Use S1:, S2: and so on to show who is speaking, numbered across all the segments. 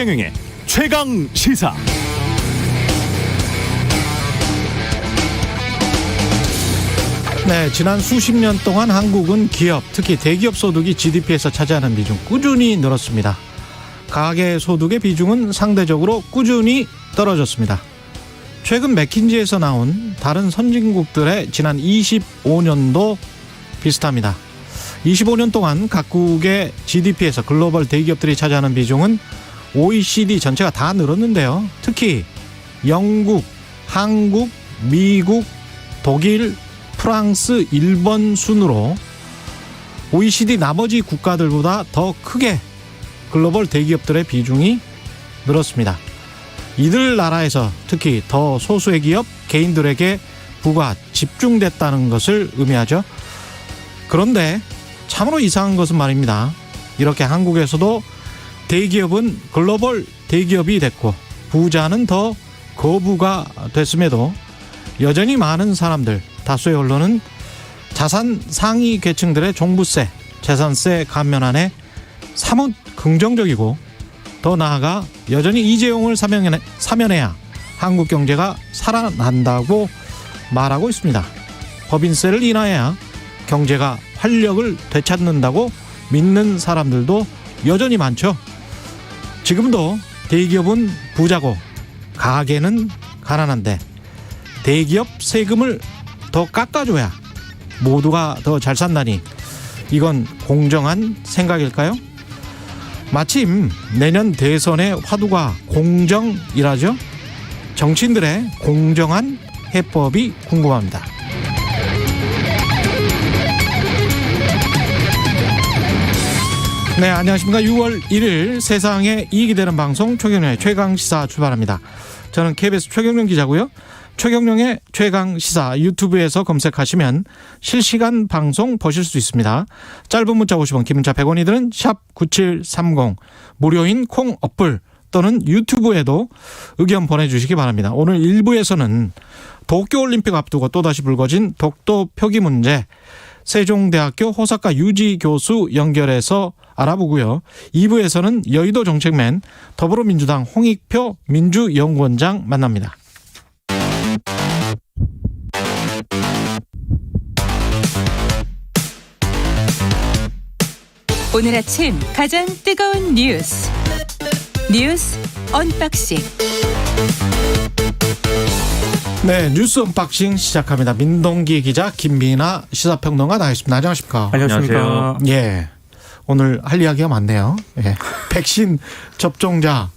S1: 최경영의 최강 시사.
S2: 네, 지난 수십 년 동안 한국은 기업, 특히 대기업 소득이 GDP에서 차지하는 비중 꾸준히 늘었습니다. 가계 소득의 비중은 상대적으로 꾸준히 떨어졌습니다. 최근 맥킨지에서 나온 다른 선진국들의 지난 25년도 비슷합니다. 25년 동안 각국의 GDP에서 글로벌 대기업들이 차지하는 비중은 OECD 전체가 다 늘었는데요. 특히 영국, 한국, 미국, 독일, 프랑스, 일본 순으로 OECD 나머지 국가들보다 더 크게 글로벌 대기업들의 비중이 늘었습니다. 이들 나라에서 특히 더 소수의 기업, 개인들에게 부가 집중됐다는 것을 의미하죠. 그런데 참으로 이상한 것은 말입니다. 이렇게 한국에서도 대기업은 글로벌 대기업이 됐고 부자는 더 거부가 됐음에도 여전히 많은 사람들, 다수의 언론은 자산 상위 계층들의 종부세, 재산세 감면안에 사뭇 긍정적이고 더 나아가 여전히 이재용을 사면해야 한국 경제가 살아난다고 말하고 있습니다. 법인세를 인하해야 경제가 활력을 되찾는다고 믿는 사람들도 여전히 많죠. 지금도 대기업은 부자고 가게는 가난한데 대기업 세금을 더 깎아줘야 모두가 더 잘 산다니 이건 공정한 생각일까요? 마침 내년 대선의 화두가 공정이라죠. 정치인들의 공정한 해법이 궁금합니다. 네, 안녕하십니까. 6월 1일 세상에 이익이 되는 방송 최경영의 최강시사 출발합니다. 저는 KBS 최경영 기자고요. 최경영의 최강시사 유튜브에서 검색하시면 실시간 방송 보실 수 있습니다. 짧은 문자 50원, 긴 문자 100원이들은 샵 9730 무료인 콩 어플 또는 유튜브에도 의견 보내주시기 바랍니다. 오늘 1부에서는 도쿄올림픽 앞두고 또다시 불거진 독도 표기 문제 세종대학교 호사카 유지 교수 연결해서 알아보고요. 2부에서는 여의도 정책맨 더불어민주당 홍익표 민주연구원장 만납니다.
S3: 오늘 아침 가장 뜨거운 뉴스 언박싱.
S2: 네, 뉴스 언박싱 시작합니다. 민동기 기자, 김민아 시사평론가 나와있습니다. 안녕하십니까?
S4: 안녕하세요.
S2: 예, 오늘 할 이야기가 많네요. 예, 백신 접종자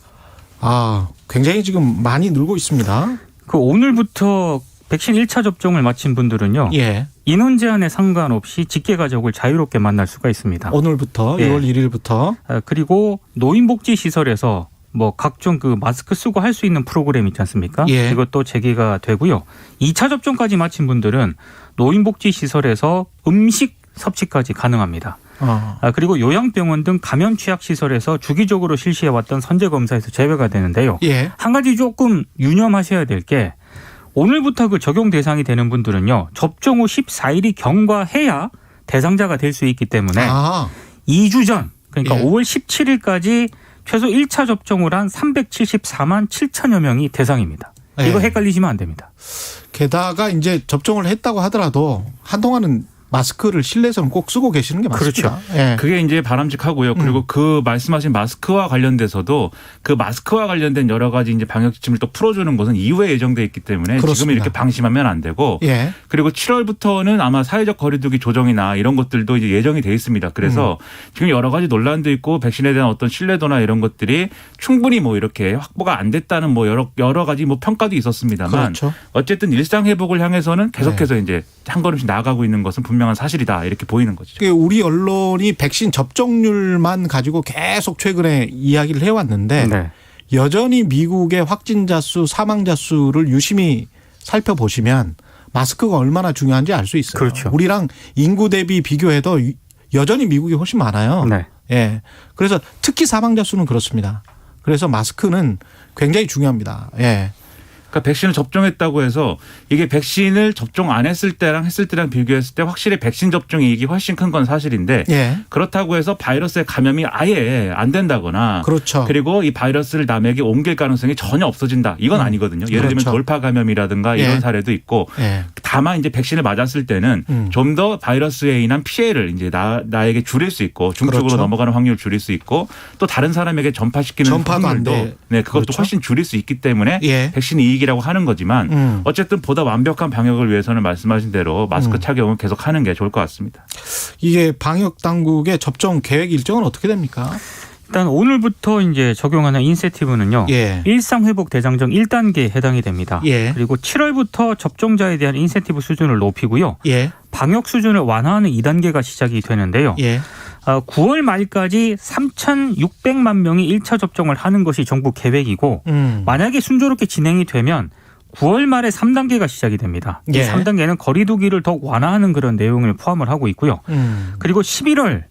S2: 굉장히 지금 많이 늘고 있습니다.
S4: 오늘부터 백신 1차 접종을 마친 분들은요.
S2: 예.
S4: 인원 제한에 상관없이 직계 가족을 자유롭게 만날 수가 있습니다.
S2: 오늘부터
S4: 예.
S2: 6월 1일부터.
S4: 그리고 노인복지 시설에서 각종 마스크 쓰고 할 수 있는 프로그램 있지 않습니까?
S2: 예.
S4: 이것도 재개가 되고요. 2차 접종까지 마친 분들은 노인복지 시설에서 음식 섭취까지 가능합니다. 그리고 요양병원 등 감염 취약 시설에서 주기적으로 실시해왔던 선제 검사에서 제외가 되는데요.
S2: 예.
S4: 한 가지 조금 유념하셔야 될 게 오늘부터 그 적용 대상이 되는 분들은요. 접종 후 14일이 경과해야 대상자가 될 수 있기 때문에 2주 전 그러니까
S2: 예.
S4: 5월 17일까지 최소 1차 접종을 한 374만 7천여 명이 대상입니다.
S2: 예.
S4: 이거 헷갈리시면 안 됩니다.
S2: 게다가 이제 접종을 했다고 하더라도 한동안은 마스크를 실내에서는 꼭 쓰고 계시는 게 맞습니다.
S4: 그렇죠.
S2: 예.
S5: 그게 이제 바람직하고요. 그리고 그 말씀하신 마스크와 관련돼서도 그 마스크와 관련된 여러 가지 이제 방역 지침을 또 풀어주는 것은 이후에 예정돼 있기 때문에
S2: 그렇습니다.
S5: 지금 이렇게 방심하면 안 되고
S2: 예.
S5: 그리고 7월부터는 아마 사회적 거리두기 조정이나 이런 것들도 이제 예정이 돼 있습니다. 그래서 지금 여러 가지 논란도 있고 백신에 대한 어떤 신뢰도나 이런 것들이 충분히 이렇게 확보가 안 됐다는 여러 가지 평가도 있었습니다만
S2: 그렇죠.
S5: 어쨌든 일상 회복을 향해서는 계속해서 이제 한 걸음씩 나아가고 있는 것은 분명한 사실이다 이렇게 보이는 거죠.
S2: 우리 언론이 백신 접종률만 가지고 계속 최근에 이야기를 해왔는데
S4: 네.
S2: 여전히 미국의 확진자 수, 사망자 수를 유심히 살펴보시면 마스크가 얼마나 중요한지 알 수 있어요.
S4: 그렇죠.
S2: 우리랑 인구 대비 비교해도 여전히 미국이 훨씬 많아요.
S4: 네.
S2: 예. 그래서 특히 사망자 수는 그렇습니다. 그래서 마스크는 굉장히 중요합니다. 예.
S5: 그러니까 백신을 접종했다고 해서 이게 백신을 접종 안 했을 때랑 했을 때랑 비교했을 때 확실히 백신 접종 이익이 훨씬 큰 건 사실인데
S2: 예.
S5: 그렇다고 해서 바이러스의 감염이 아예 안 된다거나
S2: 그렇죠.
S5: 그리고 이 바이러스를 남에게 옮길 가능성이 전혀 없어진다. 이건 아니거든요. 예를 들면
S2: 그렇죠.
S5: 돌파 감염이라든가
S2: 예.
S5: 이런 사례도 있고
S2: 예.
S5: 다만 이제 백신을 맞았을 때는 좀 더 바이러스에 인한 피해를 이제 나에게 줄일 수 있고 중증으로
S2: 그렇죠.
S5: 넘어가는 확률을 줄일 수 있고 또 다른 사람에게 전파시키는
S2: 전파도 안
S5: 확률도
S2: 돼.
S5: 네, 그것도
S2: 그렇죠.
S5: 훨씬 줄일 수 있기 때문에
S2: 예.
S5: 백신 이익이라고 하는 거지만 어쨌든 보다 완벽한 방역을 위해서는 말씀하신 대로 마스크 착용은 계속 하는 게 좋을 것 같습니다.
S2: 이게 방역 당국의 접종 계획 일정은 어떻게 됩니까?
S4: 일단 오늘부터 이제 적용하는 인센티브는요.
S2: 예.
S4: 일상회복 대장정 1단계에 해당이 됩니다.
S2: 예.
S4: 그리고 7월부터 접종자에 대한 인센티브 수준을 높이고요.
S2: 예.
S4: 방역 수준을 완화하는 2단계가 시작이 되는데요.
S2: 예.
S4: 9월 말까지 3,600만 명이 1차 접종을 하는 것이 정부 계획이고 만약에 순조롭게 진행이 되면 9월 말에 3단계가 시작이 됩니다. 이
S2: 예.
S4: 3단계는 거리 두기를 더욱 완화하는 그런 내용을 포함을 하고 있고요. 그리고 11월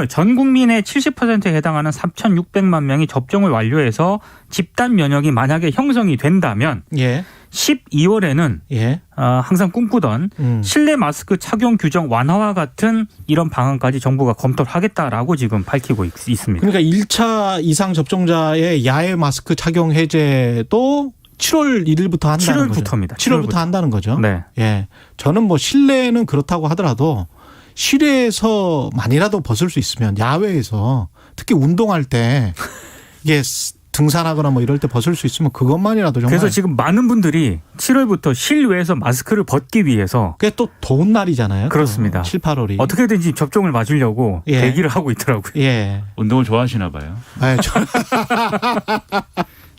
S4: 전 국민의 70%에 해당하는 3,600만 명이 접종을 완료해서 집단 면역이 만약에 형성이 된다면
S2: 예.
S4: 12월에는
S2: 예.
S4: 항상 꿈꾸던 실내 마스크 착용 규정 완화와 같은 이런 방안까지 정부가 검토를 하겠다라고 지금 밝히고 있습니다.
S2: 그러니까 1차 이상 접종자의 야외 마스크 착용 해제도 7월 1일부터 한다는 거죠.
S4: 7월부터입니다.
S2: 7월부터 한다는 거죠.
S4: 네.
S2: 예. 저는 뭐 실내는 그렇다고 하더라도 실내에서만이라도 벗을 수 있으면 야외에서 특히 운동할 때 이게 등산하거나 뭐 이럴 때 벗을 수 있으면 그것만이라도 정말.
S4: 그래서 지금 많은 분들이 7월부터 실외에서 마스크를 벗기 위해서
S2: 그게 또 더운 날이잖아요.
S4: 그렇습니다.
S2: 7, 8월이.
S4: 어떻게든지 접종을 맞으려고
S2: 예.
S4: 대기를 하고 있더라고요.
S2: 예.
S5: 운동을 좋아하시나 봐요.
S2: 아,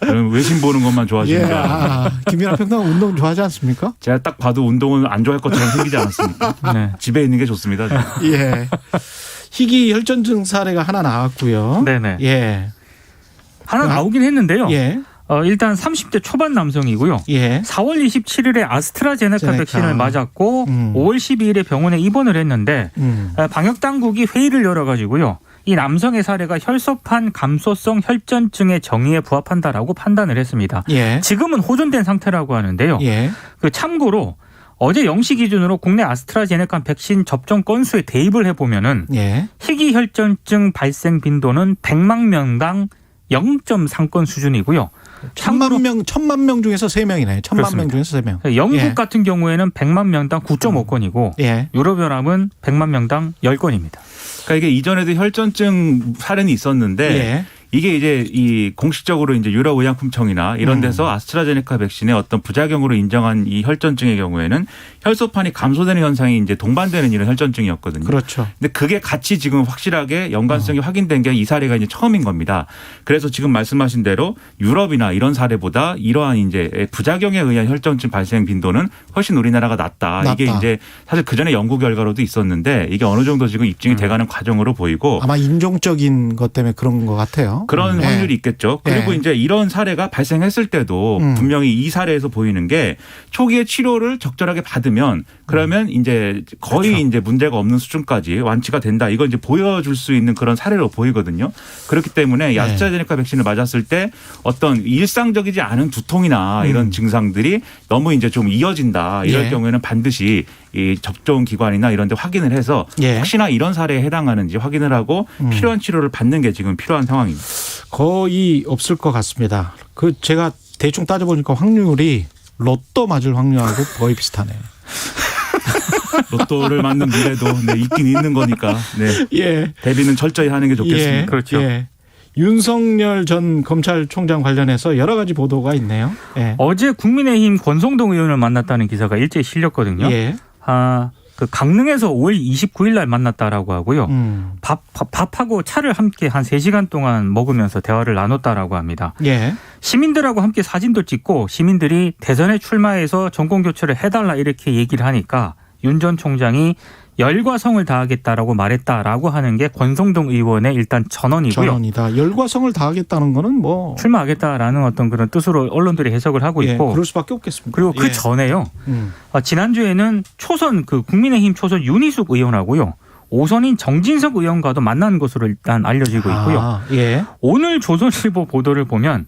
S5: 저는 외신 보는 것만 좋아하시는
S2: 예.
S5: 줄 알아요.
S2: 김연아 평론가 운동 좋아하지 않습니까?
S5: 제가 딱 봐도 운동은 안 좋아할 것처럼 생기지 않았습니까?
S4: 네.
S5: 집에 있는 게 좋습니다. 저는.
S2: 예. 희귀 혈전증 사례가 하나 나왔고요.
S4: 네네.
S2: 예.
S4: 하나 나오긴 했는데요.
S2: 예.
S4: 일단 30대 초반 남성이고요.
S2: 예.
S4: 4월 27일에 아스트라제네카
S2: 제네카.
S4: 백신을 맞았고 5월 12일에 병원에 입원을 했는데 방역 당국이 회의를 열어가지고요. 이 남성의 사례가 혈소판 감소성 혈전증의 정의에 부합한다라고 판단을 했습니다.
S2: 예.
S4: 지금은 호전된 상태라고 하는데요.
S2: 예.
S4: 그 참고로 어제 0시 기준으로 국내 아스트라제네카 백신 접종 건수에 대입을 해보면은
S2: 예.
S4: 희귀 혈전증 발생 빈도는 100만 명당 0.3건 수준이고요. 참고로
S2: 1,000만 명 중에서 3명이네. 1,000만 명
S4: 그렇습니다.
S2: 중에서 3명.
S4: 영국
S2: 예.
S4: 같은 경우에는 100만 명당 9.5건이고
S2: 예.
S4: 유럽연합은 100만 명당 10건입니다.
S5: 그러니까 이게 이전에도 혈전증 사례는 있었는데
S2: 예.
S5: 이게 이제 이 공식적으로 이제 유럽의약품청이나 이런 데서 아스트라제네카 백신의 어떤 부작용으로 인정한 이 혈전증의 경우에는 혈소판이 감소되는 현상이 이제 동반되는 이런 혈전증이었거든요.
S2: 그렇죠.
S5: 근데 그게 같이 지금 확실하게 연관성이 확인된 게 이 사례가 이제 처음인 겁니다. 그래서 지금 말씀하신 대로 유럽이나 이런 사례보다 이러한 이제 부작용에 의한 혈전증 발생 빈도는 훨씬 우리나라가 낮다. 이게 이제 사실 그 전에 연구 결과로도 있었는데 이게 어느 정도 지금 입증이 돼가는 과정으로 보이고
S2: 아마 인종적인 것 때문에 그런 것 같아요.
S5: 그런
S2: 예.
S5: 확률이 있겠죠. 그리고
S2: 예.
S5: 이제 이런 사례가 발생했을 때도 분명히 이 사례에서 보이는 게 초기에 치료를 적절하게 받으면 그러면 이제 거의
S2: 그렇죠.
S5: 이제 문제가 없는 수준까지 완치가 된다. 이걸 이제 보여줄 수 있는 그런 사례로 보이거든요. 그렇기 때문에 이 아스트라제네카 백신을 맞았을 때 어떤 일상적이지 않은 두통이나 이런 증상들이 너무 이제 좀 이어진다. 이럴
S2: 예.
S5: 경우에는 반드시 이 접종 기관이나 이런 데 확인을 해서
S2: 예.
S5: 혹시나 이런 사례에 해당하는지 확인을 하고 필요한 치료를 받는 게 지금 필요한 상황입니다.
S2: 거의 없을 것 같습니다. 그 제가 대충 따져보니까 확률이 로또 맞을 확률하고 거의 비슷하네.
S5: 로또를 맞는 미래도 네, 있긴 있는 거니까 네.
S2: 예.
S5: 대비는 철저히 하는 게 좋겠습니다.
S2: 예.
S4: 그렇죠.
S2: 예. 윤석열 전 검찰총장 관련해서 여러 가지 보도가 있네요. 예.
S4: 어제 국민의힘 권성동 의원을 만났다는 기사가 일제히 실렸거든요.
S2: 예.
S4: 그 강릉에서 5월 29일 날 만났다라고 하고요. 밥하고 차를 함께 한 3시간 동안 먹으면서 대화를 나눴다라고 합니다.
S2: 예.
S4: 시민들하고 함께 사진도 찍고 시민들이 대선에 출마해서 정권교체를 해달라 이렇게 얘기를 하니까 윤 전 총장이 열과 성을 다하겠다라고 말했다라고 하는 게 권성동 의원의 일단 전언이고요.
S2: 전원이다. 열과 성을 다하겠다는 거는 뭐
S4: 출마하겠다라는 어떤 그런 뜻으로 언론들이 해석을 하고
S2: 예,
S4: 있고
S2: 그럴 수밖에 없겠습니다.
S4: 그리고 그
S2: 예.
S4: 전에요.
S2: 음.
S4: 지난주에는 초선 국민의힘 초선 윤희숙 의원하고요. 오선인 정진석 의원과도 만난 것으로 일단 알려지고 있고요.
S2: 예.
S4: 오늘 조선일보 보도를 보면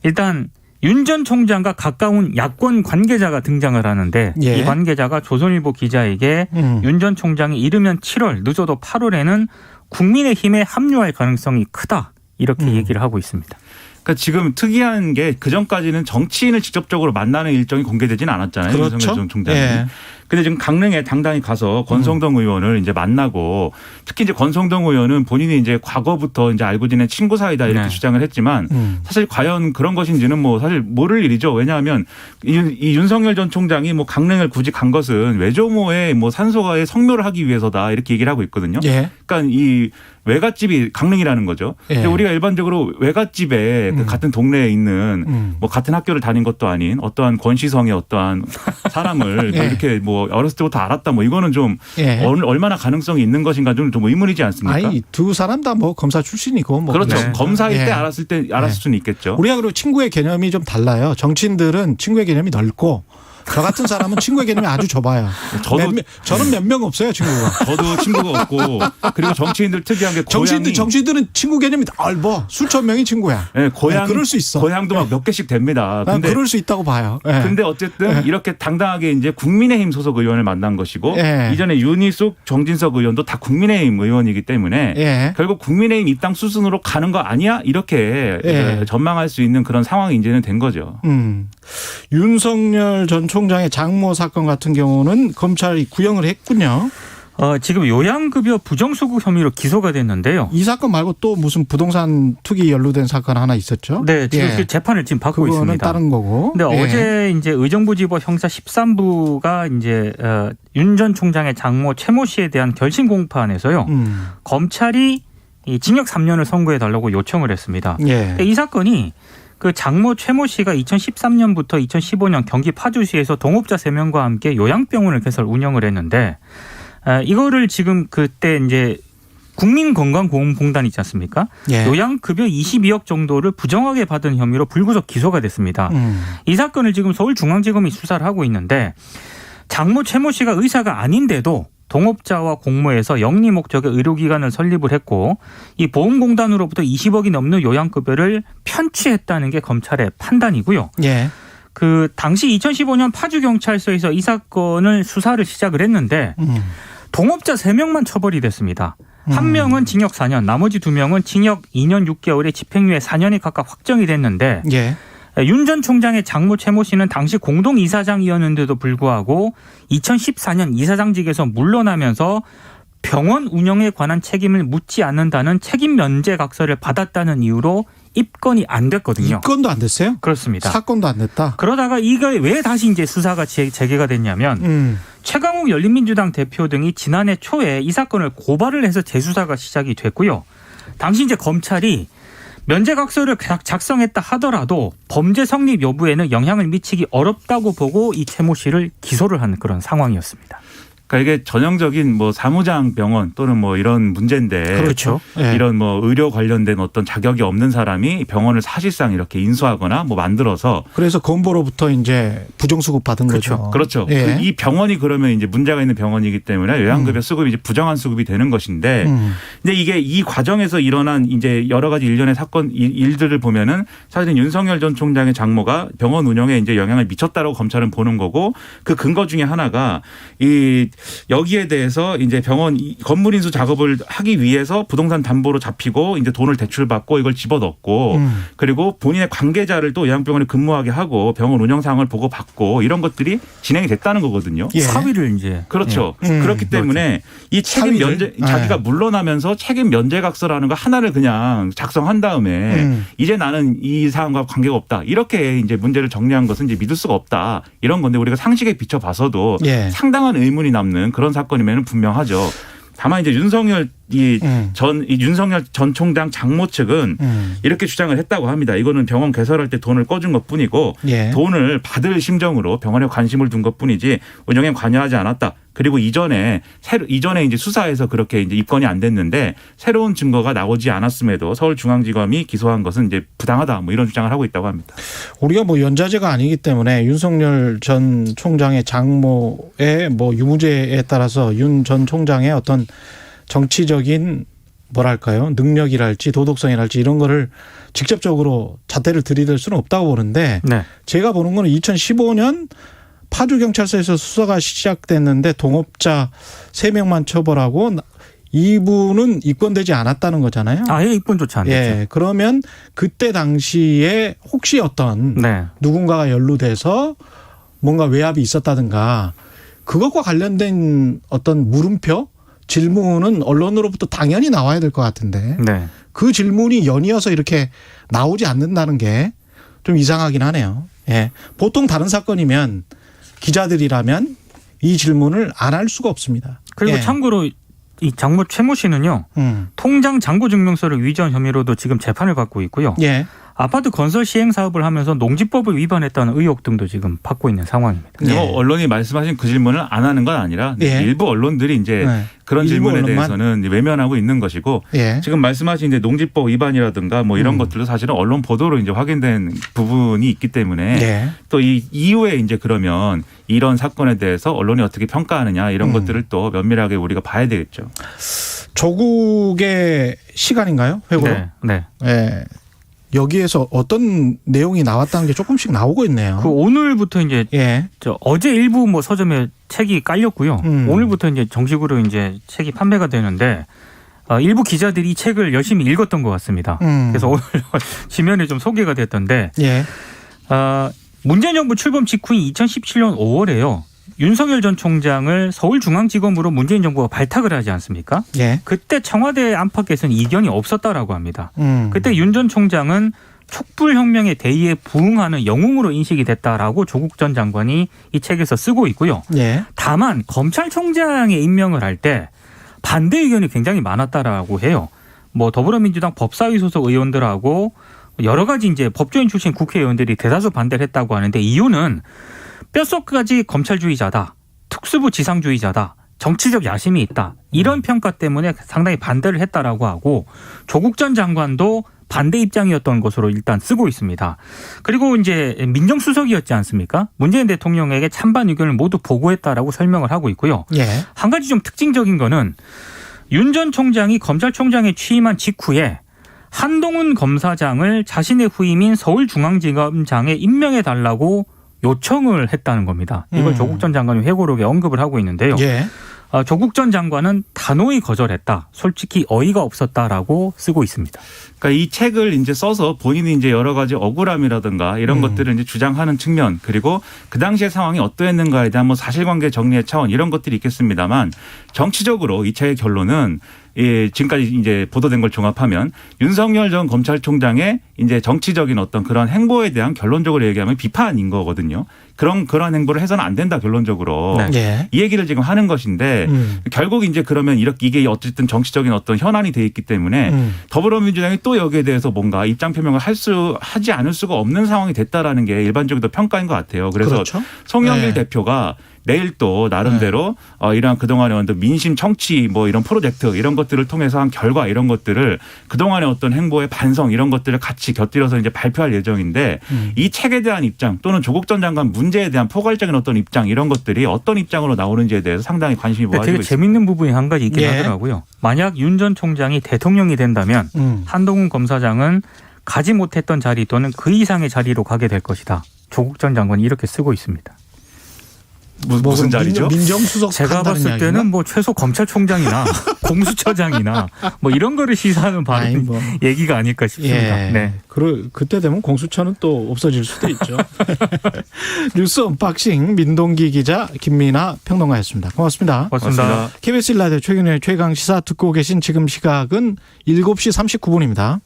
S4: 일단 윤 전 총장과 가까운 야권 관계자가 등장을 하는데
S2: 예.
S4: 이 관계자가 조선일보 기자에게 윤 전 총장이 이르면 7월 늦어도 8월에는 국민의힘에 합류할 가능성이 크다 이렇게 얘기를 하고 있습니다.
S5: 그러니까 지금 특이한 게 그전까지는 정치인을 직접적으로 만나는 일정이 공개되지는 않았잖아요.
S2: 그렇죠.
S5: 윤석열 전 총장이.
S2: 예.
S5: 근데 지금 강릉에 당당히 가서 권성동 의원을 이제 만나고 특히 이제 권성동 의원은 본인이 이제 과거부터 이제 알고 지낸 친구 사이다 이렇게
S4: 네.
S5: 주장을 했지만 사실 과연 그런 것인지는 뭐 사실 모를 일이죠. 왜냐하면 이 윤석열 전 총장이 뭐 강릉을 굳이 간 것은 외조모의 뭐 산소가에 성묘를 하기 위해서다 이렇게 얘기를 하고 있거든요.
S2: 예.
S5: 그러니까 이 외갓집이 강릉이라는 거죠.
S2: 예.
S5: 근데 우리가 일반적으로 외갓집에 그 같은 동네에 있는 뭐 같은 학교를 다닌 것도 아닌 어떠한 권시성의 어떠한 사람을
S2: 예.
S5: 이렇게 뭐 어렸을 때부터 알았다 뭐 이거는 좀
S2: 예.
S5: 얼마나 가능성이 있는 것인가 좀 의문이지 않습니까?
S2: 아니 두 사람 다 뭐 검사 출신이고 뭐
S5: 그렇죠.
S4: 네.
S5: 검사일
S2: 예.
S5: 때 알았을 수는 있겠죠.
S2: 우리가 그리고 친구의 개념이 좀 달라요. 정치인들은 친구의 개념이 넓고 저 같은 사람은 친구의 개념이 아주 좁아요. 저는 몇 명 없어요, 친구가.
S5: 저도 친구가 없고 그리고 정치인들 특이한 게
S2: 정치인들은 친구 개념이 넓어. 수천 명이 친구야.
S5: 네, 고향
S2: 그럴 수 있어.
S5: 고향도 막 몇 개씩 됩니다.
S2: 난 그럴 수 있다고 봐요. 예.
S5: 근데 어쨌든 이렇게 당당하게 이제 국민의힘 소속 의원을 만난 것이고
S2: 예.
S5: 이전에 윤희숙, 정진석 의원도 다 국민의힘 의원이기 때문에
S2: 예.
S5: 결국 국민의힘 입당 수순으로 가는 거 아니야? 이렇게
S2: 예.
S5: 전망할 수 있는 그런 상황이 이제는 된 거죠.
S2: 윤석열 전 총장의 장모 사건 같은 경우는 검찰이 구형을 했군요.
S4: 지금 요양급여 부정수급 혐의로 기소가 됐는데요.
S2: 이 사건 말고 또 무슨 부동산 투기 연루된 사건 하나 있었죠?
S4: 네, 지금
S2: 예.
S4: 그 재판을 지금 받고
S2: 그거는
S4: 있습니다.
S2: 다른 거고.
S4: 근데
S2: 예.
S4: 어제 이제 의정부지법 형사 13부가 이제 윤 전 총장의 장모 최모 씨에 대한 결심 공판에서요. 검찰이 이 징역 3년을 선고해 달라고 요청을 했습니다.
S2: 예.
S4: 근데 이 사건이 그 장모 최모 씨가 2013년부터 2015년 경기 파주시에서 동업자 3명과 함께 요양병원을 개설 운영을 했는데 이거를 지금 그때 이제 국민건강보험공단 있지 않습니까?
S2: 예.
S4: 요양급여 22억 정도를 부정하게 받은 혐의로 불구속 기소가 됐습니다. 이 사건을 지금 서울중앙지검이 수사를 하고 있는데 장모 최모 씨가 의사가 아닌데도 동업자와 공모해서 영리 목적의 의료기관을 설립을 했고 이 보험공단으로부터 20억이 넘는 요양급여를 편취했다는 게 검찰의 판단이고요.
S2: 예.
S4: 그 당시 2015년 파주경찰서에서 이 사건을 수사를 시작을 했는데 동업자 3명만 처벌이 됐습니다. 한 명은 징역 4년, 나머지 2명은 징역 2년 6개월에 집행유예 4년이 각각 확정이 됐는데
S2: 예.
S4: 윤 전 총장의 장모 최모 씨는 당시 공동이사장이었는데도 불구하고 2014년 이사장직에서 물러나면서 병원 운영에 관한 책임을 묻지 않는다는 책임 면제 각서를 받았다는 이유로 입건이 안 됐거든요.
S2: 입건도 안 됐어요?
S4: 그렇습니다.
S2: 사건도 안 됐다.
S4: 그러다가 이게 왜 다시 이제 수사가 재개가 됐냐면 최강욱 열린민주당 대표 등이 지난해 초에 이 사건을 고발을 해서 재수사가 시작이 됐고요. 당시 이제 검찰이 면제각서를 작성했다 하더라도 범죄 성립 여부에는 영향을 미치기 어렵다고 보고 이 최모 씨를 기소를 한 그런 상황이었습니다.
S5: 그러니까 이게 전형적인 뭐 사무장 병원 또는 뭐 이런 문제인데
S2: 그렇죠. 예.
S5: 이런 뭐 의료 관련된 어떤 자격이 없는 사람이 병원을 사실상 이렇게 인수하거나 뭐 만들어서
S2: 그래서 건보로부터 이제 부정수급 받은 거죠.
S5: 그렇죠.
S2: 예.
S5: 이 병원이 그러면 이제 문제가 있는 병원이기 때문에 요양급여 수급이 이제 부정한 수급이 되는 것인데 근데 이게 이 과정에서 일어난 이제 여러 가지 일련의 사건 일들을 보면은 사실은 윤석열 전 총장의 장모가 병원 운영에 이제 영향을 미쳤다라고 검찰은 보는 거고 그 근거 중에 하나가 이 여기에 대해서 이제 병원 건물 인수 작업을 하기 위해서 부동산 담보로 잡히고 이제 돈을 대출받고 이걸 집어넣고 그리고 본인의 관계자를 또 요양병원에 근무하게 하고 병원 운영 상황을 보고 받고 이런 것들이 진행이 됐다는 거거든요.
S2: 예.
S4: 사위를 이제
S5: 그렇죠. 그렇기 때문에 이 책임 면제 자기가 물러나면서 책임 면제각서라는 거 하나를 그냥 작성한 다음에 이제 나는 이 사안과 관계가 없다. 이렇게 이제 문제를 정리한 것은 이제 믿을 수가 없다. 이런 건데 우리가 상식에 비춰 봐서도
S2: 예.
S5: 상당한 의문이 남는 그런 사건이면 분명하죠. 다만 이제 윤석열 전 총장 장모 측은 이렇게 주장을 했다고 합니다. 이거는 병원 개설할 때 돈을 꿔준 것뿐이고
S2: 예.
S5: 돈을 받을 심정으로 병원에 관심을 둔 것뿐이지 운영에 관여하지 않았다. 그리고 이전에 이제 수사에서 그렇게 이제 입건이 안 됐는데 새로운 증거가 나오지 않았음에도 서울중앙지검이 기소한 것은 이제 부당하다. 뭐 이런 주장을 하고 있다고 합니다.
S2: 우리가 뭐 연좌제가 아니기 때문에 윤석열 전 총장의 장모의 뭐 유무죄에 따라서 윤 전 총장의 어떤 정치적인 뭐랄까요 능력이랄지 도덕성이랄지 이런 거를 직접적으로 잣대를 들이댈 수는 없다고 보는데
S4: 네.
S2: 제가 보는 거는 2015년 파주경찰서에서 수사가 시작됐는데 동업자 3명만 처벌하고 이분은 입건되지 않았다는 거잖아요.
S4: 아예 입건조차 안 됐죠.
S2: 예, 그러면 그때 당시에 혹시 어떤
S4: 네.
S2: 누군가가 연루돼서 뭔가 외압이 있었다든가 그것과 관련된 어떤 물음표, 질문은 언론으로부터 당연히 나와야 될 것 같은데
S4: 네.
S2: 그 질문이 연이어서 이렇게 나오지 않는다는 게 좀 이상하긴 하네요. 예, 보통 다른 사건이면 기자들이라면 이 질문을 안 할 수가 없습니다.
S4: 그리고
S2: 예.
S4: 참고로 이 장모 최모 씨는요. 통장 잔고 증명서를 위조한 혐의로도 지금 재판을 받고 있고요.
S2: 예.
S4: 아파트 건설 시행 사업을 하면서 농지법을 위반했다는 의혹 등도 지금 받고 있는 상황입니다.
S5: 근데 뭐
S2: 예.
S5: 언론이 말씀하신 그 질문을 안 하는 건 아니라
S2: 예.
S5: 일부 언론들이 이제
S2: 네.
S5: 그런
S2: 일부
S5: 질문에
S2: 언론만?
S5: 대해서는 외면하고 있는 것이고
S2: 예.
S5: 지금 말씀하신 이제 농지법 위반이라든가 뭐 이런 것들도 사실은 언론 보도로 이제 확인된 부분이 있기 때문에
S2: 예.
S5: 또 이 이후에 이제 그러면 이런 사건에 대해서 언론이 어떻게 평가하느냐 이런 것들을 또 면밀하게 우리가 봐야 되겠죠.
S2: 조국의 시간인가요? 회고로?
S4: 네. 네.
S2: 예. 여기에서 어떤 내용이 나왔다는 게 조금씩 나오고 있네요.
S4: 그 오늘부터 이제
S2: 예.
S4: 어제 일부 뭐 서점에 책이 깔렸고요. 오늘부터 이제 정식으로 이제 책이 판매가 되는데 일부 기자들이 이 책을 열심히 읽었던 것 같습니다. 그래서 오늘 지면에 좀 소개가 됐던데
S2: 예.
S4: 문재인 정부 출범 직후인 2017년 5월에요. 윤석열 전 총장을 서울중앙지검으로 문재인 정부가 발탁을 하지 않습니까?
S2: 예.
S4: 그때 청와대 안팎에서는 이견이 없었다라고 합니다. 그때 윤 전 총장은 촛불혁명의 대의에 부응하는 영웅으로 인식이 됐다라고 조국 전 장관이 이 책에서 쓰고 있고요.
S2: 예.
S4: 다만 검찰총장에 임명을 할 때 반대 의견이 굉장히 많았다라고 해요. 뭐 더불어민주당 법사위 소속 의원들하고 여러 가지 이제 법조인 출신 국회의원들이 대다수 반대를 했다고 하는데 이유는 뼛속까지 검찰주의자다, 특수부 지상주의자다, 정치적 야심이 있다. 이런 평가 때문에 상당히 반대를 했다라고 하고 조국 전 장관도 반대 입장이었던 것으로 일단 쓰고 있습니다. 그리고 이제 민정수석이었지 않습니까? 문재인 대통령에게 찬반 의견을 모두 보고했다라고 설명을 하고 있고요.
S2: 예.
S4: 한 가지 좀 특징적인 거는 윤 전 총장이 검찰총장에 취임한 직후에 한동훈 검사장을 자신의 후임인 서울중앙지검장에 임명해달라고 요청을 했다는 겁니다. 이걸 조국 전 장관이 회고록에 언급을 하고 있는데요.
S2: 예.
S4: 조국 전 장관은 단호히 거절했다. 솔직히 어이가 없었다라고 쓰고 있습니다.
S5: 그러니까 이 책을 이제 써서 본인이 이제 여러 가지 억울함이라든가 이런 것들을 이제 주장하는 측면 그리고 그 당시의 상황이 어떠했는가에 대한 뭐 사실관계 정리의 차원 이런 것들이 있겠습니다만 정치적으로 이 책의 결론은 예, 지금까지 이제 보도된 걸 종합하면 윤석열 전 검찰총장의 이제 정치적인 어떤 그런 행보에 대한 결론적으로 얘기하면 비판인 거거든요. 그런 행보를 해서는 안 된다 결론적으로.
S4: 네.
S2: 예.
S5: 이 얘기를 지금 하는 것인데 결국 이제 그러면 이게 어쨌든 정치적인 어떤 현안이 돼 있기 때문에 더불어민주당이 또 여기에 대해서 뭔가 입장 표명을 하지 않을 수가 없는 상황이 됐다라는 게 일반적으로 평가인 것 같아요. 그래서
S2: 그렇죠.
S5: 송영길
S2: 네.
S5: 대표가 내일 또 나름대로 이러한 그동안의 어떤 민심 청취 뭐 이런 프로젝트 이런 것들을 통해서 한 결과 이런 것들을 그동안의 어떤 행보의 반성 이런 것들을 같이 곁들여서 이제 발표할 예정인데 이 책에 대한 입장 또는 조국 전 장관 문제에 대한 포괄적인 어떤 입장 이런 것들이 어떤 입장으로 나오는지에 대해서 상당히 관심이 모아지고
S4: 되게
S5: 있습니다.
S4: 재밌는 부분이 한 가지 있긴
S2: 예.
S4: 하더라고요. 만약 윤 전 총장이 대통령이 된다면 한동훈 검사장은 가지 못했던 자리 또는 그 이상의 자리로 가게 될 것이다. 조국 전 장관이 이렇게 쓰고 있습니다.
S5: 무슨 자리죠?
S2: 민정수석
S4: 제가
S2: 한다는
S4: 봤을
S2: 이야기인가?
S4: 때는 뭐 최소 검찰총장이나 공수처장이나 뭐 이런 거를 시사하는
S2: 아니,
S4: 바른
S2: 뭐.
S4: 얘기가 아닐까 싶습니다.
S2: 예.
S4: 네.
S2: 그때 되면 공수처는 또 없어질 수도 있죠. 뉴스 언박싱 민동기 기자 김민아 평론가였습니다. 고맙습니다.
S4: 고맙습니다.
S2: KBS 1라디오 최근의 최강시사 듣고 계신 지금 시각은 7시 39분입니다.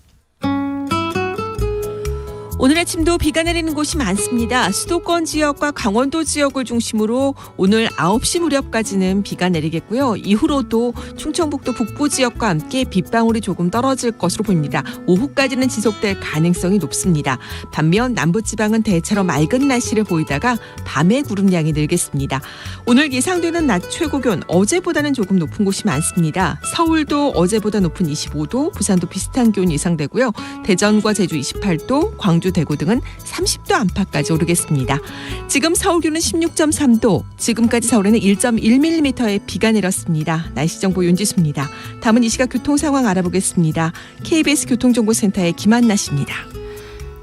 S6: 오늘 아침도 비가 내리는 곳이 많습니다. 수도권 지역과 강원도 지역을 중심으로 오늘 9시 무렵까지는 비가 내리겠고요. 이후로도 충청북도 북부 지역과 함께 빗방울이 조금 떨어질 것으로 보입니다. 오후까지는 지속될 가능성이 높습니다. 반면 남부지방은 대체로 맑은 날씨를 보이다가 밤에 구름량이 늘겠습니다. 오늘 예상되는 낮 최고기온 어제보다는 조금 높은 곳이 많습니다. 서울도 어제보다 높은 25도, 부산도 비슷한 기온이 예상되고요. 대전과 제주 28도, 광주 광주, 대구 등은 30도 안팎까지 오르겠습니다. 지금 서울 기온은 16.3도, 지금까지 서울에는 1.1mm의 비가 내렸습니다. 날씨 정보 윤지수입니다. 다음은 이 시각 교통 상황 알아보겠습니다. KBS 교통정보센터의 김한나 씨입니다.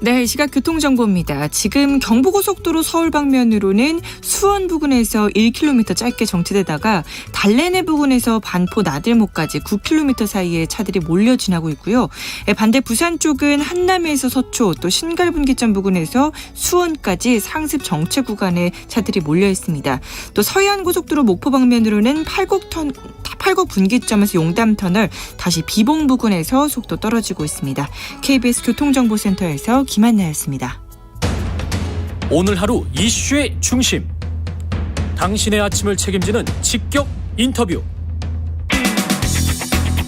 S7: 네, 이 시각 교통정보입니다. 지금 경부고속도로 서울 방면으로는 수원 부근에서 1km 짧게 정체되다가 달래내 부근에서 반포 나들목까지 9km 사이에 차들이 몰려 지나고 있고요. 반대 부산 쪽은 한남에서 서초 또 신갈분기점 부근에서 수원까지 상습 정체 구간에 차들이 몰려 있습니다. 또 서해안고속도로 목포 방면으로는 팔곡 분기점에서 용담터널 다시 비봉 부근에서 속도 떨어지고 있습니다. KBS 교통정보센터에서 김한나였습니다.
S1: 오늘 하루 이슈의 중심. 당신의 아침을 책임지는 직격 인터뷰.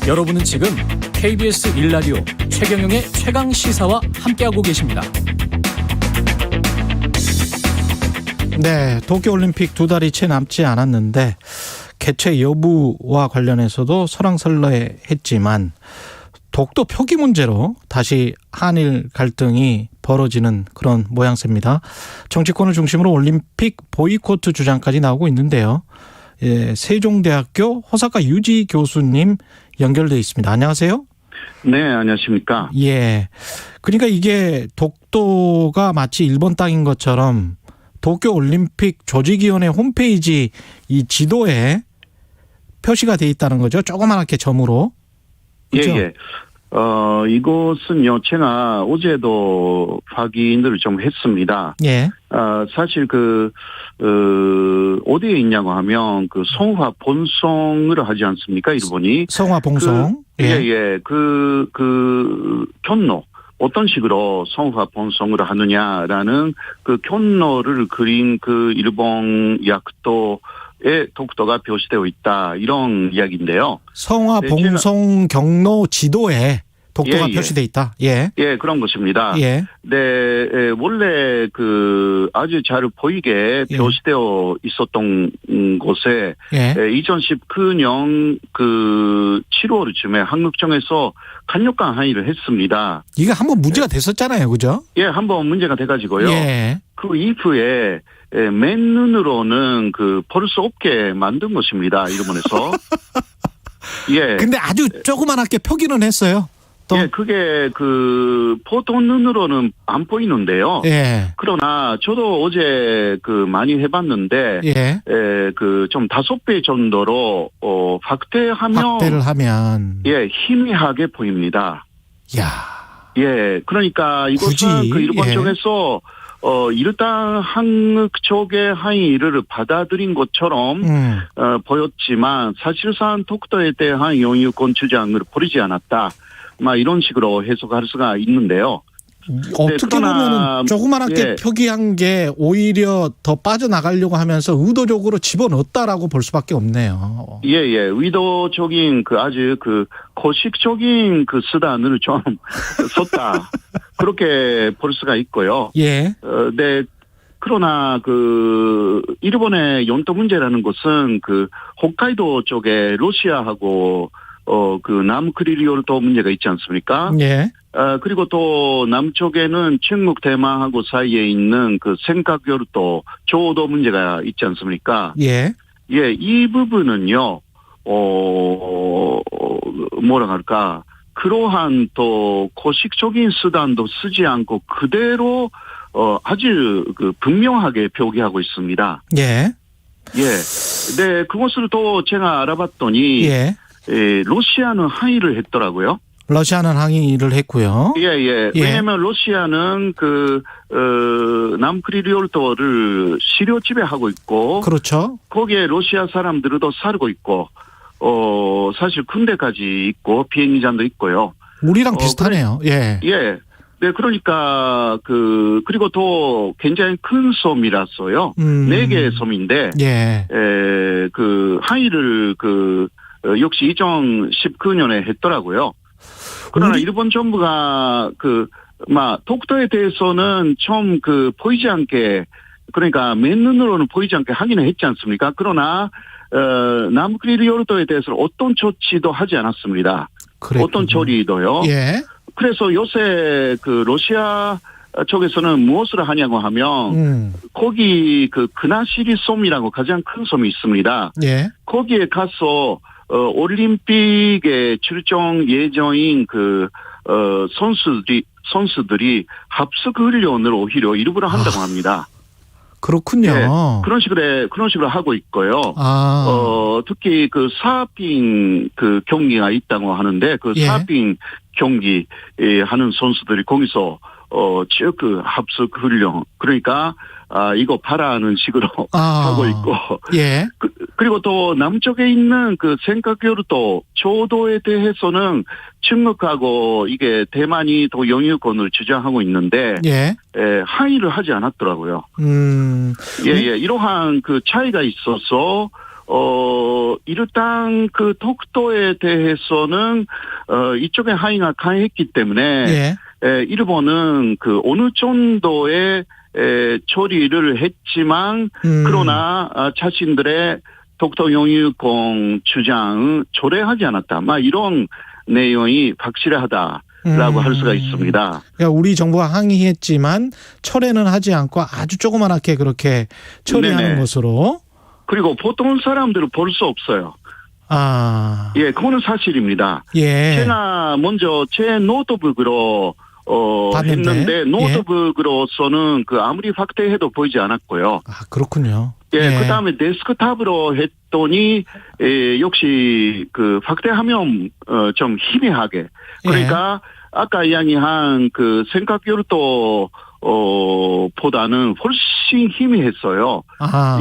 S1: 여러분은 지금 KBS 1라디오 최경영의 최강 시사와 함께하고 계십니다.
S2: 네, 도쿄올림픽 2달이 채 남지 않았는데 개최 여부와 관련해서도 설왕설래했지만 독도 표기 문제로 다시 한일 갈등이 벌어지는 그런 모양새입니다. 정치권을 중심으로 올림픽 보이콧 주장까지 나오고 있는데요. 예, 세종대학교 호사카 유지 교수님 연결돼 있습니다. 안녕하세요.
S8: 네, 안녕하십니까.
S2: 예, 그러니까 이게 독도가 마치 일본 땅인 것처럼 도쿄올림픽 조직위원회 홈페이지 이 지도에 표시가 돼 있다는 거죠. 조그맣게 점으로. 그렇죠?
S8: 예. 이것은요, 제가 어제도 확인을 좀 했습니다.
S2: 예.
S8: 사실 어디에 있냐고 하면 성화 본성을 하지 않습니까, 일본이?
S2: 성화 봉송.
S8: 쿄노. 어떤 식으로 성화 본성을 하느냐라는 쿄노를 그린 일본 약도에 독도가 표시되어 있다, 이런 이야기인데요.
S2: 성화 봉송 경로 지도에 독도가 표시되어 있다. 예.
S8: 예, 그런 것입니다.
S2: 예.
S8: 네, 원래 아주 잘 보이게 표시되어 있었던 곳에 2019년 7월쯤에 한국정에서 강력한 항의를 했습니다.
S2: 이게 한번 문제가 됐었잖아요, 그죠?
S8: 예, 한번 문제가 돼가지고요.
S2: 예.
S8: 그 이후에 맨눈으로는 볼 수 없게 만든 것입니다, 일본에서. 예.
S2: 근데 아주 조그맣게 표기는 했어요. 또.
S8: 예, 그게 보통 눈으로는 안 보이는데요.
S2: 예.
S8: 그러나 저도 어제 많이 해봤는데,
S2: 예.
S8: 좀 5배 정도로 확대를 하면, 예, 희미하게 보입니다.
S2: 야.
S8: 예, 그러니까 이것은 일본 쪽에서 일단 한국 쪽의 항의를 받아들인 것처럼 보였지만 사실상 독도에 대한 영유권 주장을 버리지 않았다. 이런 식으로 해석할 수가 있는데요.
S2: 어떻게 보면 조그맣게 표기한 게 오히려 더 빠져나가려고 하면서 의도적으로 집어넣었다라고 볼 수밖에 없네요.
S8: 예. 의도적인 아주 거식적인 수단을 좀 썼다. 그렇게 볼 수가 있고요.
S2: 예.
S8: 네. 그러나 일본의 영토 문제라는 것은 홋카이도 쪽에 러시아하고 남크리리오르도 문제가 있지 않습니까?
S2: 예.
S8: 그리고 또 남쪽에는 중국 대만하고 사이에 있는 생각요르도 조도 문제가 있지 않습니까?
S2: 예.
S8: 예, 이 부분은요, 뭐라 할까, 그러한 또 고식적인 수단도 쓰지 않고 그대로 아주 분명하게 표기하고 있습니다.
S2: 예.
S8: 예. 네, 그것을 또 제가 알아봤더니 러시아는 항의를 했더라고요.
S2: 러시아는 항의를 했고요.
S8: 예. 왜냐면 러시아는 남크리리올도를 시료 지배하고 있고.
S2: 그렇죠.
S8: 거기에 러시아 사람들도 살고 있고, 사실 군대까지 있고, 비행기장도 있고요.
S2: 우리랑 비슷하네요. 예.
S8: 예. 네, 그러니까, 그리고 또 굉장히 큰 섬이라서요. 4개의 섬인데.
S2: 예.
S8: 항의를 역시 2019년에 했더라고요. 그러나 일본 정부가 독도에 대해서는 좀 보이지 않게, 그러니까 맨눈으로는 보이지 않게 하기는 했지 않습니까? 그러나 남크리리오르도에 대해서는 어떤 조치도 하지 않았습니다.
S2: 그랬군요.
S8: 어떤 처리도요.
S2: 예.
S8: 그래서 요새 러시아 쪽에서는 무엇을 하냐고 하면 거기 그 그나시리 섬이라고 가장 큰 섬이 있습니다.
S2: 예.
S8: 거기에 가서 올림픽에 출정 예정인 그 선수들이 합숙 훈련을 오히려 일부러 한다고 합니다.
S2: 그렇군요.
S8: 네, 그런 식으로 하고 있고요. 특히 그 사핑 그 경기가 있다고 하는데 그 사핑 경기 하는 선수들이 거기서 쭉 그 합숙 훈련 그러니까 이거 봐라는 식으로 하고 있고.
S2: 예.
S8: 그리고 또 남쪽에 있는 그 생각교류도 조도에 대해서는 중국하고 이게 대만이 또 영유권을 주장하고 있는데 항의를 하지 않았더라고요. 이러한 그 차이가 있어서 일단 그 독도에 대해서는 이쪽에 항의가 강했기 때문에 일본은 그 어느 정도의 처리를 했지만 그러나 자신들의 독도 영유권 주장은 초래하지 않았다. 이런 내용이 확실하다라고 할 수가 있습니다.
S2: 그러니까 우리 정부가 항의했지만 철회는 하지 않고 아주 조그맣게 그렇게 처리하는 것으로.
S8: 그리고 보통 사람들은 볼 수 없어요. 그거는 사실입니다. 제가 먼저 제 노트북으로 했는데 노트북으로서는 그 아무리 확대해도 보이지 않았고요.
S2: 그렇군요.
S8: 그다음에 데스크탑으로 했더니 역시 그 확대하면 좀 희미하게. 그러니까 아까 이야기한 그 생각교류도 보다는 훨씬 희미했어요.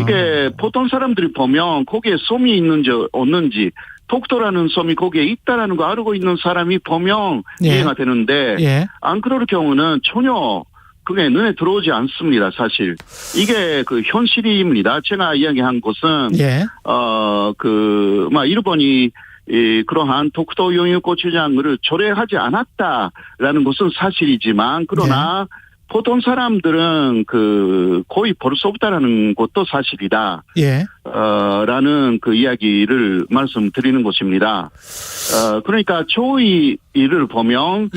S8: 이게 보통 사람들이 보면 거기에 섬이 있는지 없는지 독도라는 섬이 거기에 있다라는 거 알고 있는 사람이 보면 이해가 되는데 안 그럴 경우는 전혀 그게 눈에 들어오지 않습니다. 사실 이게 그 현실입니다. 제가 이야기한 것은 일본이 그러한 독도 영유권 주장을 철회하지 않았다라는 것은 사실이지만 그러나 보통 사람들은 그 거의 볼 수 없다라는 것도 사실이다. 라는 그 이야기를 말씀드리는 것입니다. 그러니까 저희를 보면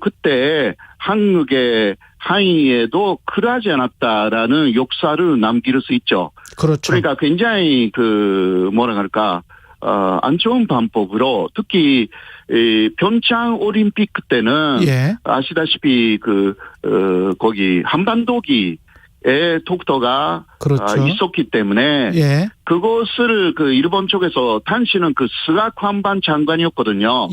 S8: 그때 한국의 항의에도 그러지 않았다라는 역사를 남길 수 있죠.
S2: 그렇죠.
S8: 그러니까 굉장히 그 뭐라 할까 안 좋은 방법으로 특히 평창 올림픽 때는 아시다시피 거기 한반도기에 독도가 있었기 때문에 그것을 그 일본 쪽에서 당시는 그 스가 관반 장관이었거든요.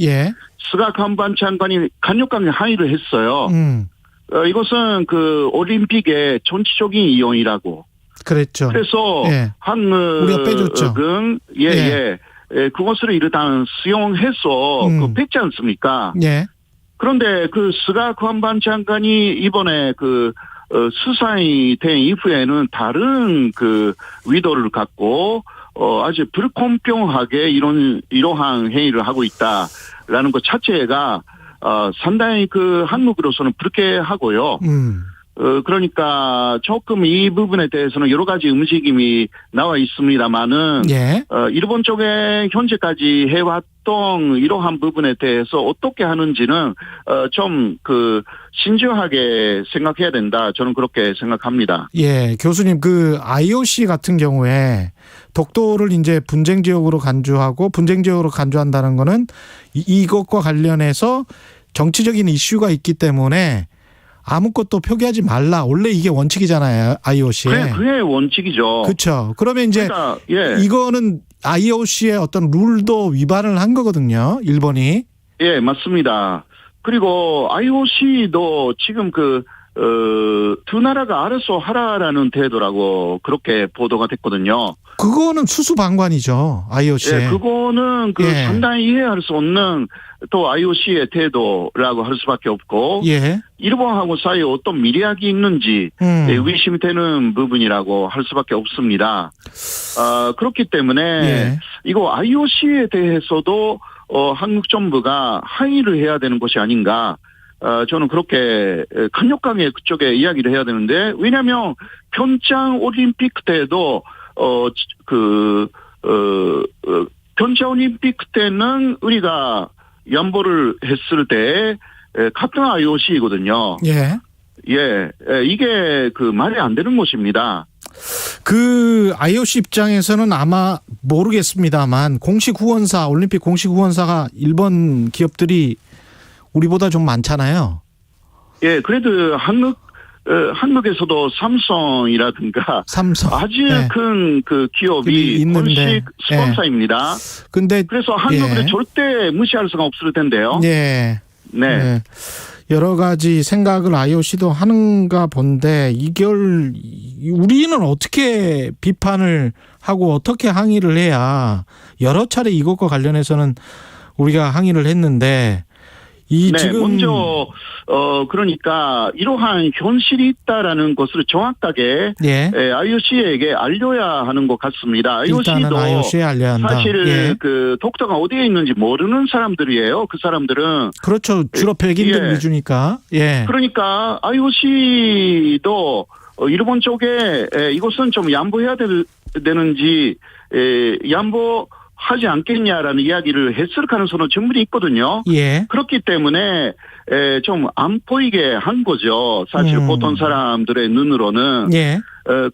S8: 스가 관반 장관이 강력하게 항의를 했어요. 이것은 그 올림픽의 정치적인 이용이라고.
S2: 그랬죠.
S8: 그래서
S2: 우리가 빼줬죠.
S8: 그것을 일단 수용해서 뺐지 않습니까? 그런데 그 스가 관반 장관이 이번에 그 수상이 된 이후에는 다른 그 의도를 갖고 아주 불공평하게 이러한 행위를 하고 있다라는 것 자체가 상당히 그 한국으로서는 불쾌하고요. 그러니까 조금 이 부분에 대해서는 여러 가지 움직임이 나와 있습니다만은 일본 쪽에 현재까지 해왔던 이러한 부분에 대해서 어떻게 하는지는 좀 그 신중하게 생각해야 된다. 저는 그렇게 생각합니다.
S2: 교수님 그 IOC 같은 경우에 독도를 이제 분쟁 지역으로 간주한다는 거는 이것과 관련해서 정치적인 이슈가 있기 때문에 아무것도 표기하지 말라. 원래 이게 원칙이잖아요. IOC에.
S8: 그게 원칙이죠.
S2: 그렇죠. 그러면 이제 이거는 IOC의 어떤 룰도 위반을 한 거거든요. 일본이.
S8: 맞습니다. 그리고 IOC도 지금 두 나라가 알아서 하라라는 태도라고 그렇게 보도가 됐거든요.
S2: 그거는 수수방관이죠. IOC에.
S8: 그거는 상당히 이해할 수 없는 또 IOC의 태도라고 할 수밖에 없고 일본하고 사이에 어떤 미래학이 있는지 의심이 되는 부분이라고 할 수밖에 없습니다. 그렇기 때문에 이거 IOC에 대해서도 한국 정부가 항의를 해야 되는 것이 아닌가. 저는 그렇게 강력하게 그쪽에 이야기를 해야 되는데 왜냐하면 평창 올림픽 때도 평창 올림픽 때는 우리가 양보를 했을 때 같은 IOC이거든요. 이게 그 말이 안 되는 것입니다.
S2: 그 IOC 입장에서는 아마 모르겠습니다만 공식 후원사, 올림픽 공식 후원사가 일본 기업들이 우리보다 좀 많잖아요.
S8: 예, 그래도 한국에서도 삼성이라든가
S2: 삼성
S8: 아주
S2: 예.
S8: 큰 그 기업이 공식 스폰서입니다.
S2: 근데
S8: 그래서 한국을 절대 무시할 수가 없을 텐데요.
S2: 예.
S8: 네.
S2: 예. 여러 가지 생각을 IOC도 하는가 본데 이걸 우리는 어떻게 비판을 하고 어떻게 항의를 해야 여러 차례 이것과 관련해서는 우리가 항의를 했는데 지금
S8: 먼저 그러니까 이러한 현실이 있다라는 것을 정확하게 IOC에게 알려야 하는 것 같습니다.
S2: 일단은 IOC에 알려야 한다.
S8: 사실 그 독도가 어디에 있는지 모르는 사람들이에요. 그 사람들은
S2: 그렇죠. 주로 백인들 위주니까.
S8: 그러니까 IOC도 일본 쪽에 이것은 좀 양보해야 되는지 하지 않겠냐라는 이야기를 했을 가능성은 충분히 있거든요. 그렇기 때문에 좀 안 보이게 한 거죠. 사실 보통 사람들의 눈으로는.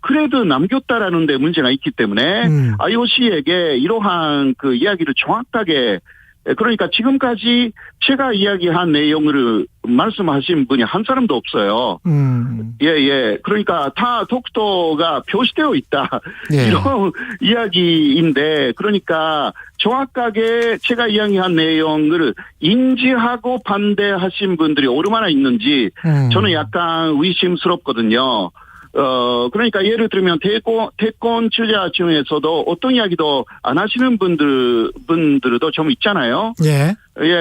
S8: 그래도 남겼다라는 데 문제가 있기 때문에 IOC에게 이러한 그 이야기를 정확하게 그러니까 지금까지 제가 이야기한 내용을 말씀하신 분이 한 사람도 없어요. 그러니까 다 독도가 표시되어 있다. 이런 이야기인데 그러니까 정확하게 제가 이야기한 내용을 인지하고 반대하신 분들이 얼마나 있는지 저는 약간 의심스럽거든요. 그러니까 예를 들면 대권 주자 중에서도 어떤 이야기도 안 하시는 분들도 좀 있잖아요.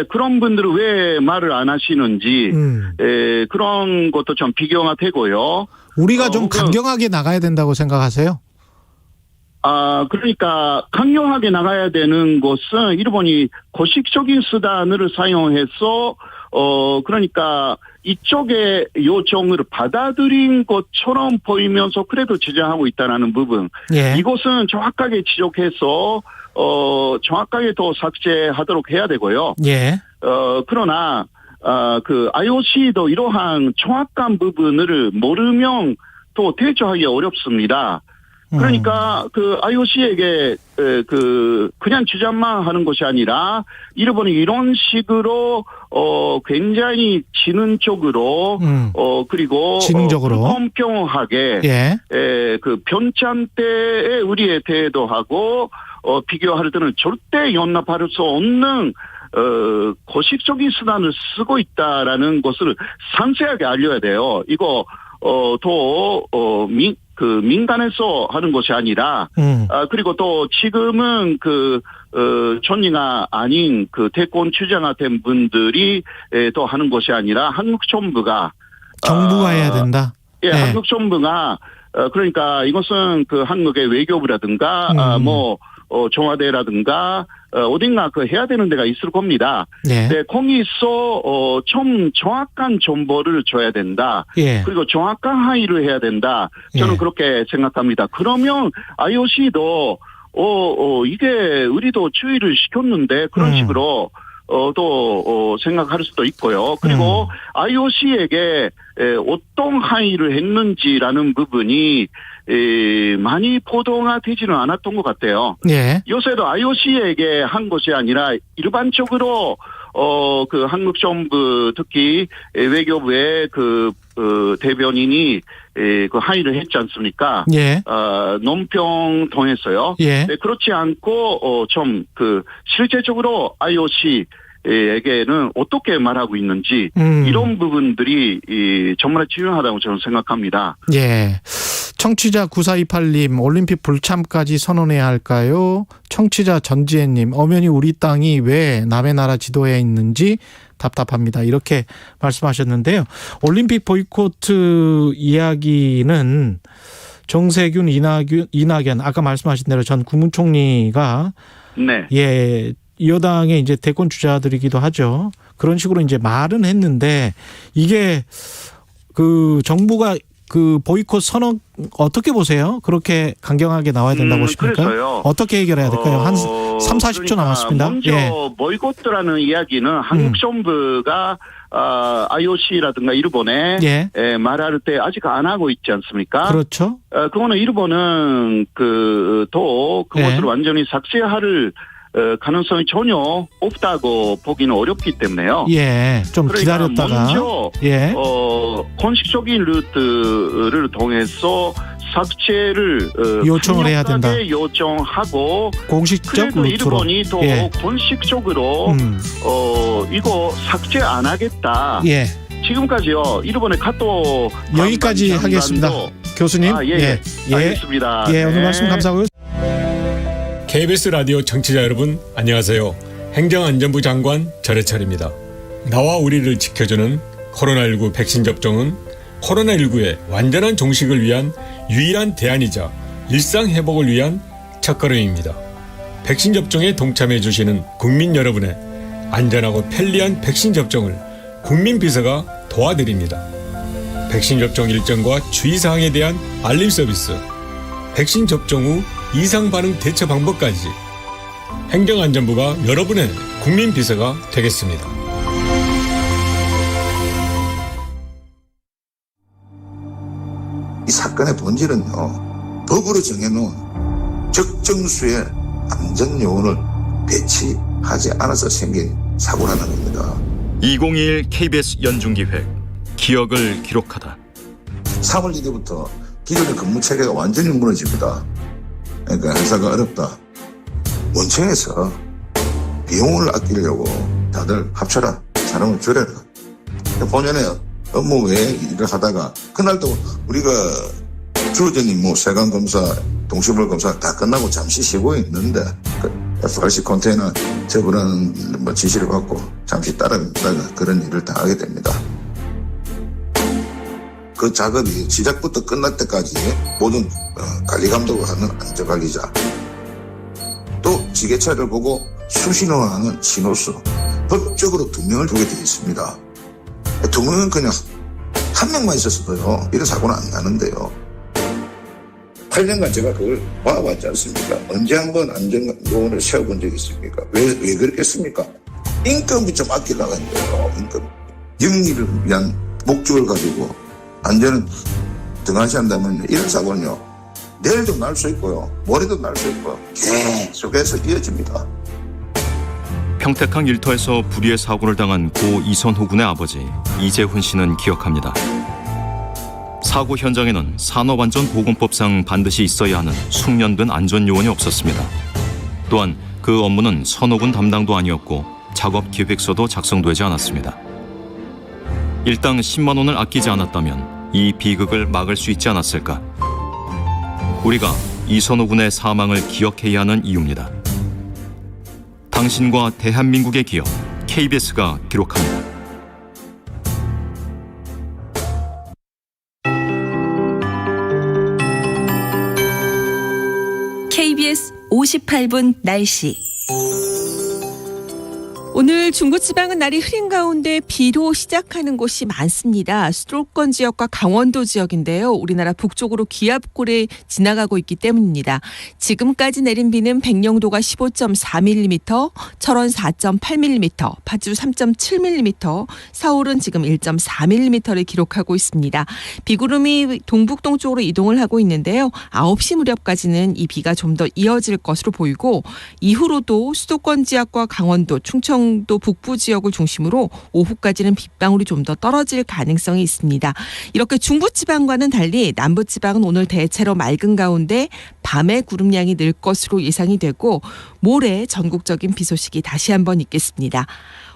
S8: 그런 분들은 왜 말을 안 하시는지, 그런 것도 좀 비교가 되고요.
S2: 우리가 좀 강경하게 나가야 된다고 생각하세요?
S8: 그러니까 강력하게 나가야 되는 것은 일본이 고식적인 수단을 사용해서 그러니까 이쪽의 요청을 받아들인 것처럼 보이면서 그래도 제재하고 있다는 부분. 이것은 정확하게 지적해서 정확하게 더 삭제하도록 해야 되고요. 그러나 그 IOC도 이러한 정확한 부분을 모르면 또 대처하기 어렵습니다. 그러니까 그 IOC에게 그냥 주장만 하는 것이 아니라 일본이 이런 식으로 굉장히 지능적으로 그리고
S2: 지능적으로
S8: 공평하게 그 변찬 때의 우리의 태도하고 비교할 때는 절대 연합할 수 없는 고식적인 수단을 쓰고 있다라는 것을 상세하게 알려야 돼요. 이거 민간에서 하는 것이 아니라, 그리고 또 지금은 전이가 아닌 대권 주자가 된 분들이 또 하는 것이 아니라 한국 정부가
S2: 해야 된다.
S8: 한국 정부가 그러니까 이것은 한국의 외교부라든가 청와대라든가 어딘가 해야 되는 데가 있을 겁니다. 거기서 좀 정확한 정보를 줘야 된다. 그리고 정확한 항의를 해야 된다. 저는 그렇게 생각합니다. 그러면 IOC도 이게 우리도 주의를 시켰는데 그런 식으로 또 생각할 수도 있고요. 그리고 IOC에게 어떤 항의를 했는지라는 부분이 많이 보도가 되지는 않았던 것 같아요. 요새도 IOC에게 한 것이 아니라 일반적으로 한국 정부 특히 외교부의 대변인이 항의를 했지 않습니까? 논평 통해서요. 그렇지 않고 좀 실제적으로 IOC에게는 어떻게 말하고 있는지 이런 부분들이 정말 중요하다고 저는 생각합니다.
S2: 청취자 9428님 올림픽 불참까지 선언해야 할까요? 청취자 전지혜님 엄연히 우리 땅이 왜 남의 나라 지도에 있는지 답답합니다. 이렇게 말씀하셨는데요. 올림픽 보이콧 이야기는 정세균, 이낙연 아까 말씀하신 대로 전 국무총리가 여당의 이제 대권 주자들이기도 하죠. 그런 식으로 이제 말은 했는데 이게 정부가 보이콧 선언 어떻게 보세요? 그렇게 강경하게 나와야 된다고 보십니까?
S8: 그래서요.
S2: 어떻게 해결해야 될까요? 한 3, 40초 남았습니다.
S8: 먼저 보이콧이라는 이야기는 한국 정부가 IOC라든가 일본에
S2: 예.
S8: 말할 때 아직 안 하고 있지 않습니까?
S2: 그렇죠.
S8: 그거는 일본은 그것을
S2: 예.
S8: 완전히 삭제할 가능성이 전혀 없다고 보기는 어렵기 때문에요.
S2: 예. 좀
S8: 그러니까
S2: 기다렸다가.
S8: 먼저
S2: 예.
S8: 공식적인 루트를 통해서 삭제를
S2: 요청을 해야 된다.
S8: 강력하게 요청하고
S2: 공식적
S8: 그래도
S2: 루트로.
S8: 일본이 더
S2: 예.
S8: 공식적으로 이거 삭제 안 하겠다.
S2: 예.
S8: 지금까지요. 일본의 카토
S2: 여기까지 하겠습니다. 교수님.
S8: 예. 알겠습니다.
S2: 예, 오늘
S8: 네.
S2: 말씀 감사하고요.
S9: KBS 라디오 청취자 여러분 안녕하세요. 행정안전부 장관 절해철입니다. 나와 우리를 지켜주는 코로나19 백신 접종은 코로나19의 완전한 종식을 위한 유일한 대안이자 일상 회복을 위한 첫걸음입니다. 백신 접종에 동참해 주시는 국민 여러분의 안전하고 편리한 백신 접종을 국민비서가 도와드립니다. 백신 접종 일정과 주의사항에 대한 알림 서비스, 백신 접종 후 이상 반응 대처 방법까지 행정안전부가 여러분의 국민비서가 되겠습니다.
S10: 이 사건의 본질은요, 법으로 정해놓은 적정수의 안전요원을 배치하지 않아서 생긴 사고라는 겁니다.
S11: 2021 KBS 연중기획 기억을 기록하다.
S10: 3월 1일부터 기존의 근무체계가 완전히 무너집니다. 그러니까 회사가 어렵다. 원청에서 비용을 아끼려고 다들 합쳐라, 사람을 줄여라. 본연에 업무 외에 일을 하다가 그날도 우리가 주어진 임무, 세관검사, 동시물 검사 다 끝나고 잠시 쉬고 있는데 FRC 컨테이너 처분하는 지시를 받고 잠시 따라가다가 그런 일을 다 하게 됩니다. 그 작업이 시작부터 끝날 때까지 모든 관리 감독을 하는 안전관리자, 또 지게차를 보고 수신호하는 신호수, 법적으로 2명을 두게 되어 있습니다. 2명은 그냥 1명만 있었어도요, 이런 사고는 안 나는데요. 8년간 제가 그걸 봐왔지 않습니까? 언제 한번 안전요원을 세워본 적이 있습니까? 왜 그렇겠습니까? 인건비 좀 아끼려고 했는데요. 인건비. 영리를 위한 목적을 가지고 안전은 등한시한다면 이런 사고는요, 내일도 날 수 있고요, 모레도 날 수 있고 계속해서 이어집니다.
S11: 평택항 일터에서 불의의 사고를 당한 고 이선호 군의 아버지 이재훈 씨는 기억합니다. 사고 현장에는 산업안전보건법상 반드시 있어야 하는 숙련된 안전요원이 없었습니다. 또한 그 업무는 선호 군 담당도 아니었고 작업 계획서도 작성되지 않았습니다. 일당 10만 원을 아끼지 않았다면 이 비극을 막을 수 있지 않았을까? 우리가 이선호 군의 사망을 기억해야 하는 이유입니다. 당신과 대한민국의 기억, KBS가 기록합니다.
S3: KBS 58분 날씨.
S6: 오늘 중부지방은 날이 흐린 가운데 비로 시작하는 곳이 많습니다. 수도권 지역과 강원도 지역인데요. 우리나라 북쪽으로 기압골에 지나가고 있기 때문입니다. 지금까지 내린 비는 백령도가 15.4mm, 철원 4.8mm, 파주 3.7mm, 서울은 지금 1.4mm를 기록하고 있습니다. 비구름이 동북동쪽으로 이동을 하고 있는데요. 9시 무렵까지는 이 비가 좀 더 이어질 것으로 보이고 이후로도 수도권 지역과 강원도, 충청도 북부 지역을 중심으로 오후까지는 빗방울이 좀 더 떨어질 가능성이 있습니다. 이렇게 중부지방과는 달리 남부지방은 오늘 대체로 맑은 가운데 밤에 구름량이 늘 것으로 예상이 되고 모레 전국적인 비 소식이 다시 한번 있겠습니다.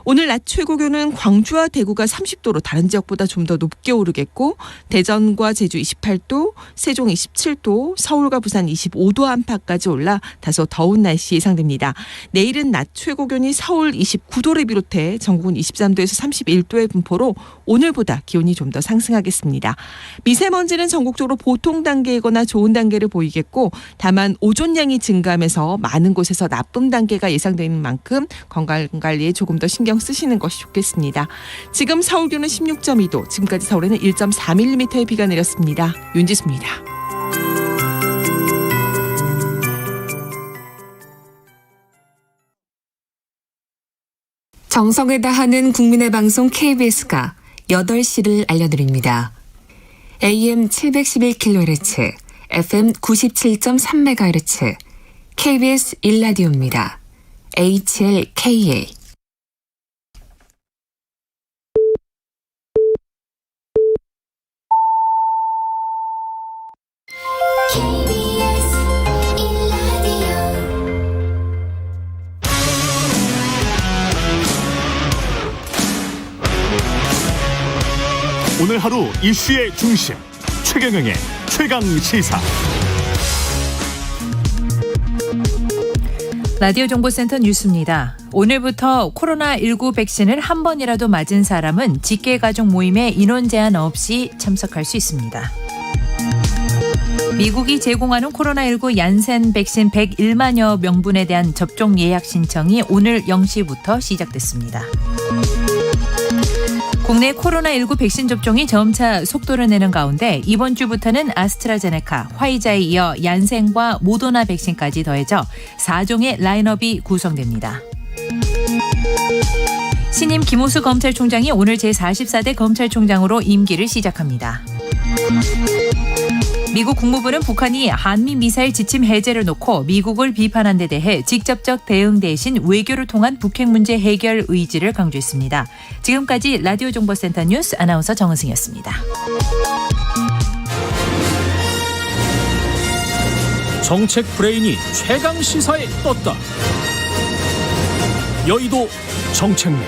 S6: 오늘 낮 최고 기온은 광주와 대구가 30도로 다른 지역보다 좀 더 높게 오르겠고 대전과 제주 28도, 세종 27도, 서울과 부산 25도 안팎까지 올라 다소 더운 날씨 예상됩니다. 내일은 낮 최고 기온이 서울 29도를 비롯해 전국은 23도에서 31도의 분포로 오늘보다 기온이 좀 더 상승하겠습니다. 미세먼지는 전국적으로 보통 단계이거나 좋은 단계를 보이겠고 다만 오존량이 증가하면서 많은 곳에서 나쁨 단계가 예상되는 만큼 건강관리에 조금 더 신경 쓰시는 것이 좋겠습니다. 지금 서울 기온은 16.2도, 지금까지 서울에는 1.4mm의 비가 내렸습니다. 윤지수입니다.
S12: 정성을 다하는 국민의 방송 KBS가 8시를 알려드립니다. AM 711kHz, FM 97.3MHz, KBS 1라디오입니다. HLKA.
S13: 오늘 하루 이슈의 중심 최경영의 최강 시사.
S14: 라디오 정보센터 뉴스입니다. 오늘부터 코로나19 백신을 한 번이라도 맞은 사람은 직계가족 모임에 인원 제한 없이 참석할 수 있습니다. 미국이 제공하는 코로나19 얀센 백신 101만여 명분에 대한 접종 예약 신청이 오늘 0시부터 시작됐습니다. 국내 코로나19 백신 접종이 점차 속도를 내는 가운데 이번 주부터는 아스트라제네카, 화이자에 이어 얀센과 모더나 백신까지 더해져 4종의 라인업이 구성됩니다. 신임 김호수 검찰총장이 오늘 제44대 검찰총장으로 임기를 시작합니다. 미국 국무부는 북한이 한미 미사일 지침 해제를 놓고 미국을 비판한 데 대해 직접적 대응 대신 외교를 통한 북핵 문제 해결 의지를 강조했습니다. 지금까지 라디오 정보센터 뉴스 아나운서 정은승이었습니다.
S1: 정책 브레인이 최강 시사에 떴다. 여의도 정책맨.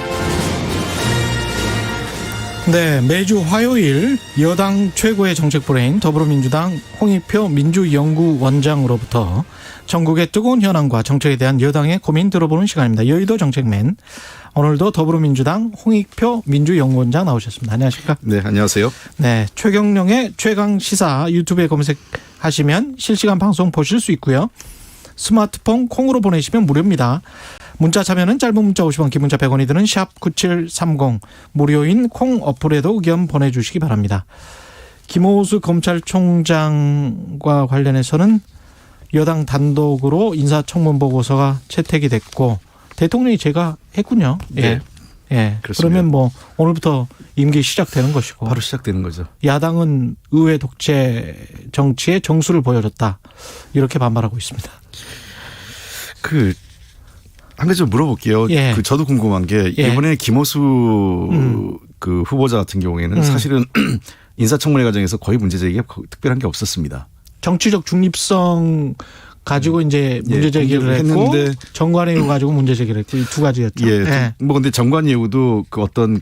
S2: 네, 매주 화요일 여당 최고의 정책 브레인 더불어민주당 홍익표 민주연구원장으로부터 전국의 뜨거운 현안과 정책에 대한 여당의 고민 들어보는 시간입니다. 여의도 정책맨. 오늘도 더불어민주당 홍익표 민주연구원장 나오셨습니다. 안녕하십니까?
S15: 네, 안녕하세요.
S2: 네, 최경영의 최강시사 유튜브에 검색하시면 실시간 방송 보실 수 있고요. 스마트폰 콩으로 보내시면 무료입니다. 문자 참여는 짧은 문자 50원, 긴 문자 100원이 드는 샵9730 무료인 콩 어플에도 의견 보내주시기 바랍니다. 김호수 검찰총장과 관련해서는 여당 단독으로 인사청문 보고서가 채택이 됐고 대통령이 제가 했군요.
S15: 네.
S2: 예. 그러면 뭐 오늘부터 임기 시작되는 것이고
S15: 바로 시작되는 거죠.
S2: 야당은 의회 독재 정치의 정수를 보여줬다. 이렇게 반발하고 있습니다.
S15: 한 가지 좀 물어볼게요.
S2: 예.
S15: 저도 궁금한 게 이번에 김호수 그 후보자 같은 경우에는 사실은 인사청문회 과정에서 거의 문제 제기가 특별한 게 없었습니다.
S2: 정치적 중립성 가지고 이제 문제 제기를 했는데 정관 예우 가지고 문제 제기를 했고 이 두 가지였죠.
S15: 예. 뭐 근데 정관 예우도 그 어떤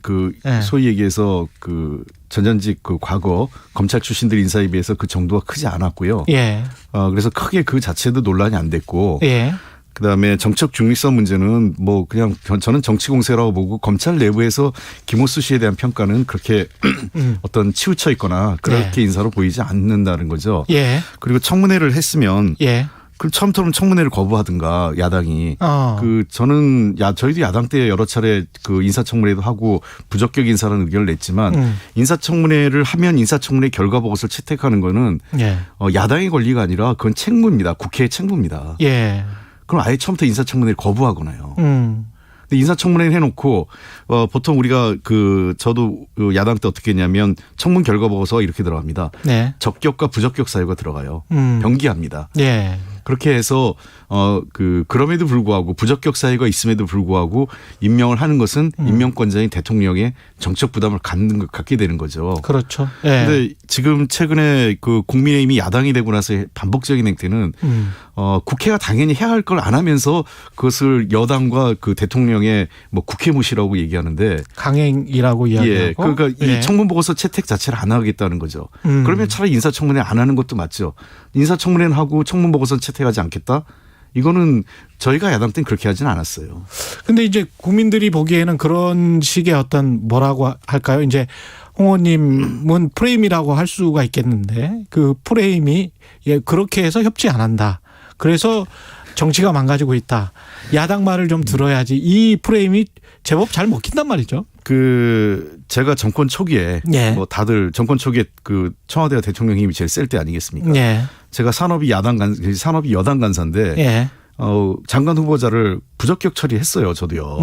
S15: 소위 얘기해서 그 전현직 그 과거 검찰 출신들 인사에 비해서 그 정도가 크지 않았고요.
S2: 예.
S15: 그래서 크게 그 자체도 논란이 안 됐고.
S2: 예.
S15: 그다음에 정책 중립성 문제는 뭐 그냥 저는 정치 공세라고 보고 검찰 내부에서 김호수 씨에 대한 평가는 그렇게 어떤 치우쳐 있거나 그렇게 인사로 보이지 않는다는 거죠.
S2: 예.
S15: 그리고 청문회를 했으면
S2: 그럼
S15: 처음처럼 청문회를 거부하든가 야당이 저희도 야당 때 여러 차례 그 인사청문회도 하고 부적격 인사라는 의견을 냈지만 인사청문회를 하면 인사청문회 결과 보고서를 채택하는 거는 야당의 권리가 아니라 그건 책무입니다. 국회의 책무입니다.
S2: 예.
S15: 그럼 아예 처음부터 인사청문회를 거부하거나요. 근데 인사청문회를 해놓고 보통 우리가 저도 야당 때 어떻게 했냐면 청문 결과 보고서 이렇게 들어갑니다.
S2: 네.
S15: 적격과 부적격 사유가 들어가요. 병기합니다.
S2: 예.
S15: 그렇게 해서 그럼에도 불구하고 부적격 사유가 있음에도 불구하고 임명을 하는 것은 임명권자인 대통령의 정책 부담을 갖게 되는 거죠.
S2: 그렇죠. 예.
S15: 근데 지금 최근에 그 국민의힘이 야당이 되고 나서 반복적인 행태는 국회가 당연히 해야 할 걸 안 하면서 그것을 여당과 그 대통령의 뭐 국회 무시라고 얘기하는데
S2: 강행이라고 이야기하고.
S15: 예. 그러니까 이 청문 보고서 채택 자체를 안 하겠다는 거죠. 그러면 차라리 인사청문회 안 하는 것도 맞죠. 인사청문회는 하고 청문 보고서는 채택하지 않겠다. 이거는 저희가 야당 때는 그렇게 하지는 않았어요.
S2: 근데 이제 국민들이 보기에는 그런 식의 어떤 뭐라고 할까요? 이제 홍 의원님은 프레임이라고 할 수가 있겠는데 그 프레임이 그렇게 해서 협치 안 한다. 그래서 정치가 망가지고 있다. 야당 말을 좀 들어야지. 이 프레임이 제법 잘 먹힌단 말이죠.
S15: 제가 정권 초기에 뭐 다들 정권 초기에 그 청와대와 대통령 힘이 제일 셀 때 아니겠습니까? 제가 산업이 여당 간사인데 장관 후보자를 부적격 처리했어요. 저도요.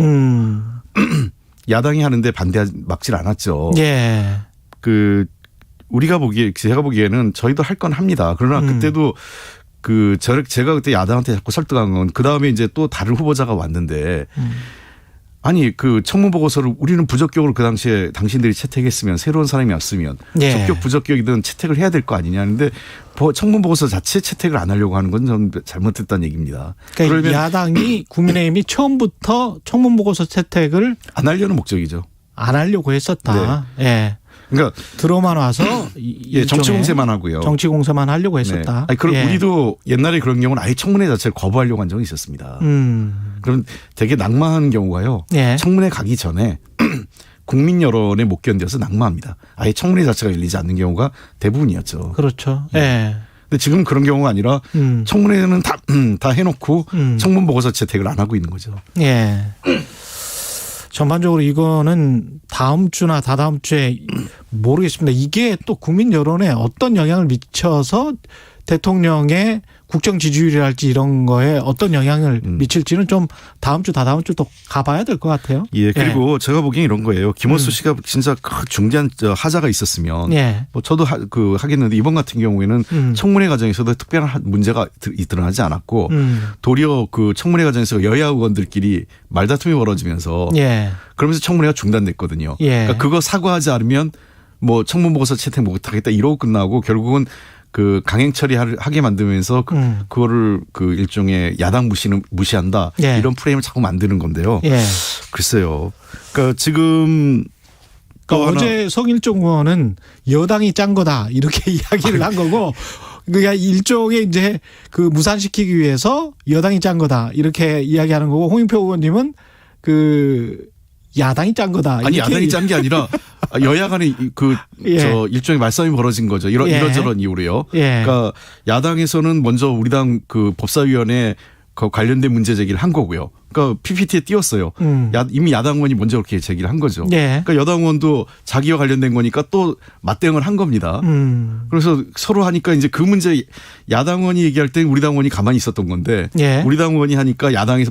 S15: 야당이 하는데 막질 않았죠.
S2: 예.
S15: 제가 보기에는 저희도 할 건 합니다. 그러나 그때도 제가 그때 야당한테 자꾸 설득한 건 그 다음에 이제 또 다른 후보자가 왔는데 아니 청문 보고서를 우리는 부적격으로 그 당시에 당신들이 채택했으면 새로운 사람이 왔으면
S2: 예.
S15: 적격 부적격이든 채택을 해야 될 거 아니냐 하는데 청문 보고서 자체 채택을 안 하려고 하는 건 저는 잘못됐다는 얘기입니다.
S2: 그러니까 야당이 국민의힘이 처음부터 청문 보고서 채택을
S15: 안 하려는 목적이죠.
S2: 안 하려고 했었다.
S15: 네.
S2: 예.
S15: 그러니까
S2: 들어만 와서
S15: 정치 공세만 하고요.
S2: 정치 공세만 하려고 했었다.
S15: 네. 아니, 그럼 우리도 옛날에 그런 경우는 아예 청문회 자체를 거부하려고 한 적이 있었습니다. 그럼 되게 낙마한 경우가요.
S2: 예.
S15: 청문회 가기 전에 국민 여론에 못 견뎌서 낙마합니다. 아예 청문회 자체가 열리지 않는 경우가 대부분이었죠.
S2: 그렇죠. 예.
S15: 근데 지금 그런 경우가 아니라 청문회는 다 해놓고 청문 보고서 채택을 안 하고 있는 거죠.
S2: 예. 전반적으로 이거는 다음 주나 다다음 주에 모르겠습니다. 이게 또 국민 여론에 어떤 영향을 미쳐서 대통령의 국정 지지율이랄지 이런 거에 어떤 영향을 미칠지는 좀 다음 주 다다음 주 또 가봐야 될 것 같아요.
S15: 예. 그리고 제가 보기엔 이런 거예요. 김원수 씨가 진짜 중대한 하자가 있었으면
S2: 예.
S15: 뭐 저도 하겠는데 이번 같은 경우에는 청문회 과정에서도 특별한 문제가 드러나지 않았고 도리어 청문회 과정에서 여야 의원들끼리 말다툼이 벌어지면서
S2: 예.
S15: 그러면서 청문회가 중단됐거든요.
S2: 예.
S15: 그러니까 그거 사과하지 않으면 뭐 청문 보고서 채택 못하겠다 이러고 끝나고 결국은 강행 처리하게 만들면서 그거를 일종의 야당 무시한다.
S2: 예.
S15: 이런 프레임을 자꾸 만드는 건데요.
S2: 예.
S15: 글쎄요. 그러니까 지금
S2: 어제 성일종 의원은 여당이 짠 거다 이렇게 이야기를 한 거고 그러니까 일종의 이제 무산시키기 위해서 여당이 짠 거다 이렇게 이야기하는 거고 홍영표 의원님은 야당이 짠 거다.
S15: 아니 야당이 짠 게 아니라 여야 간에 일종의 말싸움이 벌어진 거죠. 이런저런 이유로요.
S2: 예.
S15: 그러니까 야당에서는 먼저 우리 당 법사위원회 관련된 문제 제기를 한 거고요. 그러니까 PPT에 띄웠어요. 이미 야당 의원이 먼저 그렇게 제기를 한 거죠.
S2: 예.
S15: 그러니까 여당 의원도 자기와 관련된 거니까 또 맞대응을 한 겁니다. 그래서 서로 하니까 이제 그 문제 야당 의원이 얘기할 때 우리 당 의원이 가만히 있었던 건데
S2: 예.
S15: 우리 당 의원이 하니까 야당에서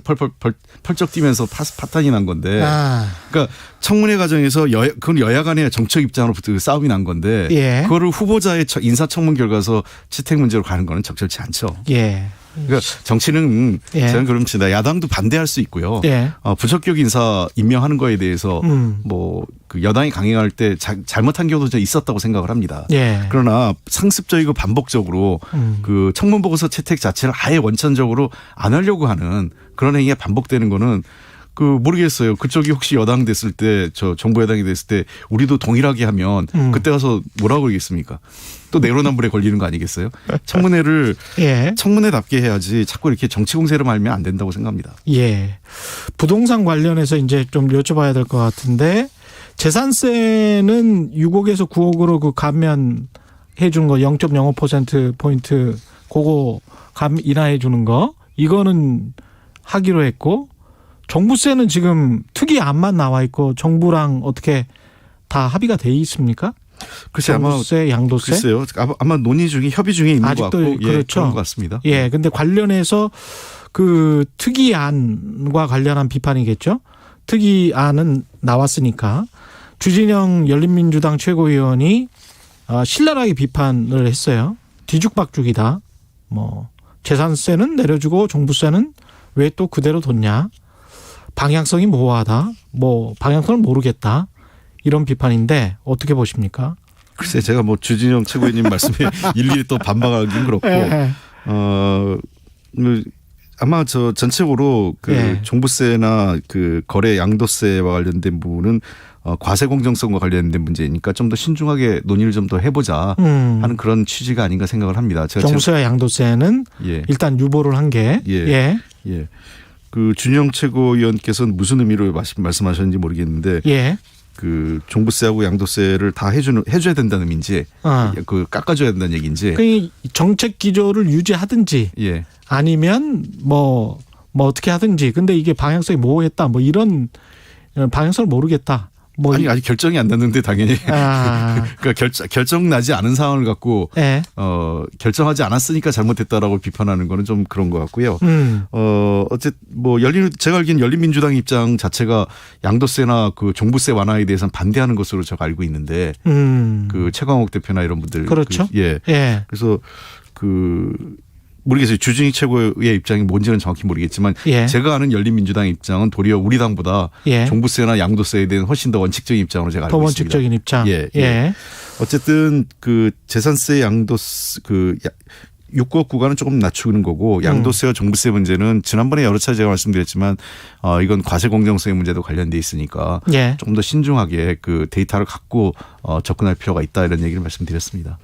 S15: 펄쩍 뛰면서 파탄이 난 건데 그러니까 청문회 과정에서 그건 여야 간의 정책 입장으로 싸움이 난 건데
S2: 예.
S15: 그거를 후보자의 인사청문 결과서 채택 문제로 가는 거는 적절치 않죠.
S2: 예.
S15: 그러니까 정치는 저는 그렇습니다. 야당도 반대할 수 있고요.
S2: 예.
S15: 부적격 인사 임명하는 거에 대해서 여당이 강행할 때 잘못한 경우도 있었다고 생각을 합니다.
S2: 예.
S15: 그러나 상습적이고 반복적으로 청문 보고서 채택 자체를 아예 원천적으로 안 하려고 하는 그런 행위가 반복되는 거는 모르겠어요. 그쪽이 혹시 여당 됐을 때 정부 여당이 됐을 때 우리도 동일하게 하면 그때 가서 뭐라고 그러겠습니까? 또 내로남불에 걸리는 거 아니겠어요? 청문회를
S2: 예.
S15: 청문회답게 해야지 자꾸 이렇게 정치 공세를 말면 안 된다고 생각합니다.
S2: 예. 부동산 관련해서 이제 좀 여쭤봐야 될 것 같은데 재산세는 6억에서 9억으로 감면해 준 거 0.05% 포인트 그거 인하해 주는 거 이거는 하기로 했고 종부세는 지금 특이안만 나와 있고 정부랑 어떻게 다 합의가 돼 있습니까?
S15: 글쎄
S2: 정부세, 양도세?
S15: 글쎄요. 아마 논의 중에 협의 중에 있는 것 같고
S2: 그렇죠.
S15: 그런 것 같습니다.
S2: 예, 근데 관련해서 특이안과 관련한 비판이겠죠. 특이안은 나왔으니까 주진영 열린민주당 최고위원이 신랄하게 비판을 했어요. 뒤죽박죽이다. 재산세는 내려주고 종부세는 왜 또 그대로 뒀냐. 방향성이 모호하다. 방향성을 모르겠다. 이런 비판인데 어떻게 보십니까?
S15: 글쎄 제가 주진영 최고위원님 말씀에 일일이 또 반박하기는 그렇고 아마 전체적으로 종부세나 거래 양도세와 관련된 부분은 과세 공정성과 관련된 문제니까 좀 더 신중하게 논의를 좀 더 해보자 하는 그런 취지가 아닌가 생각을 합니다.
S2: 종부세와 양도세는 일단 유보를 한 게.
S15: 예. 준영 최고위원께서는 무슨 의미로 말씀하셨는지 모르겠는데 종부세하고 양도세를 다 해줘야 된다는 의미인지 깎아줘야 된다는 얘기인지
S2: 정책 기조를 유지하든지 아니면 어떻게 하든지 근데 이게 방향성이 모호했다 이런 방향성을 모르겠다 뭐
S15: 아니 아직 결정이 안 났는데 당연히 그러니까 결정 나지 않은 상황을 갖고 결정하지 않았으니까 잘못했다라고 비판하는 거는 좀 그런 것 같고요. 어쨌든 뭐 제가 알기엔 열린민주당 입장 자체가 양도세나 그 종부세 완화에 대해서는 반대하는 것으로 제가 알고 있는데 그 최강욱 대표나 이런 분들
S2: 그렇죠.
S15: 그래서 모르겠어요. 주진희 최고의 입장이 뭔지는 정확히 모르겠지만 제가 아는 열린민주당 입장은 도리어 우리 당보다 종부세나 양도세에 대한 훨씬 더 원칙적인 입장으로 제가 알고 있습니다.
S2: 더 원칙적인 입장.
S15: 어쨌든 그 재산세 양도세 6억 구간은 조금 낮추는 거고 양도세와 종부세 문제는 지난번에 여러 차례 제가 말씀드렸지만 이건 과세 공정성의 문제도 관련돼 있으니까 조금 더 신중하게 그 데이터를 갖고 접근할 필요가 있다 이런 얘기를 말씀드렸습니다.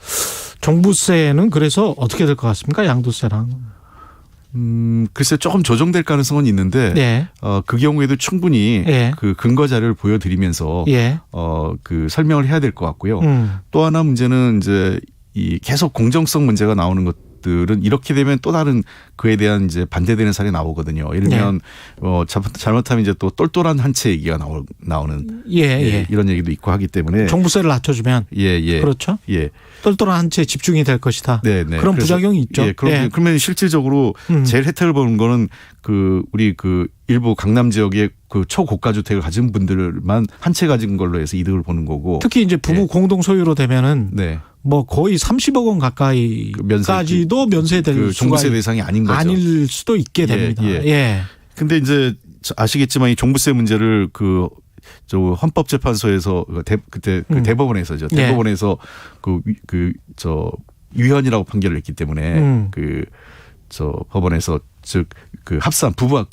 S2: 종부세는 그래서 어떻게 될 것 같습니까? 양도세랑.
S15: 글쎄 조금 조정될 가능성은 있는데 그 경우에도 충분히 그 근거 자료를 보여드리면서 그 설명을 해야 될 것 같고요. 또 하나 문제는 이제 이 계속 공정성 문제가 나오는 것들은 이렇게 되면 또 다른 그에 대한 이제 반대되는 사례 나오거든요. 예를 들면 잘못하면 이제 또 똘똘한 한 채 얘기가 나오는 이런 얘기도 있고 하기 때문에
S2: 종부세를 낮춰주면 그렇죠. 똘똘한 한 채 집중이 될 것이다. 그런 부작용이 있죠.
S15: 그러면 실질적으로 제일 혜택을 보는 거는 그 우리 그 일부 강남 지역의 그 초고가 주택을 가진 분들만 한 채 가진 걸로 해서 이득을 보는 거고
S2: 특히 이제 부부 공동 소유로 되면은 뭐 거의 30억 원 가까이까지도 면세될
S15: 그 종부세 대상이 아닌 거죠.
S2: 아닐 수도 있게 됩니다.
S15: 근데 이제 아시겠지만 이 종부세 문제를 저 헌법재판소에서 그때 그 대법원에서죠. 대법원에서 저 위헌이라고 판결을 했기 때문에 저 법원에서 즉 그 합산 부부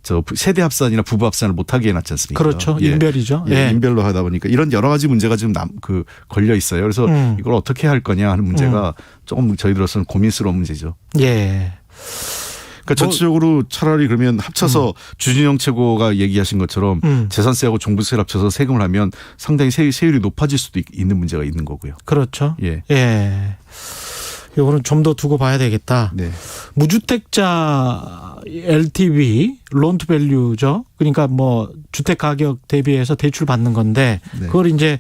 S15: 저 세대 합산이나 부부 합산을 못하게 해놨지 않습니까?
S2: 그렇죠. 인별이죠.
S15: 인별로 하다 보니까 이런 여러 가지 문제가 지금 걸려 있어요. 그래서 이걸 어떻게 할 거냐 하는 문제가 조금 저희들로서는 고민스러운 문제죠. 그러니까 전체적으로 차라리 그러면 합쳐서 주진영 최고가 얘기하신 것처럼 재산세하고 종부세를 합쳐서 세금을 하면 상당히 세율이 높아질 수도 있는 문제가 있는 거고요.
S2: 그렇죠. 이거는 좀 더 두고 봐야 되겠다. 무주택자 LTV, 론투밸류죠. 그러니까 뭐 주택 가격 대비해서 대출 받는 건데 그걸 이제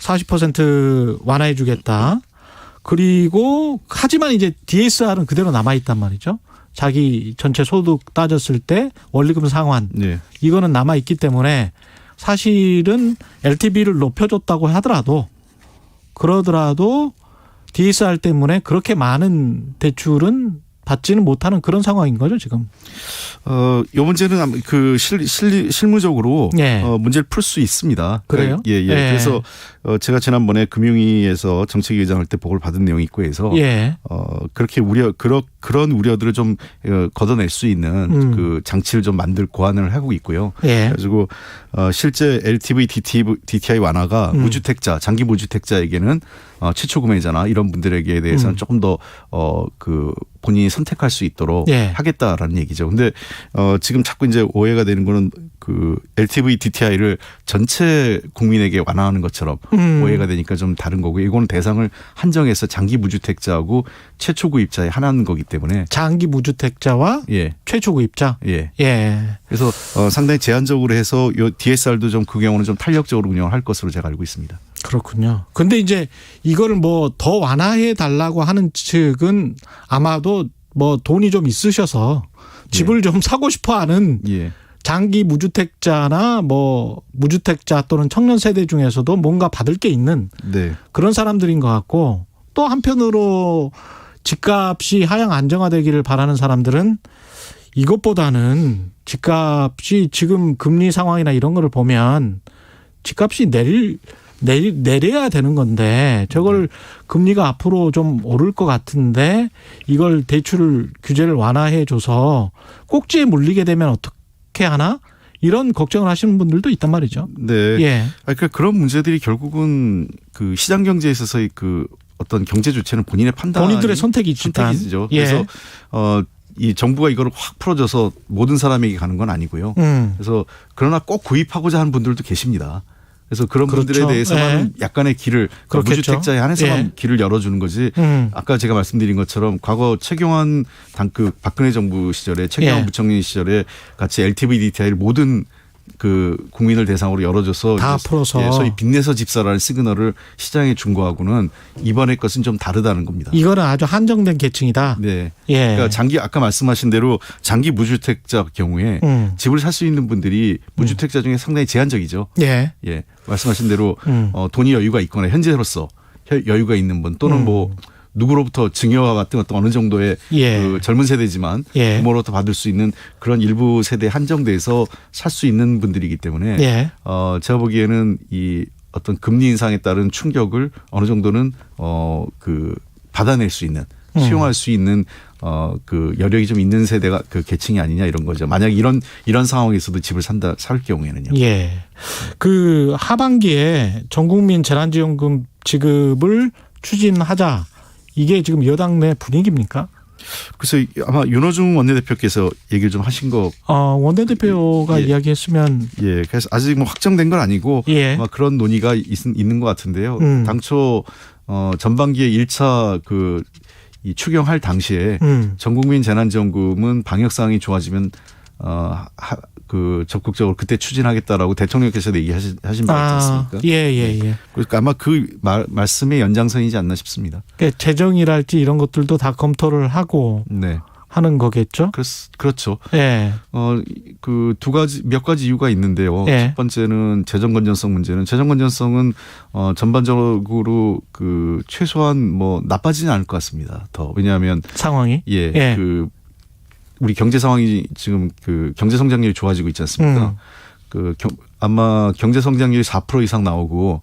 S2: 40% 완화해 주겠다. 그리고 하지만 이제 DSR은 그대로 남아 있단 말이죠. 자기 전체 소득 따졌을 때 원리금 상환 이거는 남아 있기 때문에 사실은 LTV를 높여줬다고 하더라도 그러더라도 DSR 때문에 그렇게 많은 대출은 받지는 못하는 그런 상황인 거죠, 지금.
S15: 이 문제는 그 실무적으로 문제를 풀 수 있습니다.
S2: 그래요?
S15: 그래서 제가 지난번에 금융위에서 정책위의장 할 때 보고를 받은 내용이 있고 해서 그렇게 그런 우려들을 좀 걷어낼 수 있는 그 장치를 좀 고안을 하고 있고요. 그래가지고 실제 LTV, DTI 완화가 무주택자, 장기 무주택자에게는 최초 구매자나 이런 분들에게 대해서는 조금 더 그 본인이 선택할 수 있도록 하겠다라는 얘기죠. 근데 지금 자꾸 이제 오해가 되는 거는 그 LTV, DTI를 전체 국민에게 완화하는 것처럼 오해가 되니까 좀 다른 거고 이거는 대상을 한정해서 장기 무주택자하고 최초 구입자에 하나는 거기 때문에
S2: 장기 무주택자와 최초 구입자.
S15: 그래서 상당히 제한적으로 해서 요 DSR도 좀 그 경우는 좀 탄력적으로 운영할 것으로 제가 알고 있습니다.
S2: 그렇군요. 근데 이제 이걸 뭐 더 완화해 달라고 하는 측은 아마도 뭐 돈이 좀 있으셔서 집을 좀 사고 싶어 하는 장기 무주택자나 뭐 무주택자 또는 청년 세대 중에서도 뭔가 받을 게 있는 그런 사람들인 것 같고 또 한편으로 집값이 하향 안정화되기를 바라는 사람들은 이것보다는 집값이 지금 금리 상황이나 이런 거를 보면 집값이 내려야 되는 건데 저걸 금리가 앞으로 좀 오를 것 같은데 이걸 대출 규제를 완화해 줘서 꼭지에 물리게 되면 어떻게 하나? 이런 걱정을 하시는 분들도 있단 말이죠.
S15: 그러니까 그런 문제들이 결국은 그 시장 경제에 있어서의 그 어떤 경제 주체는 본인의
S2: 본인들의 선택이죠.
S15: 그래서 이 정부가 이걸 확 풀어줘서 모든 사람에게 가는 건 아니고요. 그래서 그러나 꼭 구입하고자 하는 분들도 계십니다. 그래서 그런 분들에 대해서만 약간의 길을 무주택자에 한해서만 길을 열어주는 거지. 아까 제가 말씀드린 것처럼 과거 박근혜 정부 시절에 최경환 부총리 시절에 같이 LTV, DTI를 모든 그 국민을 대상으로 열어줘서
S2: 다 풀어서
S15: 예, 소위 빚내서 집사라는 시그널을 시장에 준 거하고는 이번의 것은 좀 다르다는 겁니다.
S2: 이거는 아주 한정된 계층이다.
S15: 네.
S2: 예.
S15: 그러니까 장기 아까 말씀하신 대로 장기 무주택자 경우에 집을 살 수 있는 분들이 무주택자 중에 상당히 제한적이죠.
S2: 예.
S15: 예. 말씀하신 대로 돈이 여유가 있거나 현재로서 여유가 있는 분 또는 뭐 누구로부터 증여와 같은 어떤 어느 정도의
S2: 예.
S15: 그 젊은 세대지만
S2: 예.
S15: 부모로부터 받을 수 있는 그런 일부 세대에 한정돼서 살 수 있는 분들이기 때문에
S2: 예.
S15: 제가 보기에는 이 어떤 금리 인상에 따른 충격을 어느 정도는 그 받아낼 수 있는 수용할 수 있는 그 여력이 좀 있는 세대가 그 계층이 아니냐 이런 거죠. 만약 이런 상황에서도 집을 살 경우에는요.
S2: 예. 그 하반기에 전국민 재난지원금 지급을 추진하자. 이게 지금 여당 내 분위기입니까?
S15: 그래서 아마 윤호중 원내대표께서 얘기를 좀 하신 거.
S2: 원내대표가
S15: 예.
S2: 이야기했으면.
S15: 예. 그래서 아직 뭐 확정된 건 아니고
S2: 예.
S15: 아마 그런 논의가 있는 것 같은데요. 당초 전반기에 1차 이 추경할 당시에 전국민 재난지원금은 방역상황이 좋아지면 그 적극적으로 그때 추진하겠다라고 대통령께서도 얘기하신 바 있지 않습니까?
S2: 예.
S15: 그러니까 아마 그 말씀의 연장선이지 않나 싶습니다.
S2: 그러니까 재정이랄지 이런 것들도 다 검토를 하고
S15: 네.
S2: 하는 거겠죠?
S15: 그렇죠.
S2: 예.
S15: 그 몇 가지 이유가 있는데요.
S2: 예.
S15: 첫 번째는 재정 건전성 문제는 재정 건전성은 전반적으로 그 최소한 뭐 나빠지는 않을 것 같습니다. 더 왜냐하면
S2: 상황이
S15: 예. 그 우리 경제 상황이 지금 그 경제 성장률이 좋아지고 있지 않습니까? 아마 경제 성장률이 4% 이상 나오고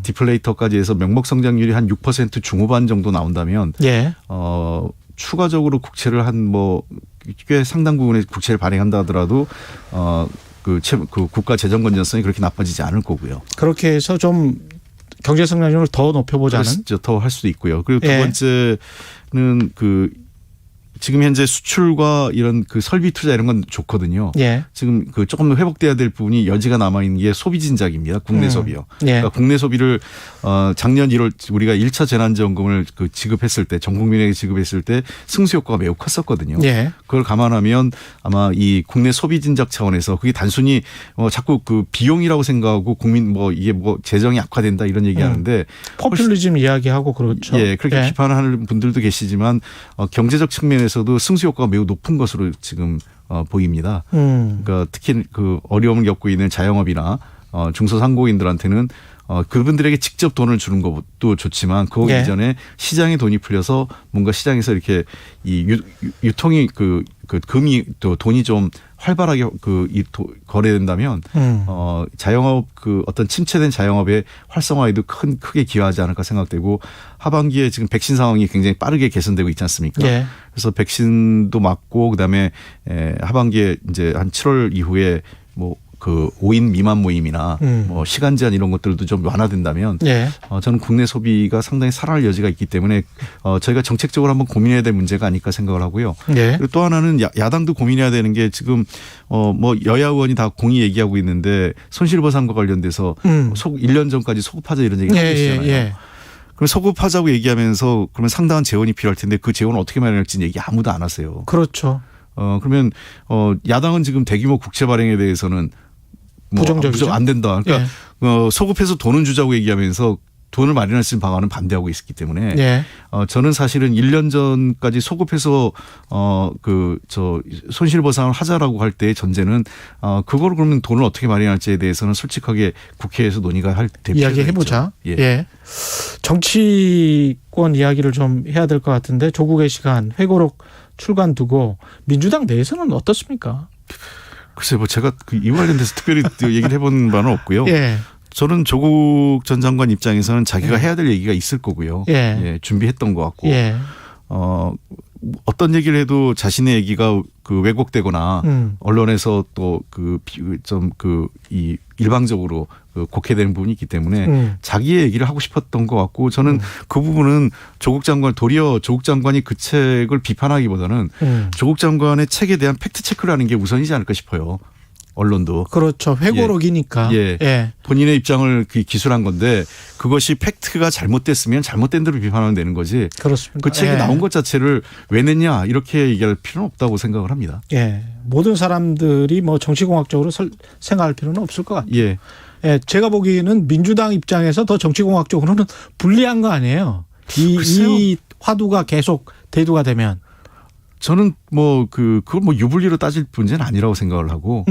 S15: 디플레이터까지 해서 명목 성장률이 한 6% 중후반 정도 나온다면
S2: 예.
S15: 추가적으로 국채를 꽤 상당 부분의 국채를 발행한다 하더라도 그 국가 재정 건전성이 그렇게 나빠지지 않을 거고요.
S2: 그렇게 해서 좀 경제 성장률을 더 높여보자는.
S15: 그렇죠. 더 할 수도 있고요. 그리고 두
S2: 예.
S15: 번째는 지금 현재 수출과 이런 그 설비 투자 이런 건 좋거든요.
S2: 예.
S15: 지금 조금 더 회복돼야 될 부분이 여지가 남아 있는 게 소비 진작입니다. 국내 소비요.
S2: 예.
S15: 그러니까 국내 소비를 작년 1월 우리가 1차 재난지원금을 지급했을 때 전 국민에게 지급했을 때 승수 효과가 매우 컸었거든요.
S2: 예.
S15: 그걸 감안하면 아마 이 국내 소비 진작 차원에서 그게 단순히 자꾸 그 비용이라고 생각하고 국민 이게 재정이 악화된다 이런 얘기하는데
S2: 포퓰리즘 이야기하고 그렇죠.
S15: 예, 그렇게 비판하는 분들도 계시지만 경제적 측면에서도 승수 효과가 매우 높은 것으로 지금 보입니다. 그러니까 특히 그 어려움을 겪고 있는 자영업이나 중소상공인들한테는 그분들에게 직접 돈을 주는 것도 좋지만 그
S2: 예.
S15: 이전에 시장에 돈이 풀려서 뭔가 시장에서 이렇게 이 유통이 금이 또 돈이 좀 활발하게 거래된다면 자영업 어떤 침체된 자영업의 활성화에도 크게 기여하지 않을까 생각되고 하반기에 지금 백신 상황이 굉장히 빠르게 개선되고 있지 않습니까?
S2: 예.
S15: 그래서 백신도 맞고 그다음에 하반기에 이제 한 7월 이후에 5인 미만 모임이나 시간 제한 이런 것들도 좀 완화된다면
S2: 예.
S15: 저는 국내 소비가 상당히 살아날 여지가 있기 때문에 저희가 정책적으로 한번 고민해야 될 문제가 아닐까 생각을 하고요.
S2: 예.
S15: 그리고 또 하나는 야당도 고민해야 되는 게 지금 여야 의원이 다 공히 얘기하고 있는데 손실보상과 관련돼서 1년 전까지 소급하자 이런 얘기 하고 있잖아요.
S2: 예.
S15: 그럼 소급하자고 얘기하면서 그러면 상당한 재원이 필요할 텐데 그 재원을 어떻게 마련할지는 얘기 아무도 안 하세요.
S2: 그렇죠.
S15: 그러면 야당은 지금 대규모 국채 발행에 대해서는
S2: 부정적이죠.
S15: 안 된다. 그러니까
S2: 예.
S15: 소급해서 돈은 주자고 얘기하면서 돈을 마련할 수 있는 방안은 반대하고 있기 때문에
S2: 예.
S15: 저는 사실은 1년 전까지 소급해서 손실보상을 하자라고 할 때의 전제는 그걸 그러면 돈을 어떻게 마련할지에 대해서는 솔직하게 국회에서 논의가 할 필요가
S2: 이야기해보자.
S15: 있죠.
S2: 예. 정치권 이야기를 좀 해야 될 것 같은데 조국의 시간 회고록 출간 두고 민주당 내에서는 어떻습니까?
S15: 글쎄요, 제가 이 관련돼서 특별히 얘기를 해본 바는 없고요.
S2: 예.
S15: 저는 조국 전 장관 입장에서는 자기가 해야 될 얘기가 있을 거고요.
S2: 예.
S15: 준비했던 것 같고.
S2: 예.
S15: 어떤 얘기를 해도 자신의 얘기가 왜곡되거나 언론에서 또 이 일방적으로 곡해되는 부분이 있기 때문에 자기의 얘기를 하고 싶었던 것 같고 저는 그 부분은 도리어 조국 장관이 그 책을 비판하기보다는 조국 장관의 책에 대한 팩트 체크를 하는 게 우선이지 않을까 싶어요. 언론도.
S2: 그렇죠. 회고록이니까.
S15: 예. 본인의 입장을 기술한 건데 그것이 팩트가 잘못됐으면 잘못된 대로 비판하면 되는 거지.
S2: 그렇습니다.
S15: 그 책이 나온 것 자체를 왜 냈냐 이렇게 얘기할 필요는 없다고 생각을 합니다.
S2: 예. 모든 사람들이 뭐 정치공학적으로 생각할 필요는 없을 것 같아요.
S15: 예.
S2: 예. 제가 보기에는 민주당 입장에서 더 정치공학적으로는 불리한 거 아니에요. 이 화두가 계속 대두가 되면.
S15: 저는 그걸 유불리로 따질 문제는 아니라고 생각을 하고,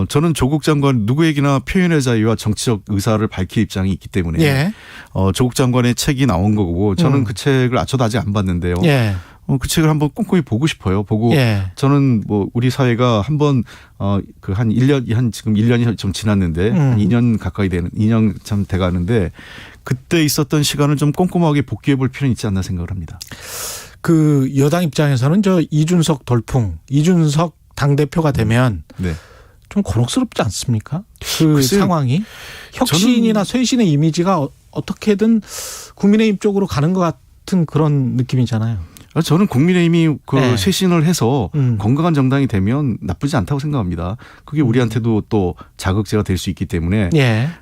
S15: 저는 조국 장관 누구에게나 표현의 자유와 정치적 의사를 밝힐 입장이 있기 때문에,
S2: 예.
S15: 조국 장관의 책이 나온 거고, 저는 그 책을 저도 아직 안 봤는데요.
S2: 예.
S15: 그 책을 한번 꼼꼼히 보고 싶어요. 보고, 저는 우리 사회가 한번, 지금 1년이 좀 지났는데, 한 2년 가까이 2년 참 돼 가는데, 그때 있었던 시간을 좀 꼼꼼하게 복귀해 볼 필요는 있지 않나 생각을 합니다.
S2: 그 여당 입장에서는 이준석 돌풍, 이준석 당대표가 되면 좀 곤혹스럽지 않습니까? 글쎄요. 상황이. 혁신이나 쇄신의 이미지가 어떻게든 국민의힘 쪽으로 가는 것 같은 그런 느낌이잖아요.
S15: 저는 국민의힘이 쇄신을 해서 건강한 정당이 되면 나쁘지 않다고 생각합니다. 그게 우리한테도 또 자극제가 될 수 있기 때문에.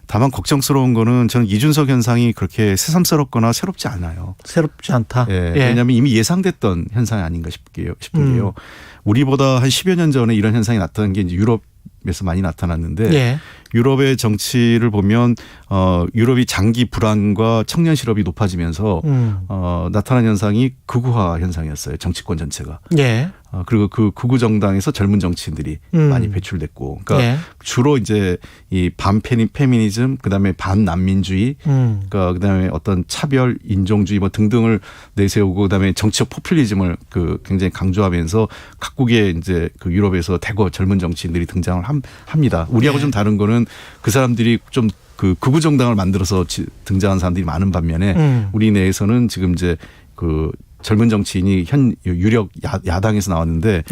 S15: 다만 걱정스러운 거는 저는 이준석 현상이 그렇게 새삼스럽거나 새롭지 않아요.
S2: 새롭지 않다.
S15: 왜냐하면 이미 예상됐던 현상이 아닌가 싶은 게요. 우리보다 한 10여 년 전에 이런 현상이 나타난 게 이제 유럽에서 많이 나타났는데 유럽의 정치를 보면 유럽이 장기 불안과 청년 실업이 높아지면서 나타난 현상이 극우화 현상이었어요. 정치권 전체가. 그리고 그 극우 정당에서 젊은 정치인들이 많이 배출됐고, 그러니까 주로 이제 이 반페미니즘, 그다음에 반난민주의, 그다음에 어떤 차별, 인종주의 등등을 내세우고, 그다음에 정치적 포퓰리즘을 굉장히 강조하면서 각국의 이제 유럽에서 대거 젊은 정치인들이 등장을 합니다. 우리하고 좀 다른 거는 그 사람들이 좀 극우 정당을 만들어서 등장한 사람들이 많은 반면에 우리 내에서는 지금 이제 젊은 정치인이 유력 야당에서 나왔는데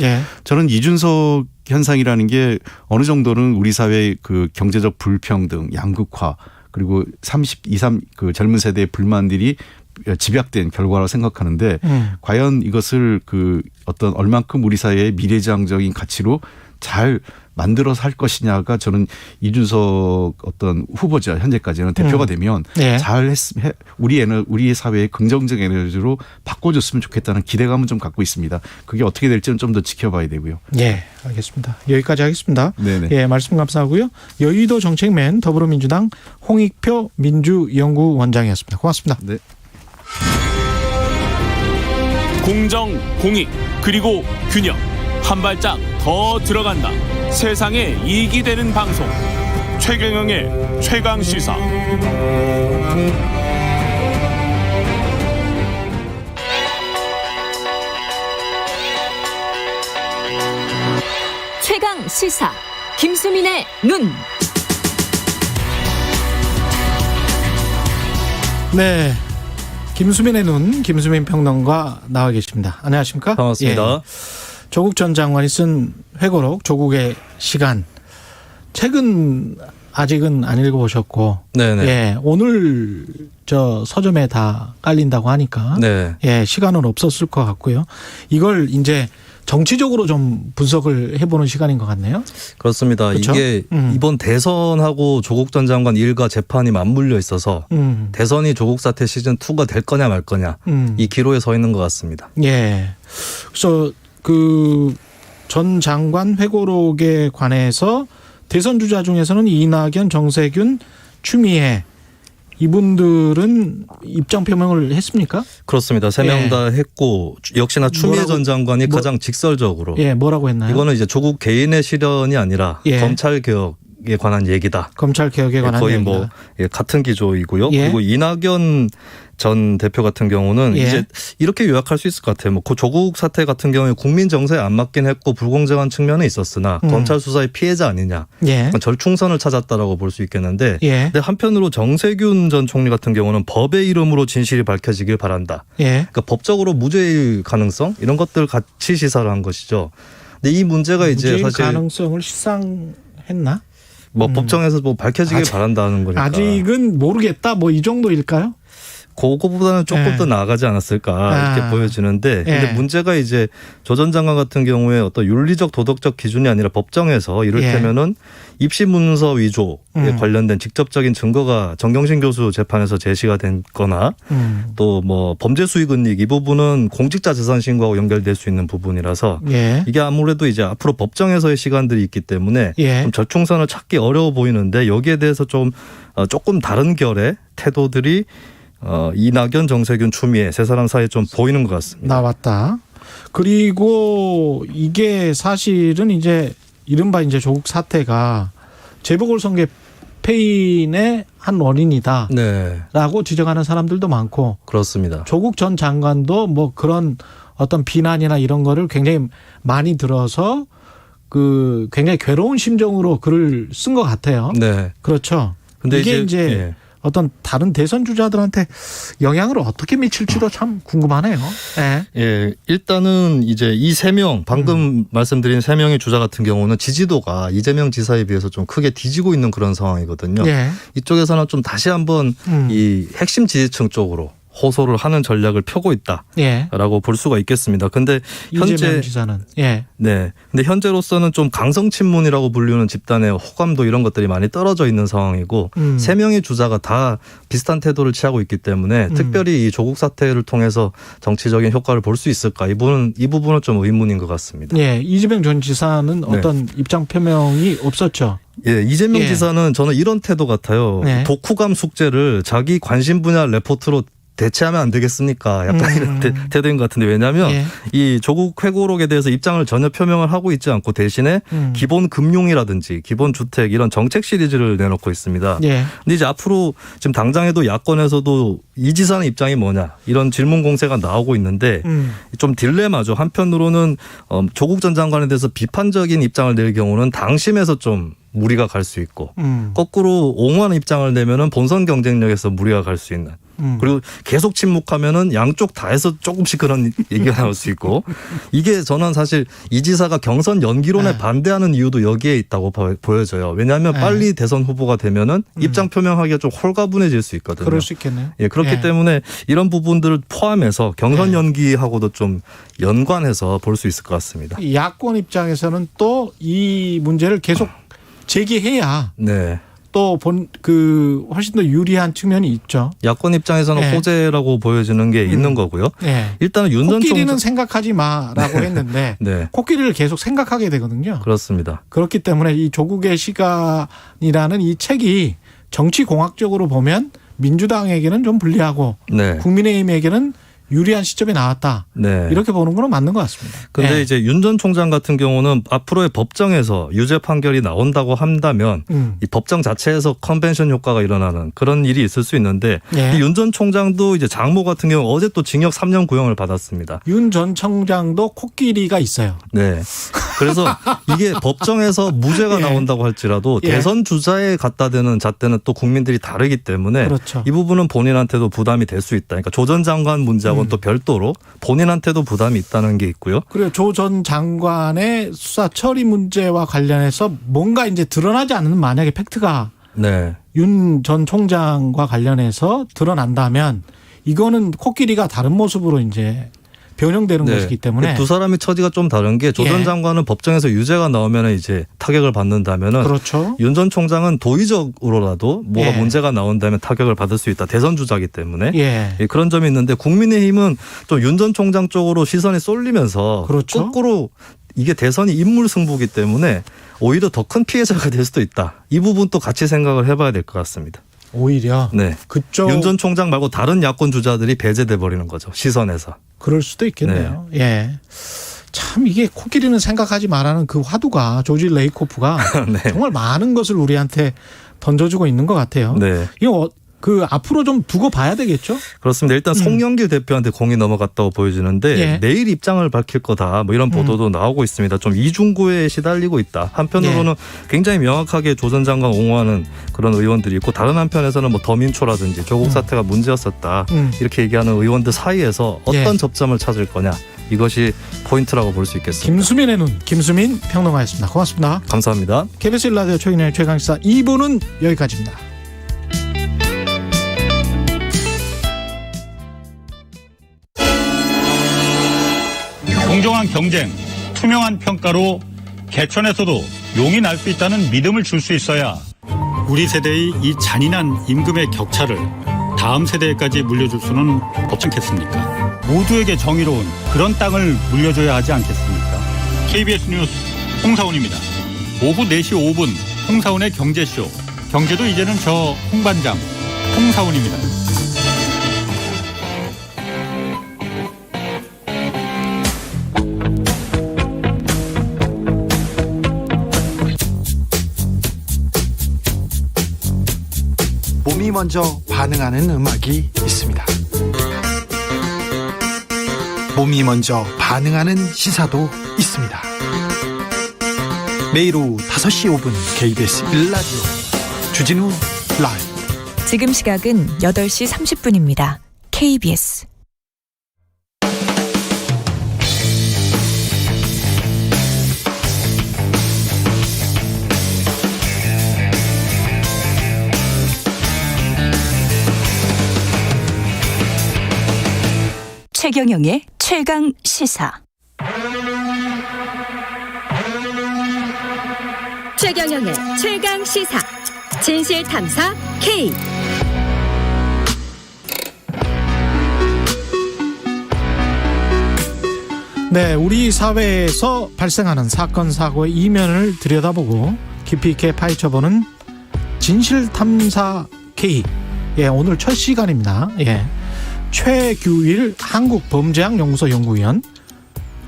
S15: 저는 이준석 현상이라는 게 어느 정도는 우리 사회의 경제적 불평등, 양극화, 그리고 30, 23 젊은 세대의 불만들이 집약된 결과라고 생각하는데 과연 이것을 어떤 얼만큼 우리 사회의 미래지향적인 가치로 잘 만들어서 할 것이냐가 저는 이준석 어떤 후보자 현재까지는 대표가 되면 잘 우리의 사회의 긍정적 에너지로 바꿔줬으면 좋겠다는 기대감은 좀 갖고 있습니다. 그게 어떻게 될지는 좀 더 지켜봐야 되고요.
S2: 네, 알겠습니다. 여기까지 하겠습니다.
S15: 네네.
S2: 예, 말씀 감사하고요. 여의도 정책맨 더불어민주당 홍익표 민주연구원장이었습니다. 고맙습니다.
S15: 네.
S13: 공정, 공익, 그리고 균형. 한 발짝 더 들어간다. 세상에 이익이 되는 방송. 최경영의 최강시사.
S16: 최강시사. 김수민의 눈.
S2: 네. 김수민의 눈, 김수민 평론가 나와 계십니다. 안녕하십니까?
S17: 반갑습니다.
S2: 조국 전 장관이 쓴 회고록 조국의 시간. 책은 아직은 안 읽어보셨고,
S17: 네네.
S2: 오늘 서점에 다 깔린다고 하니까, 시간은 없었을 것 같고요. 이걸 이제 정치적으로 좀 분석을 해보는 시간인 것 같네요.
S17: 그렇습니다. 그렇죠? 이게 이번 대선하고 조국 전 장관 일과 재판이 맞물려 있어서 대선이 조국 사태 시즌 2가 될 거냐 말 거냐 이 기로에 서 있는 것 같습니다.
S2: 그래서 전 장관 회고록에 관해서 대선 주자 중에서는 이낙연, 정세균, 추미애 이분들은 입장 표명을 했습니까?
S17: 그렇습니다. 3명 다 했고 역시나 추미애 전 장관이 가장 직설적으로
S2: 뭐라고 했나요?
S17: 이거는 이제 조국 개인의 실현이 아니라 검찰 개혁에 관한 얘기다.
S2: 검찰 개혁에 관한
S17: 거의
S2: 얘기다.
S17: 같은 기조이고요. 그리고 이낙연 전 대표 같은 경우는 이제 이렇게 요약할 수 있을 것 같아요. 그 조국 사태 같은 경우에 국민 정서에 안 맞긴 했고 불공정한 측면은 있었으나 검찰 수사의 피해자 아니냐. 절충선을 찾았다라고 볼 수 있겠는데 근데 한편으로 정세균 전 총리 같은 경우는 법의 이름으로 진실이 밝혀지길 바란다. 그러니까 법적으로 무죄일 가능성 이런 것들 같이 시사를 한 것이죠. 근데 이 문제가 이제 사실
S2: 가능성을 시상했나?
S17: 법정에서 밝혀지길 바란다는 거니까.
S2: 아직은 모르겠다. 이 정도일까요?
S17: 그거보다는 조금 더 나아가지 않았을까 이렇게 보여지는데 근데 문제가 이제 조 전 장관 같은 경우에 어떤 윤리적 도덕적 기준이 아니라 법정에서 이를테면은 입시 문서 위조에 관련된 직접적인 증거가 정경심 교수 재판에서 제시가 됐거나 또 뭐 범죄 수익 은닉 이 부분은 공직자 재산 신고하고 연결될 수 있는 부분이라서 이게 아무래도 이제 앞으로 법정에서의 시간들이 있기 때문에 좀 절충선을 찾기 어려워 보이는데 여기에 대해서 조금 다른 결의 태도들이 이낙연, 정세균, 추미애 세 사람 사이에 좀 보이는 것 같습니다.
S2: 나왔다. 그리고 이게 사실은 이제 이른바 이제 조국 사태가 재보궐선거 패인의 한 원인이다라고 지적하는 사람들도 많고
S17: 그렇습니다.
S2: 조국 전 장관도 뭐 그런 어떤 비난이나 이런 거를 굉장히 많이 들어서 그 굉장히 괴로운 심정으로 글을 쓴 것 같아요.
S17: 네.
S2: 그렇죠.
S17: 근데
S2: 이게 이제 어떤 다른 대선 주자들한테 영향을 어떻게 미칠지도 참 궁금하네요.
S17: 예, 일단은 이제 이 세 명 방금 말씀드린 세 명의 주자 같은 경우는 지지도가 이재명 지사에 비해서 좀 크게 뒤지고 있는 그런 상황이거든요. 이쪽에서는 좀 다시 한번 이 핵심 지지층 쪽으로 호소를 하는 전략을 펴고 있다라고 볼 수가 있겠습니다. 근데 현재
S2: 이재명 지사는
S17: 네. 근데 현재로서는 좀 강성 친문이라고 불리는 집단의 호감도 이런 것들이 많이 떨어져 있는 상황이고 세 명의 주자가 다 비슷한 태도를 취하고 있기 때문에 특별히 이 조국 사태를 통해서 정치적인 효과를 볼 수 있을까 이 부분은 좀 의문인 것 같습니다.
S2: 이재명 전 지사는 어떤 입장 표명이 없었죠.
S17: 이재명 지사는 저는 이런 태도 같아요. 독후감 숙제를 자기 관심 분야 레포트로 대체하면 안 되겠습니까? 약간 이런 태도인 것 같은데 왜냐하면 이 조국 회고록에 대해서 입장을 전혀 표명을 하고 있지 않고 대신에 기본 금융이라든지 기본 주택 이런 정책 시리즈를 내놓고 있습니다. 근데 이제 앞으로 지금 당장에도 야권에서도 이 지사는 입장이 뭐냐 이런 질문 공세가 나오고 있는데 좀 딜레마죠. 한편으로는 조국 전 장관에 대해서 비판적인 입장을 낼 경우는 당심에서 좀 무리가 갈 수 있고 거꾸로 옹호하는 입장을 내면은 본선 경쟁력에서 무리가 갈 수 있는 그리고 계속 침묵하면은 양쪽 다해서 조금씩 그런 얘기가 나올 수 있고 이게 저는 사실 이 지사가 경선 연기론에 반대하는 이유도 여기에 있다고 보여져요. 왜냐하면 빨리 대선 후보가 되면은 입장 표명하기가 좀 홀가분해질 수 있거든요.
S2: 그럴 수 있겠네요.
S17: 그렇기 때문에 이런 부분들을 포함해서 경선 연기하고도 좀 연관해서 볼 수 있을 것 같습니다.
S2: 야권 입장에서는 또 이 문제를 계속 제기해야 또 훨씬 더 유리한 측면이 있죠.
S17: 야권 입장에서는 호재라고 보여지는 게 있는 거고요. 일단은 윤 전 총장
S2: 코끼리는 생각하지 마라고 했는데 코끼리를 계속 생각하게 되거든요.
S17: 그렇습니다.
S2: 그렇기 때문에 이 조국의 시간이라는 이 책이 정치공학적으로 보면 민주당에게는 좀 불리하고 국민의힘에게는 유리한 시점이 나왔다. 이렇게 보는 건 맞는 것 같습니다.
S17: 그런데 이제 윤 전 총장 같은 경우는 앞으로의 법정에서 유죄 판결이 나온다고 한다면 이 법정 자체에서 컨벤션 효과가 일어나는 그런 일이 있을 수 있는데 윤 전 총장도 이제 장모 같은 경우 어제 또 징역 3년 구형을 받았습니다.
S2: 윤 전 총장도 코끼리가 있어요.
S17: 그래서 이게 법정에서 무죄가 나온다고 할지라도 대선 주자에 갖다 대는 잣대는 또 국민들이 다르기 때문에 이 부분은 본인한테도 부담이 될 수 있다. 그러니까 조 전 장관 문제하고는 또 별도로 본인한테도 부담이 있다는 게 있고요.
S2: 그리고 조 전 장관의 수사 처리 문제와 관련해서 뭔가 이제 드러나지 않는 만약에 팩트가 윤 전 총장과 관련해서 드러난다면 이거는 코끼리가 다른 모습으로 이제 변형되는 것이기 때문에
S17: 두 사람의 처지가 좀 다른 게 조 전 장관은 법정에서 유죄가 나오면 이제 타격을 받는다면은 윤 전 총장은 도의적으로라도 뭐가 문제가 나온다면 타격을 받을 수 있다. 대선 주자이기 때문에 그런 점이 있는데 국민의힘은 좀 윤 전 총장 쪽으로 시선이 쏠리면서 거꾸로 이게 대선이 인물 승부이기 때문에 오히려 더 큰 피해자가 될 수도 있다. 이 부분도 같이 생각을 해봐야 될 것 같습니다.
S2: 오히려 그쪽
S17: 윤 전 총장 말고 다른 야권 주자들이 배제돼 버리는 거죠. 시선에서.
S2: 그럴 수도 있겠네요. 참 이게 코끼리는 생각하지 말라는 그 화두가 조지 레이코프가 정말 많은 것을 우리한테 던져주고 있는 것 같아요. 이거 앞으로 좀 두고 봐야 되겠죠?
S17: 그렇습니다. 일단 송영길 대표한테 공이 넘어갔다고 보여지는데 내일 입장을 밝힐 거다. 뭐 이런 보도도 나오고 있습니다. 좀 이중구에 시달리고 있다. 한편으로는 굉장히 명확하게 조 전 장관 옹호하는 그런 의원들이 있고 다른 한편에서는 뭐 더민초라든지 조국 사태가 문제였었다. 이렇게 얘기하는 의원들 사이에서 어떤 접점을 찾을 거냐. 이것이 포인트라고 볼 수 있겠습니다.
S2: 김수민의 눈, 김수민 평론가였습니다. 고맙습니다.
S17: 감사합니다.
S2: KBS 1라디오 최경영의 최강시사 2부는 여기까지입니다.
S18: 공정한 경쟁, 투명한 평가로 개천에서도 용이 날 수 있다는 믿음을 줄 수 있어야 우리 세대의 이 잔인한 임금의 격차를 다음 세대까지 물려줄 수는 없지 않겠습니까? 모두에게 정의로운 그런 땅을 물려줘야 하지 않겠습니까? KBS 뉴스 홍사훈입니다. 오후 4시 5분 홍사훈의 경제쇼. 경제도 이제는 저 홍반장 홍사훈입니다.
S19: 몸이 먼저 반응하는 음악이 있습니다. 몸이 먼저 반응하는 시사도 있습니다. 매일 오후 5시 5분 KBS 1라디오 주진우 라이브.
S3: 지금 시각은 8시 30분입니다. KBS 최경영의 최강 시사.
S16: 최경영의 최강 시사. 진실 탐사 K.
S2: 네, 우리 사회에서 발생하는 사건 사고의 이면을 들여다보고 깊이 있게 파헤쳐보는 진실 탐사 K. 예, 오늘 첫 시간입니다. 예. 최규일 한국범죄학연구소 연구위원.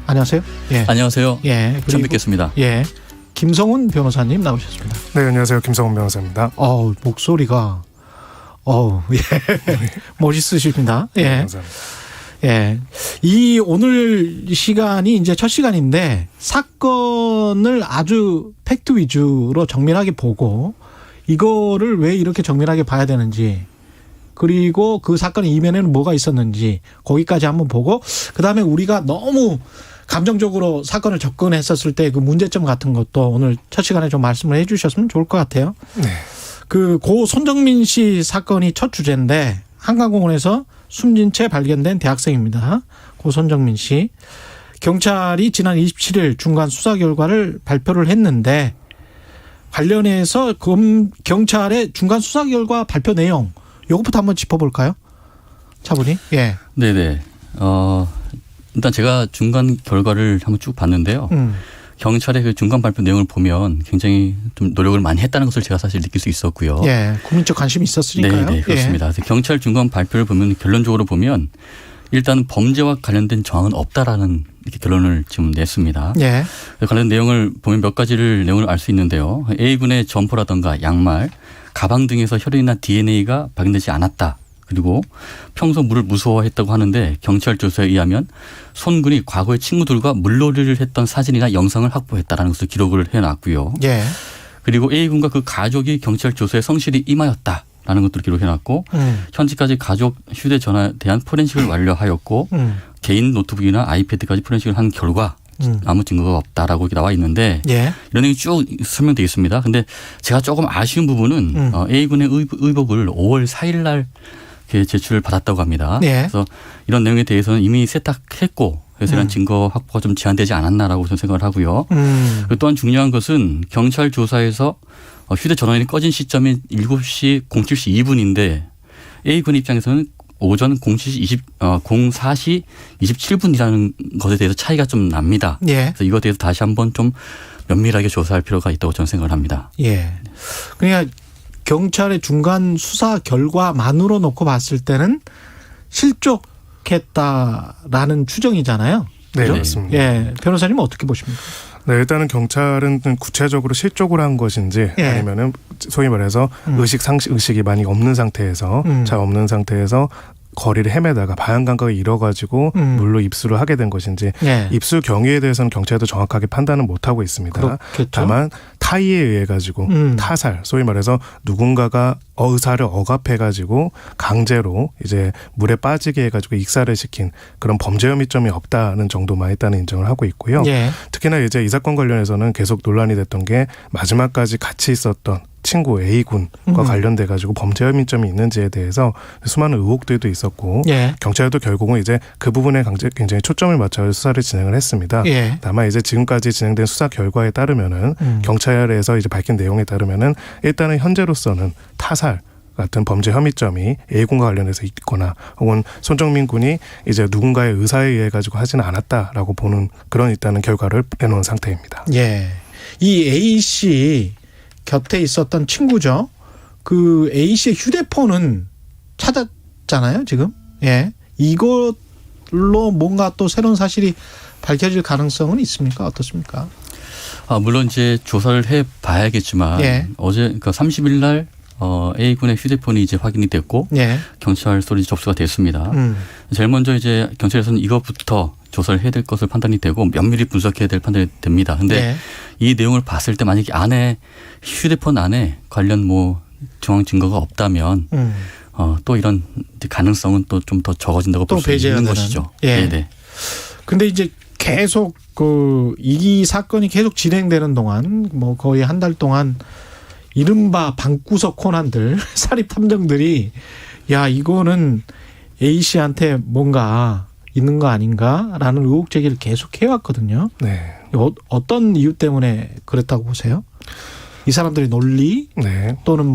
S2: 안녕하세요. 예.
S20: 안녕하세요.
S2: 예.
S20: 처음 뵙겠습니다.
S2: 예. 김성훈 변호사님 나오셨습니다.
S21: 네, 안녕하세요. 김성훈 변호사입니다.
S2: 목소리가 예. 멋있으십니다. 예.
S21: 네, 감사합니다.
S2: 예. 이 오늘 시간이 이제 첫 시간인데 사건을 아주 팩트 위주로 정밀하게 보고 이거를 왜 이렇게 정밀하게 봐야 되는지, 그리고 그 사건의 이면에는 뭐가 있었는지 거기까지 한번 보고, 그다음에 우리가 너무 감정적으로 사건을 접근했었을 때 그 문제점 같은 것도 오늘 첫 시간에 좀 말씀을 해 주셨으면 좋을 것 같아요.
S21: 네.
S2: 그 고 손정민 씨 사건이 첫 주제인데 한강공원에서 숨진 채 발견된 대학생입니다. 고 손정민 씨. 경찰이 지난 27일 중간 수사 결과를 발표를 했는데 관련해서 경찰의 중간 수사 결과 발표 내용 이것부터 한번 짚어볼까요? 차분히. 예.
S20: 네네. 일단 제가 중간 결과를 한번 쭉 봤는데요. 경찰의 그 중간 발표 내용을 보면 굉장히 좀 노력을 많이 했다는 것을 제가 사실 느낄 수 있었고요.
S2: 예. 국민적 관심이 있었으니까요.
S20: 네, 그렇습니다. 예. 경찰 중간 발표를 보면 결론적으로 보면 일단 범죄와 관련된 정황은 없다라는 이렇게 결론을 지금 냈습니다.
S2: 예.
S20: 관련 내용을 보면 몇 가지를 내용을 알 수 있는데요. A군의 점퍼라든가 양말, 가방 등에서 혈흔이나 DNA가 발견되지 않았다. 그리고 평소 물을 무서워했다고 하는데 경찰 조사에 의하면 손군이 과거에 친구들과 물놀이를 했던 사진이나 영상을 확보했다라는 것을 기록을 해놨고요.
S2: 예.
S20: 그리고 A군과 그 가족이 경찰 조사에 성실히 임하였다라는 것들을 기록해놨고 현재까지 가족 휴대전화에 대한 포렌식을 완료하였고 개인 노트북이나 아이패드까지 포렌식을 한 결과 아무 증거가 없다라고 나와 있는데
S2: 예.
S20: 이런 내용이 쭉 설명되어 있습니다. 그런데 제가 조금 아쉬운 부분은 A군의 의복을 5월 4일 날 제출을 받았다고 합니다.
S2: 예.
S20: 그래서 이런 내용에 대해서는 이미 세탁했고 그래서 이런 증거 확보가 좀 제한되지 않았나라고 저는 생각을 하고요. 또한 중요한 것은 경찰 조사에서 휴대전화기 꺼진 시점이 7시 07시 2분인데 A군 입장에서는 오전 04시 27분이라는 것에 대해서 차이가 좀 납니다.
S2: 예.
S20: 그래서 이거에 대해서 다시 한번 좀 면밀하게 조사할 필요가 있다고 저는 생각을 합니다.
S2: 예. 그러니까 경찰의 중간 수사 결과만으로 놓고 봤을 때는 실족했다라는 추정이잖아요.
S21: 네,
S2: 그렇죠?
S21: 맞습니다.
S2: 예. 변호사님은 어떻게 보십니까?
S21: 네, 일단은 경찰은 구체적으로 실족을 한 것인지
S2: 예.
S21: 아니면은 소위 말해서 의식이 많이 없는 상태에서 잘 없는 상태에서 거리를 헤매다가 방향 감각을 잃어가지고 물로 입수를 하게 된 것인지
S2: 예.
S21: 입수 경위에 대해서는 경찰도 정확하게 판단은 못하고 있습니다.
S2: 그렇겠죠.
S21: 다만 타의에 의해 가지고 타살, 소위 말해서 누군가가 의사를 억압해가지고 강제로 이제 물에 빠지게 해가지고 익사를 시킨 그런 범죄 혐의점이 없다는 정도만 일단은 인정을 하고 있고요.
S2: 예.
S21: 특히나 이제 이 사건 관련해서는 계속 논란이 됐던 게 마지막까지 같이 있었던 친구 A군과 관련돼 가지고 범죄 혐의점이 있는지에 대해서 수많은 의혹들도 있었고
S2: 예.
S21: 경찰도 결국은 이제 그 부분에 굉장히 초점을 맞춰 수사를 진행을 했습니다.
S2: 예.
S21: 다만 이제 지금까지 진행된 수사 결과에 따르면은 경찰에서 이제 밝힌 내용에 따르면은 일단은 현재로서는 타살 같은 범죄 혐의점이 A군과 관련해서 있거나 혹은 손정민 군이 이제 누군가의 의사에 의해 가지고 하지는 않았다라고 보는 그런 일단은 결과를 내놓은 상태입니다.
S2: 예. 이 A 씨 곁에 있었던 친구죠. 그 A 씨의 휴대폰은 찾았잖아요, 지금. 예. 이걸로 뭔가 또 새로운 사실이 밝혀질 가능성은 있습니까? 어떻습니까?
S20: 물론 이제 조사를 해 봐야겠지만
S2: 예.
S20: 어제 그러니까 30일 날 A군의 휴대폰이 이제 확인이 됐고
S2: 예.
S20: 경찰서로 접수가 됐습니다. 제일 먼저 이제 경찰에서는 이것부터 조사를 해야 될 것을 판단이 되고 면밀히 분석해야 될 판단이 됩니다. 근데
S2: 예.
S20: 이 내용을 봤을 때 만약에 안에 휴대폰 안에 관련 뭐 정황 증거가 없다면 또 이런 가능성은 또 좀 더 적어진다고 볼 수 있는 것이죠.
S2: 예.
S20: 네.
S2: 근데 이제 계속 이 사건이 계속 진행되는 동안 뭐 거의 한 달 동안 이른바 방구석 코난들 사립 탐정들이 야 이거는 A 씨한테 뭔가 있는 거 아닌가라는 의혹 제기를 계속 해왔거든요.
S21: 네.
S2: 어떤 이유 때문에 그랬다고 보세요? 이 사람들의 논리
S21: 네.
S2: 또는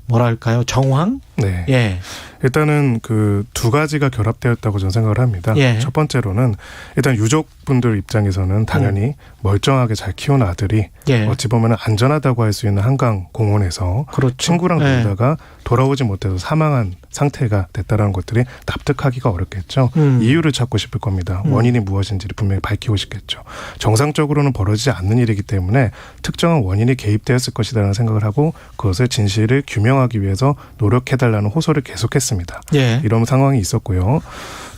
S2: 뭐랄까요 정황?
S21: 네.
S2: 예.
S21: 일단은 그 두 가지가 결합되었다고 저는 생각을 합니다.
S2: 예.
S21: 첫 번째로는 일단 유족분들 입장에서는 당연히 멀쩡하게 잘 키운 아들이
S2: 예.
S21: 어찌 보면 안전하다고 할 수 있는 한강 공원에서
S2: 그렇죠.
S21: 친구랑
S2: 예.
S21: 놀다가 돌아오지 못해서 사망한 상태가 됐다라는 것들이 납득하기가 어렵겠죠. 이유를 찾고 싶을 겁니다. 원인이 무엇인지를 분명히 밝히고 싶겠죠. 정상적으로는 벌어지지 않는 일이기 때문에 특정한 원인이 개입되었을 것이라는 생각을 하고 그것을 진실을 규명하기 위해서 노력해달라는 호소를 계속했습니다.
S2: 예.
S21: 이런 상황이 있었고요.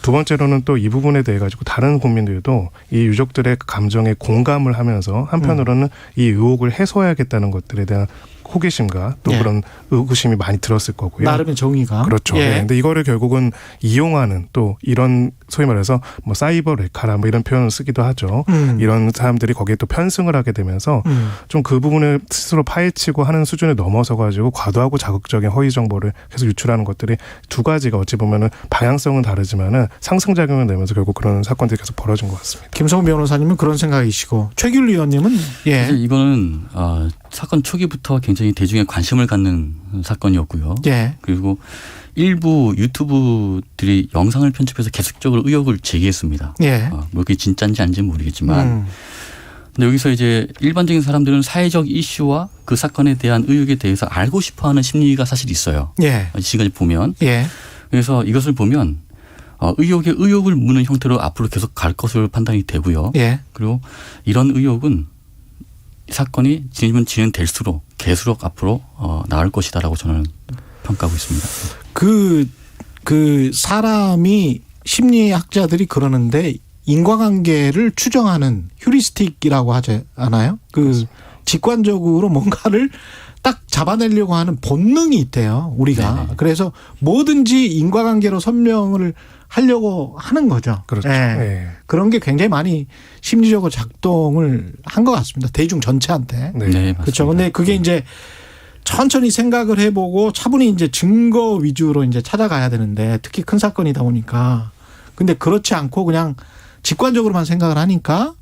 S21: 두 번째로는 또 이 부분에 대해 가지고 다른 국민들도 이 유족들의 감정에 공감을 하면서 한편으로는 이 의혹을 해소해야겠다는 것들에 대한 호기심과 또
S2: 예.
S21: 그런 의구심이 많이 들었을 거고요.
S2: 나름의 정의가.
S21: 그렇죠.
S2: 예.
S21: 네. 근데 이거를 결국은 이용하는 또 이런 소위 말해서 뭐 사이버 레카라 뭐 이런 표현을 쓰기도 하죠. 이런 사람들이 거기에 또 편승을 하게 되면서 좀 그 부분을 스스로 파헤치고 하는 수준에 넘어서 가지고 과도하고 자극적인 허위 정보를 계속 유출하는 것들이 두 가지가 어찌 보면은 방향성은 다르지만은 상승작용을 내면서 결국 그런 사건들이 계속 벌어진 것 같습니다.
S2: 김성훈 변호사님은 그런 생각이시고 최규일 의원님은 예.
S20: 사실 이거는 사건 초기부터 굉장히 대중의 관심을 갖는 사건이었고요.
S2: 예.
S20: 그리고 일부 유튜브들이 영상을 편집해서 계속적으로 의혹을 제기했습니다.
S2: 예.
S20: 뭐 그게 진짜인지 아닌지는 모르겠지만 근데 여기서 이제 일반적인 사람들은 사회적 이슈와 그 사건에 대한 의혹에 대해서 알고 싶어하는 심리가 사실 있어요.
S2: 예.
S20: 지금까지 보면.
S2: 예. 그래서
S20: 이것을 보면 의혹에 의혹을 묻는 형태로 앞으로 계속 갈 것으로 판단이 되고요.
S2: 예.
S20: 그리고 이런 의혹은 사건이 진행될수록 계속 앞으로 나을 것이다라고 저는 평가하고 있습니다.
S2: 그 사람이 심리학자들이 그러는데 인과관계를 추정하는 휴리스틱이라고 하지 않아요? 그 직관적으로 뭔가를 딱 잡아내려고 하는 본능이 있대요, 우리가.
S21: 네네.
S2: 그래서 뭐든지 인과관계로 설명을 하려고 하는 거죠.
S21: 그렇죠.
S2: 예.
S21: 네.
S2: 그런 게 굉장히 많이 심리적으로 작동을 한 것 같습니다. 대중 전체한테.
S21: 네. 네,
S2: 그렇죠. 근데 그게 이제 천천히 생각을 해보고 차분히 이제 증거 위주로 이제 찾아가야 되는데 특히 큰 사건이다 보니까 근데 그렇지 않고 그냥 직관적으로만 생각을 하니까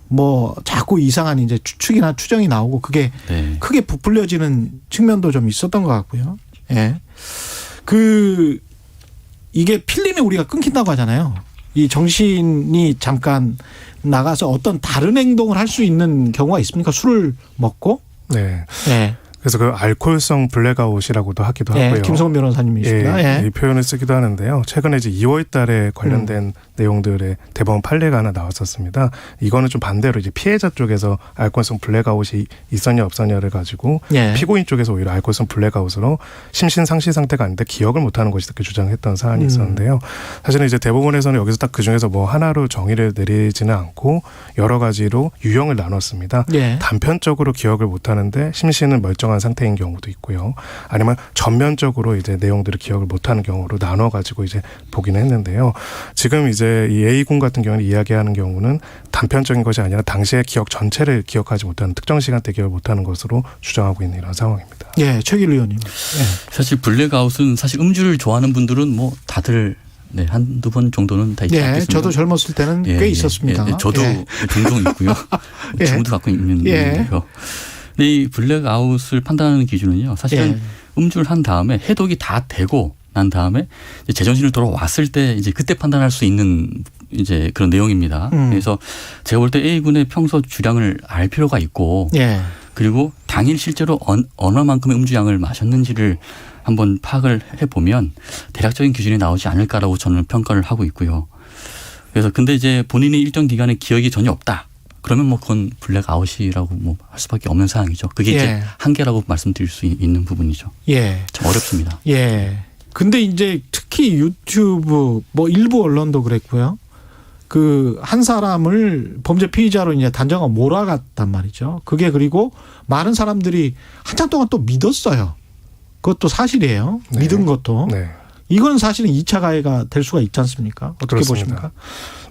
S2: 뭐 자꾸 이상한 이제 추측이나 추정이 나오고 그게 크게 부풀려지는 측면도 좀 있었던 것 같고요. 예. 이게 필름에 우리가 끊긴다고 하잖아요. 이 정신이 잠깐 나가서 어떤 다른 행동을 할 수 있는 경우가 있습니까? 술을 먹고?
S21: 네.
S2: 네.
S21: 그래서 그 알코올성 블랙아웃이라고도 하기도 하고요.
S2: 김성훈 변호사님이십니다.
S21: 이 표현을 쓰기도 하는데요. 최근에 이제 2월 달에 관련된 내용들의 대법원 판례가 하나 나왔었습니다. 이거는 좀 반대로 이제 피해자 쪽에서 알코올성 블랙아웃이 있었냐 없었냐를 가지고 피고인 쪽에서 오히려 알코올성 블랙아웃으로 심신상실 상태가 아닌데 기억을 못하는 것이 이렇게 주장했던 사안이 있었는데요. 사실은 이제 대법원에서는 여기서 딱 그중에서 뭐 하나로 정의를 내리지는 않고 여러 가지로 유형을 나눴습니다. 단편적으로 기억을 못하는데 심신은 멀쩡한 불명확한 상태인 경우도 있고요. 아니면 전면적으로 이제 내용들을 기억을 못하는 경우로 나눠가지고 이제 보기는 했는데요. 지금 이제 이 A군 같은 경우는 이야기하는 경우는 단편적인 것이 아니라 당시의 기억 전체를 기억하지 못하는 특정 시간대 기억을 못하는 것으로 주장하고 있는 이런 상황입니다.
S2: 예, 최길 의원님. 예.
S20: 사실 블랙아웃은 사실 음주를 좋아하는 분들은 뭐 다들 한두 번 정도는 다 있지 않겠습니까?
S2: 저도 젊었을 때는 꽤 있었습니다.
S20: 저도 종종 있고요. 지금도 갖고 있는 건데요. 근데 이 블랙아웃을 판단하는 기준은요. 사실은 음주를 한 다음에 해독이 다 되고 난 다음에 이제 제정신을 돌아왔을 때 이제 그때 판단할 수 있는 이제 그런 내용입니다. 그래서 제가 볼 때 A군의 평소 주량을 알 필요가 있고 그리고 당일 실제로 얼마만큼의 음주량을 마셨는지를 한번 파악을 해보면 대략적인 기준이 나오지 않을까라고 저는 평가를 하고 있고요. 그래서 근데 이제 본인이 일정 기간의 기억이 전혀 없다. 그러면 뭐 그건 블랙아웃이라고 뭐 할 수밖에 없는 상황이죠. 그게 이제 한계라고 말씀드릴 수 있는 부분이죠. 참 어렵습니다.
S2: 근데 이제 특히 유튜브 뭐 일부 언론도 그랬고요. 그 한 사람을 범죄 피의자로 이제 단정하고 몰아갔단 말이죠. 그게 그리고 많은 사람들이 한참 동안 또 믿었어요. 그것도 사실이에요. 믿은 것도. 이건 사실은 2차 가해가 될 수가 있지 않습니까? 어떻게
S21: 그렇습니다.
S2: 보십니까?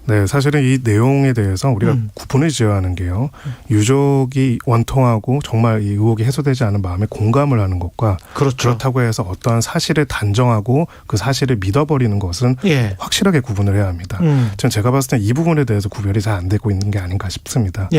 S21: 네, 사실은 이 내용에 대해서 우리가 구분을 지어야 하는 게요. 유족이 원통하고 정말 이 의혹이 해소되지 않은 마음에 공감을 하는 것과 그렇다고 해서 어떠한 사실을 단정하고 그 사실을 믿어버리는 것은 확실하게 구분을 해야 합니다. 지금 제가 봤을 때 이 부분에 대해서 구별이 잘 안 되고 있는 게 아닌가 싶습니다.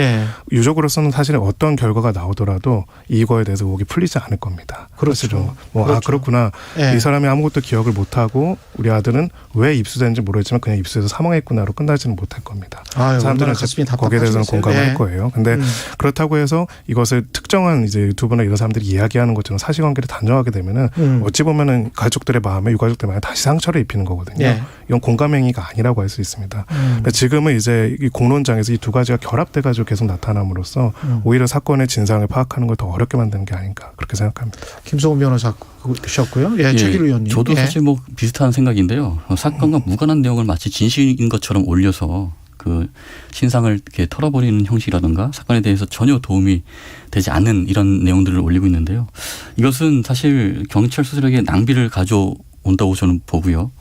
S21: 유족으로서는 사실은 어떤 결과가 나오더라도 이거에 대해서 의혹이 풀리지 않을 겁니다.
S2: 그렇죠.
S21: 아 그렇구나. 이 사람이 아무것도 기억을 못하고 우리 아들은 왜 입수된지 모르겠지만 그냥 입수해서 사망했구나로 끝날 지는 못할 겁니다. 사람들은 거기에 대해서는 공감할 거예요. 근데 그렇다고 해서 이것을 특정한 이제 유튜브나 이런 사람들이 이야기하는 것처럼 사실관계를 단정하게 되면은 어찌 보면은 가족들의 마음에 유가족들의 마음에 다시 상처를 입히는 거거든요. 이건 공감행위가 아니라고 할 수 있습니다. 근데 지금은 이제 이 공론장에서 이 두 가지가 결합돼가지고 계속 나타남으로써 오히려 사건의 진상을 파악하는 걸 더 어렵게 만드는 게 아닌가 그렇게 생각합니다.
S2: 김성훈 변호사셨고요. 최길 의원님.
S20: 저도 사실 뭐 비슷한 생각인데요. 사건과 무관한 내용을 마치 진실인 것처럼 올려서 그 신상을 이렇게 털어버리는 형식이라든가 사건에 대해서 전혀 도움이 되지 않는 이런 내용들을 올리고 있는데요. 이것은 사실 경찰 수사력의 낭비를 가져온다고 저는 보고요.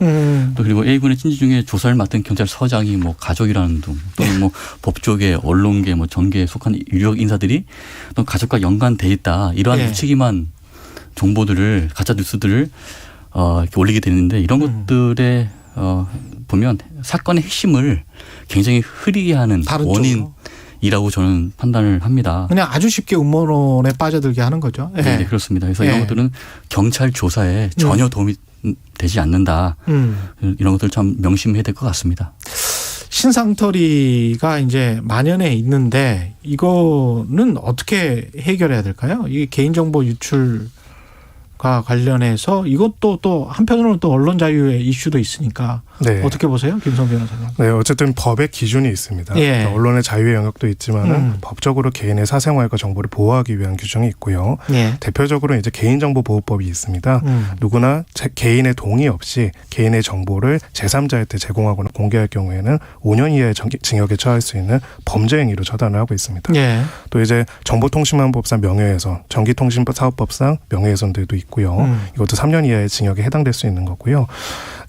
S20: 또 그리고 A군의 친지 중에 조사를 맡은 경찰서장이 뭐 가족이라는 등 또는 뭐 법조계, 언론계, 뭐 전계에 속한 유력 인사들이 또 가족과 연관돼 있다. 이러한 무책임한 정보들을 가짜 뉴스들을 이렇게 올리게 되는데 이런 것들에 보면 사건의 핵심을 굉장히 흐리게 하는 원인이라고 저는 판단을 합니다.
S2: 그냥 아주 쉽게 음모론에 빠져들게 하는 거죠.
S20: 네, 그렇습니다. 그래서 이런 것들은 경찰 조사에 전혀 도움이 되지 않는다. 이런 것들 참 명심해야 될 것 같습니다.
S2: 신상털이가 이제 만연해 있는데 이거는 어떻게 해결해야 될까요? 이게 개인정보 유출 과 관련해서 이것도 또 한편으로는 또 언론 자유의 이슈도 있으니까 어떻게 보세요, 김성 변호사님?
S21: 네, 어쨌든 법의 기준이 있습니다. 그러니까 언론의 자유의 영역도 있지만은 법적으로 개인의 사생활과 정보를 보호하기 위한 규정이 있고요. 대표적으로 이제 개인정보보호법이 있습니다. 누구나 개인의 동의 없이 개인의 정보를 제3자한테 제공하거나 공개할 경우에는 5년 이하의 징역에 처할 수 있는 범죄 행위로 처단을 하고 있습니다. 또 이제 정보통신망법상 명예훼손, 전기통신사업법상 명예훼손들도 있고요. 이것도 3년 이하의 징역에 해당될 수 있는 거고요.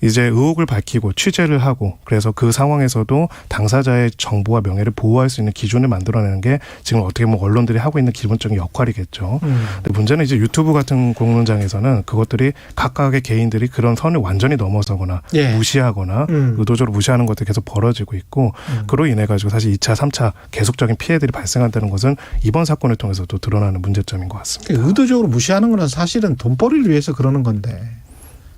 S21: 이제 의혹을 밝히고 취재를 하고 그래서 그 상황에서도 당사자의 정보와 명예를 보호할 수 있는 기준을 만들어내는 게 지금 어떻게 보면 언론들이 하고 있는 기본적인 역할이겠죠. 근데 문제는 이제 유튜브 같은 공론장에서는 그것들이 각각의 개인들이 그런 선을 완전히 넘어서거나 무시하거나 의도적으로 무시하는 것들이 계속 벌어지고 있고 그로 인해 가지고 사실 2차, 3차 계속적인 피해들이 발생한다는 것은 이번 사건을 통해서도 드러나는 문제점인 것 같습니다.
S2: 의도적으로 무시하는 건 사실은 돈벌이를 위해서 그러는 건데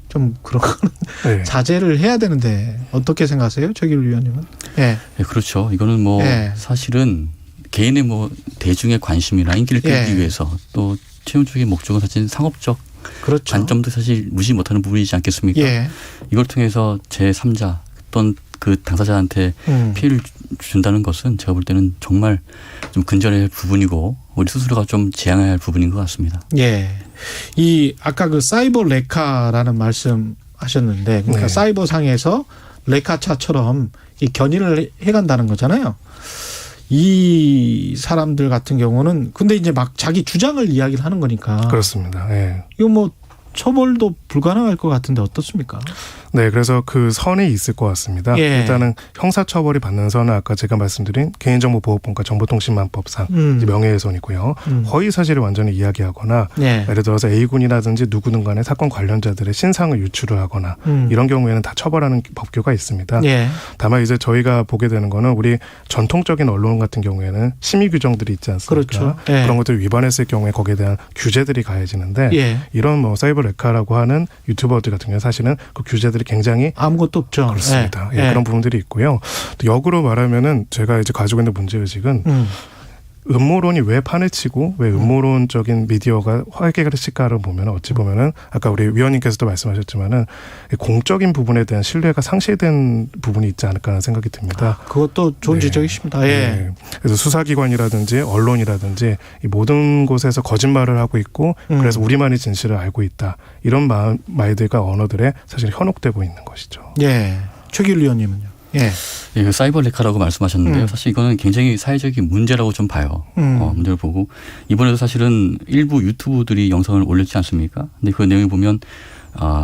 S2: 좀 그런 거는 자제를 해야 되는데 어떻게 생각하세요, 최길 의원님은?
S20: 네, 그렇죠. 이거는 뭐 사실은 개인의 뭐 대중의 관심이나 인기를 끌기 위해서 또 최종적인 목적은 사실 상업적 관점도 사실 무시 못하는 부분이지 않겠습니까? 이걸 통해서 제3자 또는 그 당사자한테 피해를 준다는 것은 제가 볼 때는 정말 좀 근절해야 할 부분이고 우리 스스로가 좀 지양해야 할 부분인 것 같습니다.
S2: 이 아까 그 사이버 레카라는 말씀하셨는데 그러니까 사이버 상에서 레카차처럼 이 견인을 해간다는 거잖아요. 이 사람들 같은 경우는 근데 이제 막 자기 주장을 이야기를 하는 거니까.
S21: 그렇습니다. 예.
S2: 이거 뭐 처벌도 불가능할 것 같은데 어떻습니까?
S21: 네, 그래서 그 선이 있을 것 같습니다.
S2: 예.
S21: 일단은 형사처벌이 받는 선은 아까 제가 말씀드린 개인정보보호법과 정보통신망법상 이제 명예훼손이고요. 허위사실을 완전히 이야기하거나
S2: 예.
S21: 예를 들어서 A군이라든지 누구든 간에 사건 관련자들의 신상을 유출을 하거나 이런 경우에는 다 처벌하는 법규가 있습니다.
S2: 예.
S21: 다만 이제 저희가 보게 되는 거는 우리 전통적인 언론 같은 경우에는 심의 규정들이 있지 않습니까?
S2: 그렇죠. 예.
S21: 그런 것들을 위반했을 경우에 거기에 대한 규제들이 가해지는데
S2: 예.
S21: 이런 뭐 사이버 레카라고 하는 유튜버들 같은 경우는 사실은 그 규제들이 굉장히
S2: 아무것도 없죠.
S21: 그렇습니다.
S2: 예.
S21: 예, 그런 부분들이 있고요. 또 역으로 말하면은 제가 이제 가지고 있는 문제의식은 음모론이 왜 판을 치고 왜 음모론적인 미디어가 활개를 칠까를 보면 어찌 보면은 아까 우리 위원님께서도 말씀하셨지만은 공적인 부분에 대한 신뢰가 상실된 부분이 있지 않을까 하는 생각이 듭니다.
S2: 그것도 좋은 지적이십니다. 예.
S21: 네. 그래서 수사기관이라든지 언론이라든지 이 모든 곳에서 거짓말을 하고 있고 그래서 우리만이 진실을 알고 있다. 이런 말들과 언어들에 사실 현혹되고 있는 것이죠.
S2: 예. 최길 위원님은요. 예.
S20: 예, 사이버 레카라고 말씀하셨는데요. 사실 이거는 굉장히 사회적인 문제라고 좀 봐요. 문제를 보고 이번에도 사실은 일부 유튜브들이 영상을 올렸지 않습니까? 근데 그 내용을 보면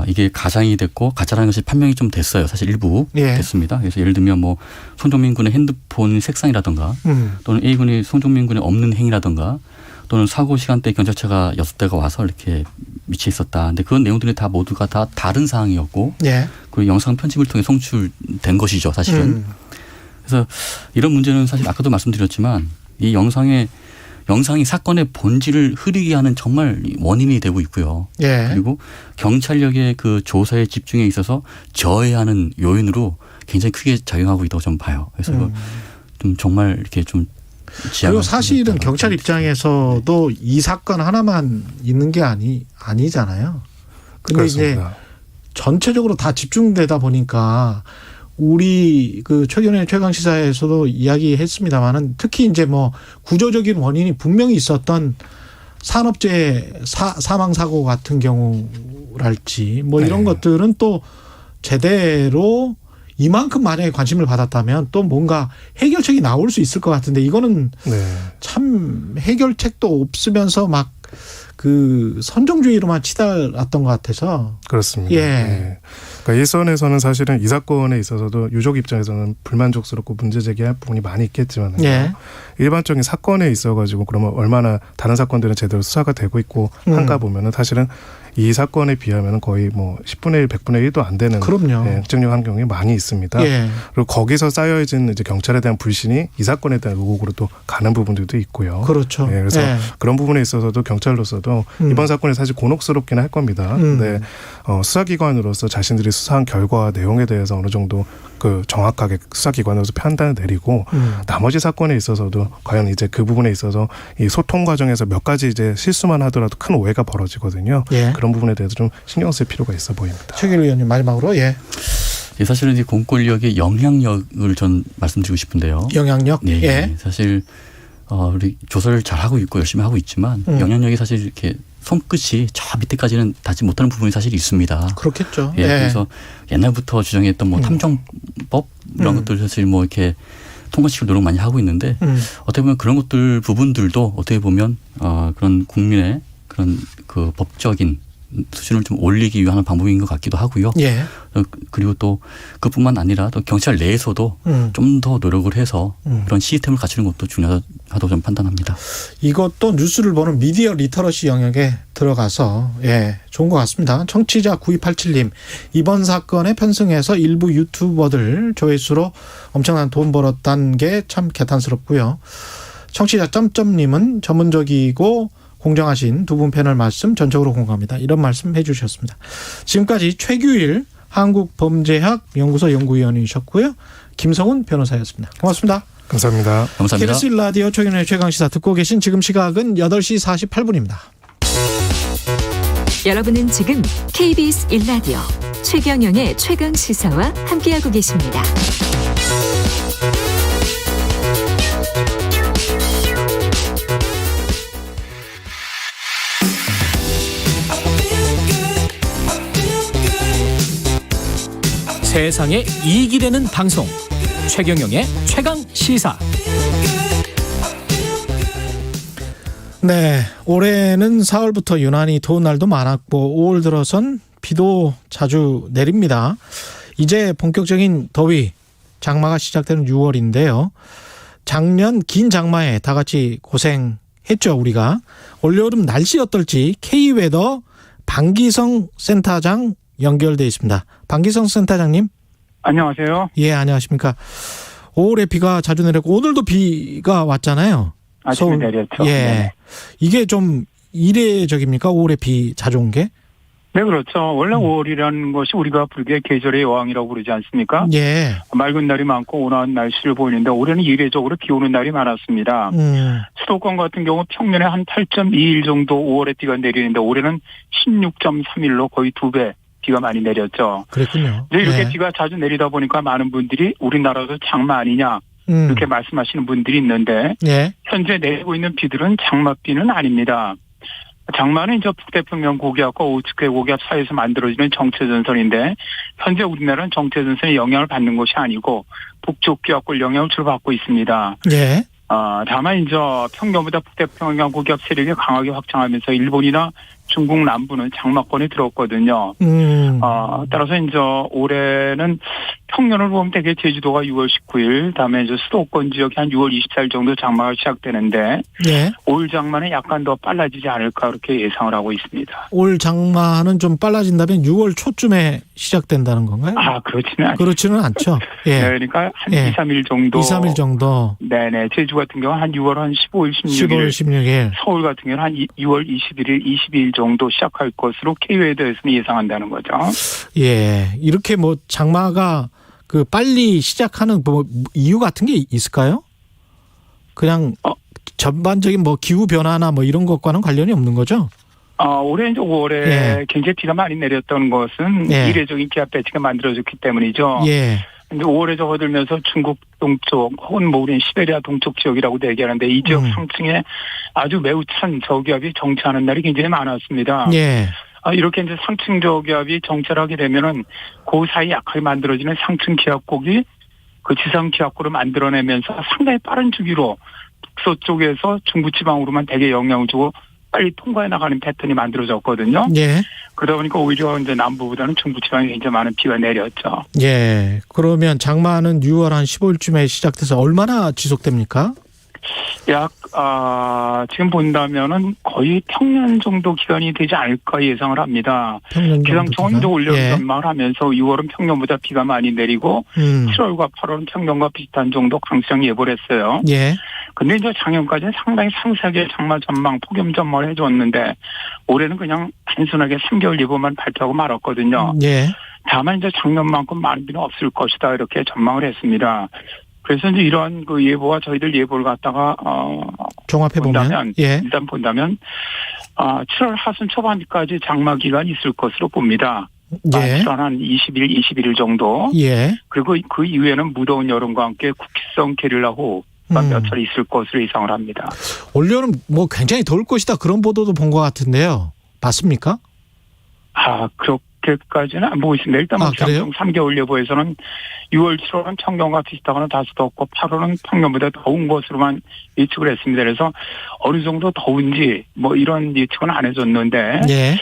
S20: 이게 가상이 됐고 가짜라는 것이 판명이 좀 됐어요. 사실 일부 됐습니다. 그래서 예를 들면 뭐 손정민 군의 핸드폰 색상이라든가 또는 A군이 손정민 군의 없는 행위라든가 또는 사고 시간대에 경찰차가 6대가 와서 이렇게 위치해 있었다. 근데 그런 내용들이 다 모두가 다 다른 사항이었고
S2: 예.
S20: 그 영상 편집을 통해 송출된 것이죠. 사실은. 그래서 이런 문제는 사실 아까도 말씀드렸지만 이 영상이 사건의 본질을 흐리게 하는 정말 원인이 되고 있고요.
S2: 예.
S20: 그리고 경찰력의 그 조사에 집중에 있어서 저해하는 요인으로 굉장히 크게 작용하고 있다고 좀 봐요. 그래서 좀 정말 이렇게 좀
S2: 그리고 사실은 경찰 입장에서도 이 사건 하나만 있는 게 아니잖아요. 근데
S21: 그렇습니다.
S2: 이제 전체적으로 다 집중되다 보니까 우리 그 최근에 최강시사에서도 이야기했습니다만은 특히 이제 뭐 구조적인 원인이 분명히 있었던 산업재해 사망 사고 같은 경우랄지 뭐 이런 것들은 또 제대로 이만큼 만약에 관심을 받았다면 또 뭔가 해결책이 나올 수 있을 것 같은데 이거는 참 해결책도 없으면서 막 그 선정주의로만 치달았던 것 같아서
S21: 그렇습니다.
S2: 예.
S21: 네. 그러니까 일선에서는 사실은 이 사건에 있어서도 유족 입장에서는 불만족스럽고 문제 제기할 부분이 많이 있겠지만
S2: 예.
S21: 일반적인 사건에 있어가지고 그러면 얼마나 다른 사건들은 제대로 수사가 되고 있고 한가 보면은 사실은 이 사건에 비하면 거의 뭐 10분의 1, 100분의 1도 안 되는 획정력한 경우가 많이 있습니다.
S2: 예.
S21: 그리고 거기서 쌓여진 이제 경찰에 대한 불신이 이 사건에 대한 의혹으로 또 가는 부분들도 있고요.
S2: 그렇죠.
S21: 예, 그래서
S2: 예.
S21: 그런 부분에 있어서도 경찰로서도 이번 사건이 사실 곤혹스럽긴 할 겁니다. 근데 수사기관으로서 자신들이 수사한 결과와 내용에 대해서 어느 정도 그 정확하게 수사기관으로서 판단을 내리고 나머지 사건에 있어서도 과연 이제 그 부분에 있어서 이 소통 과정에서 몇 가지 이제 실수만 하더라도 큰 오해가 벌어지거든요.
S2: 예.
S21: 그런 부분에 대해서 좀 신경 쓸 필요가 있어 보입니다.
S2: 최길 의원님 마지막으로 예.
S20: 예, 사실은 이제 공권력의 영향력을 전 말씀드리고 싶은데요.
S2: 영향력?
S20: 네,
S2: 예.
S20: 사실 우리 조사를 잘 하고 있고 열심히 하고 있지만 영향력이 사실 이렇게 손끝이 저 밑에까지는 닿지 못하는 부분이 사실 있습니다.
S2: 그렇겠죠.
S20: 예,
S2: 예.
S20: 그래서 옛날부터 주장했던 뭐 탐정법 이런 것들 사실 뭐 이렇게 통과시킬 노력 많이 하고 있는데 어떻게 보면 그런 것들 부분들도 어떻게 보면 그런 국민의 그런 그 법적인 수준을 좀 올리기 위한 방법인 것 같기도 하고요.
S2: 예.
S20: 그리고 또 그뿐만 아니라 또 경찰 내에서도 좀 더 노력을 해서 그런 시스템을 갖추는 것도 중요하다고 좀 판단합니다.
S2: 이것도 뉴스를 보는 미디어 리터러시 영역에 들어가서 예, 좋은 것 같습니다. 청취자 9287님 이번 사건에 편승해서 일부 유튜버들 조회수로 엄청난 돈 벌었다는 게 참 개탄스럽고요. 청취자 점점님은 전문적이고 공정하신 두 분 패널 말씀 전적으로 공감합니다. 이런 말씀 해 주셨습니다. 지금까지 최규일 한국범죄학 연구소 연구위원이셨고요. 김성훈 변호사였습니다. 고맙습니다.
S21: 감사합니다.
S20: 감사합니다.
S2: KBS 라디오 최경영의 최강시사 듣고 계신 지금 시각은 8시 48분입니다.
S16: 여러분은 지금 KBS 1라디오 최경영의 최강시사와 함께하고 계십니다.
S1: 세상에 이익이 되는 방송 최경영의 최강 시사.
S2: 네, 올해는 4월부터 유난히 더운 날도 많았고 5월 들어선 비도 자주 내립니다. 이제 본격적인 더위, 장마가 시작되는 6월인데요. 작년 긴 장마에 다 같이 고생했죠, 우리가. 올여름 날씨 어떨지 K웨더 방기성 센터장 연결돼 있습니다. 방기성 센터장님.
S5: 안녕하세요.
S2: 예, 안녕하십니까. 5월에 비가 자주 내렸고 오늘도 비가 왔잖아요.
S5: 아침에 내렸죠.
S2: 예.
S5: 네.
S2: 이게 좀 이례적입니까? 5월에 비 자주 온 게?
S5: 네, 그렇죠. 원래 5월이라는 것이 우리가 불교의 계절의 여왕이라고 부르지 않습니까?
S2: 예.
S5: 맑은 날이 많고 온화한 날씨를 보이는데 올해는 이례적으로 비 오는 날이 많았습니다. 수도권 같은 경우 평년에 한 8.2일 정도 5월에 비가 내리는데 올해는 16.3일로 거의 2배 비가 많이 내렸죠.
S2: 그랬군요.
S5: 이렇게
S2: 예.
S5: 비가 자주 내리다 보니까 많은 분들이 우리나라도 장마 아니냐 이렇게 말씀하시는 분들이 있는데
S2: 예.
S5: 현재 내리고 있는 비들은 장마비는 아닙니다. 장마는 이제 북태평양 고기압과 오츠크의 고기압 사이에서 만들어지는 정체전선인데 현재 우리나라는 정체전선의 영향을 받는 것이 아니고 북쪽 기압골 영향을 주로 받고 있습니다.
S2: 예.
S5: 다만 이제 평년보다 북태평양 고기압 세력이 강하게 확장하면서 일본이나 중국 남부는 장마권에 들었거든요. 따라서 이제 올해는 평년을 보면 대개 제주도가 6월 19일, 다음에 이제 수도권 지역이 한 6월 24일 정도 장마가 시작되는데
S2: 예.
S5: 올 장마는 약간 더 빨라지지 않을까 그렇게 예상을 하고 있습니다.
S2: 올 장마는 좀 빨라진다면 6월 초쯤에 시작된다는 건가요?
S5: 그렇지는 않죠.
S2: 그렇지는 않죠. 예.
S5: 네, 그러니까 한
S2: 예.
S5: 2, 3일 정도.
S2: 2, 3일 정도.
S5: 네네. 제주 같은 경우는 한 6월 한 15일, 16일.
S2: 15일, 16일.
S5: 서울 같은 경우는 한 6월 21일, 22일 정도 시작할 것으로 K웨더에서는 예상한다는 거죠.
S2: 예. 이렇게 뭐 장마가 그 빨리 시작하는 뭐 이유 같은 게 있을까요? 그냥 전반적인 뭐 기후 변화나 뭐 이런 것과는 관련이 없는 거죠?
S5: 올해 이제 5월에
S2: 예.
S5: 굉장히 비가 많이 내렸던 것은
S2: 예.
S5: 이례적인 기압 배치가 만들어졌기 때문이죠.
S2: 예.
S5: 근데 5월에 접어들면서 중국 동쪽 혹은 뭐 우리는 시베리아 동쪽 지역이라고 얘기하는데 이 지역 상층에 아주 매우 찬 저기압이 정체하는 날이 굉장히 많았습니다.
S2: 예.
S5: 이렇게 이제 상층 저기압이 정체하게 되면은 그 사이 약하게 만들어지는 상층 기압골이 그 지상 기압골을 만들어내면서 상당히 빠른 주기로 북서쪽에서 중부지방으로만 대개 영향을 주고 빨리 통과해 나가는 패턴이 만들어졌거든요.
S2: 예.
S5: 그러다 보니까 오히려 이제 남부보다는 중부지방에 굉장히 많은 비가 내렸죠.
S2: 예. 그러면 장마는 6월 한 15일쯤에 시작돼서 얼마나 지속됩니까?
S5: 지금 본다면은 거의 평년 정도 기간이 되지 않을까 예상을 합니다. 기상청은 이제 올여름 전망을 하면서 6월은 평년보다 비가 많이 내리고 7월과 8월은 평년과 비슷한 정도 강수량 예보를 했어요.
S2: 예.
S5: 근데 이제 작년까지는 상당히 상세하게 장마 전망, 폭염 전망을 해줬는데 올해는 그냥 단순하게 3개월 예보만 발표하고 말았거든요.
S2: 예.
S5: 다만 이제 작년만큼 많은 비는 없을 것이다 이렇게 전망을 했습니다. 그래서 이제 이러한 그 예보와 저희들 예보를 갖다가
S2: 종합해 보면
S5: 일단 본다면 7월 하순 초반까지 장마 기간이 있을 것으로 봅니다.
S2: 예.
S5: 한 20일, 21일 정도.
S2: 예.
S5: 그리고 그 이후에는 무더운 여름과 함께 국기성 게릴라호가 몇 차례 있을 것으로 예상을 합니다.
S2: 올여름 뭐 굉장히 더울 것이다 그런 보도도 본 것 같은데요. 맞습니까?
S5: 그렇게까지는 안 보고 있습니다. 일단 기상청 3개월 예보에서는 6월, 7월은 평년과 비슷하거나 다소 덥고 8월은 평년보다 더운 것으로만 예측을 했습니다. 그래서 어느 정도 더운지 뭐 이런 예측은 안 해줬는데
S2: 예.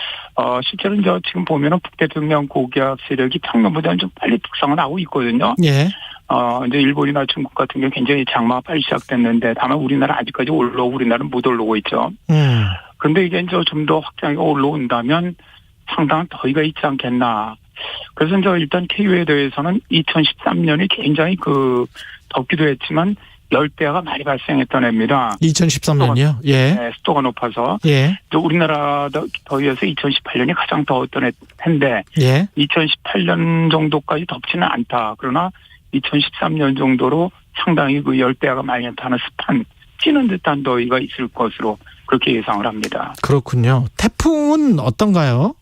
S5: 실제로 이제 지금 보면은 북태평양 고기압 세력이 평년보다는 좀 빨리 북상을 하고 있거든요.
S2: 예.
S5: 이제 일본이나 중국 같은 경우 굉장히 장마가 빨리 시작됐는데 다만 우리나라 아직까지 올라오고 우리나라는 못 올라오고 있죠. 그런데 이게 이제 좀 더 확장이 올라온다면 상당한 더위가 있지 않겠나. 그래서 이제 일단 K웨더에서는 2013년이 굉장히 덥기도 했지만 열대야가 많이 발생했던 해입니다.
S2: 2013년이요? 예.
S5: 네, 습도가 높아서.
S2: 예.
S5: 우리나라 더위에서 2018년이 가장 더웠던 해인데.
S2: 예.
S5: 2018년 정도까지 덥지는 않다. 그러나 2013년 정도로 상당히 그 열대야가 많이 나타나는 습한 찌는 듯한 더위가 있을 것으로 그렇게 예상을 합니다.
S2: 그렇군요. 태풍은 어떤가요?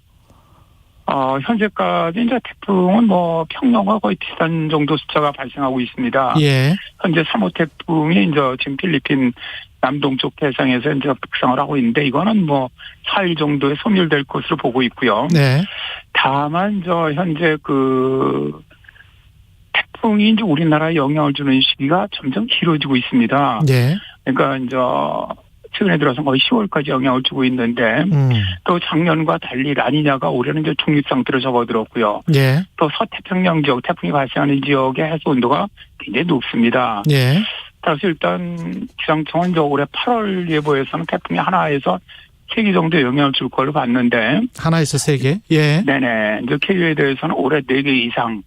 S5: 현재까지 이제 태풍은 뭐 평년과 거의 비슷한 정도 숫자가 발생하고 있습니다.
S2: 예.
S5: 현재 3호 태풍이 이제 지금 필리핀 남동쪽 해상에서 이제 북상을 하고 있는데 이거는 뭐 4일 정도에 소멸될 것으로 보고 있고요.
S2: 네.
S5: 다만 현재 태풍이 이제 우리나라에 영향을 주는 시기가 점점 길어지고 있습니다.
S2: 네.
S5: 그러니까 이제 최근에 들어서 거의 10월까지 영향을 주고 있는데 또 작년과 달리 라니냐가 올해는 이제 중립 상태로 접어들었고요.
S2: 예.
S5: 또 서태평양 지역 태풍이 발생하는 지역의 해수 온도가 굉장히 높습니다.
S2: 예.
S5: 따라서 일단 기상청은 올해 8월 예보에서는 태풍이 하나에서 3개 정도 영향을 줄 걸로 봤는데
S2: 하나에서 3개? 예.
S5: 네네. 이제 KU에 대해서는 올해 4개 이상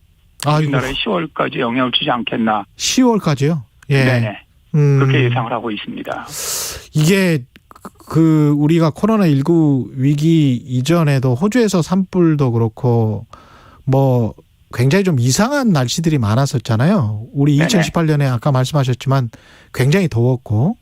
S5: 우리나라에 10월까지 영향을 주지 않겠나.
S2: 10월까지요? 예.
S5: 네네. 그렇게 예상을 하고 있습니다.
S2: 이게 우리가 코로나19 위기 이전에도 호주에서 산불도 그렇고 뭐 굉장히 좀 이상한 날씨들이 많았었잖아요. 우리 2018년에 아까 말씀하셨지만 굉장히 더웠고,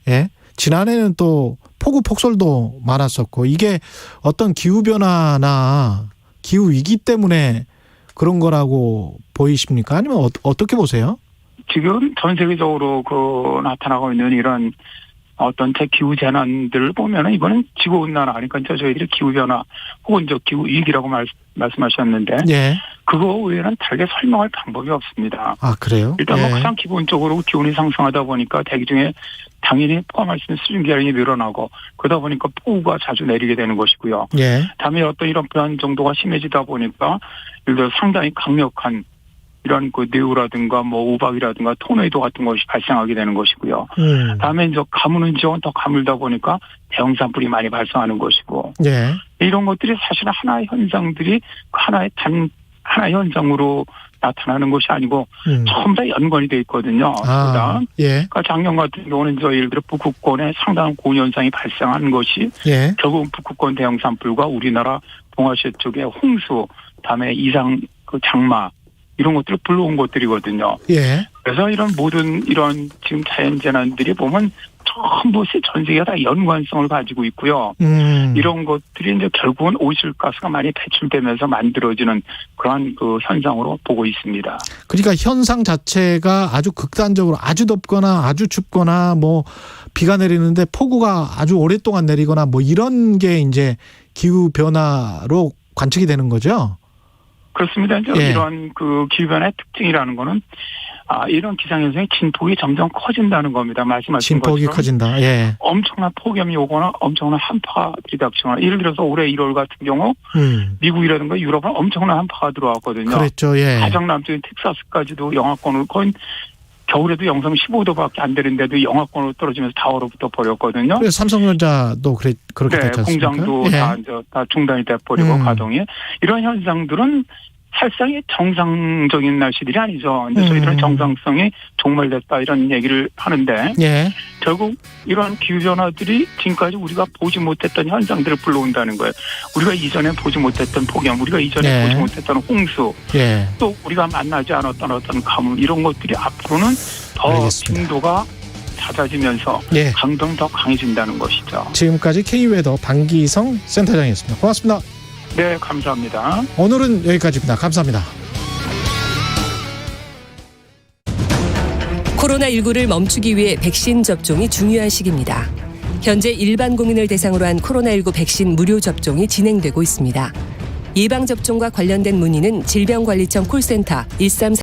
S2: 예. 지난해는 또 폭우 폭설도 많았었고, 이게 어떤 기후변화나 기후위기 때문에 그런 거라고 보이십니까? 아니면 어떻게 보세요?
S5: 지금 전 세계적으로 나타나고 있는 이런 어떤 기후 재난들을 보면은 이거는 지구 온난화, 그러니까 저희들이 기후 변화 혹은 기후 위기라고 말씀하셨는데,
S2: 예.
S5: 그거 외에는 다르게 설명할 방법이 없습니다.
S2: 아, 그래요?
S5: 일단
S2: 예.
S5: 가장 기본적으로 기온이 상승하다 보니까 대기 중에 당연히 포함할 수 있는 수증 기온이 늘어나고 그러다 보니까 폭우가 자주 내리게 되는 것이고요.
S2: 예.
S5: 다음에 어떤 이런 변 정도가 심해지다 보니까 예를 들어 상당히 강력한 이런 뇌우라든가 우박이라든가 토네이도 같은 것이 발생하게 되는 것이고요. 다음에 이제 가무는 지역은 더 가물다 보니까 대형 산불이 많이 발생하는 것이고.
S2: 예.
S5: 이런 것들이 사실은 하나의 현상들이 하나의 현상으로 나타나는 것이 아니고 전부 다 연관이 돼 있거든요.
S2: 예.
S5: 그러니까 작년 같은 경우는 예를 들어 북극권에 상당한 고온 현상이 발생한 것이
S2: 예.
S5: 결국 북극권 대형 산불과 우리나라 동아시아 쪽의 홍수, 다음에 이상 장마 이런 것들을 불러온 것들이거든요.
S2: 예.
S5: 그래서 이런 모든 이런 지금 자연재난들이 보면 전부 전 세계가 다 연관성을 가지고 있고요. 이런 것들이 이제 결국은 오실가스가 많이 배출되면서 만들어지는 그러한 현상으로 보고 있습니다.
S2: 그러니까 현상 자체가 아주 극단적으로 아주 덥거나 아주 춥거나 비가 내리는데 폭우가 아주 오랫동안 내리거나 이런 게 이제 기후 변화로 관측이 되는 거죠.
S5: 그렇습니다.
S2: 예.
S5: 이런 기후변화의 특징이라는 거는 이런 기상현상의 진폭이 점점 커진다는 겁니다. 말씀하신
S2: 진폭이
S5: 것처럼
S2: 커진다. 예.
S5: 엄청난 폭염이 오거나 엄청난 한파가 들이닥치거나 예를 들어서 올해 1월 같은 경우 미국이라든가 유럽은 엄청난 한파가 들어왔거든요.
S2: 그랬죠. 예.
S5: 가장 남쪽인 텍사스까지도 영하권으로 거의 겨울에도 영상 15도밖에 안 되는데도 영하권으로 떨어지면서 다 얼어붙어 버렸거든요.
S2: 그래서 삼성전자도 그렇게
S5: 네,
S2: 됐지 않습니까?
S5: 공장도
S2: 예.
S5: 다 중단이 돼버리고 가동이. 이런 현상들은 사실상의 정상적인 날씨들이 아니죠. 근데 저희들은 정상성이 종말됐다 이런 얘기를 하는데
S2: 예.
S5: 결국 이러한 기후변화들이 지금까지 우리가 보지 못했던 현상들을 불러온다는 거예요. 우리가 이전에 보지 못했던 폭염, 우리가 이전에 보지 못했던 홍수,
S2: 예.
S5: 또 우리가 만나지 않았던 어떤 가뭄 이런 것들이 앞으로는 더 빈도가 잦아지면서
S2: 예.
S5: 강도는 더 강해진다는 것이죠.
S2: 지금까지 K웨더 방기성 센터장이었습니다. 고맙습니다.
S5: 네, 감사합니다.
S2: 오늘은 여기까지입니다. 감사합니다.
S4: 코로나19를 멈추기 위해 백신 접종이 중요한 시기입니다. 현재 일반 국민을 대상으로 한 코로나19 백신 무료 접종이 진행되고 있습니다. 예방접종과 관련된 문의는 질병관리청 콜센터 13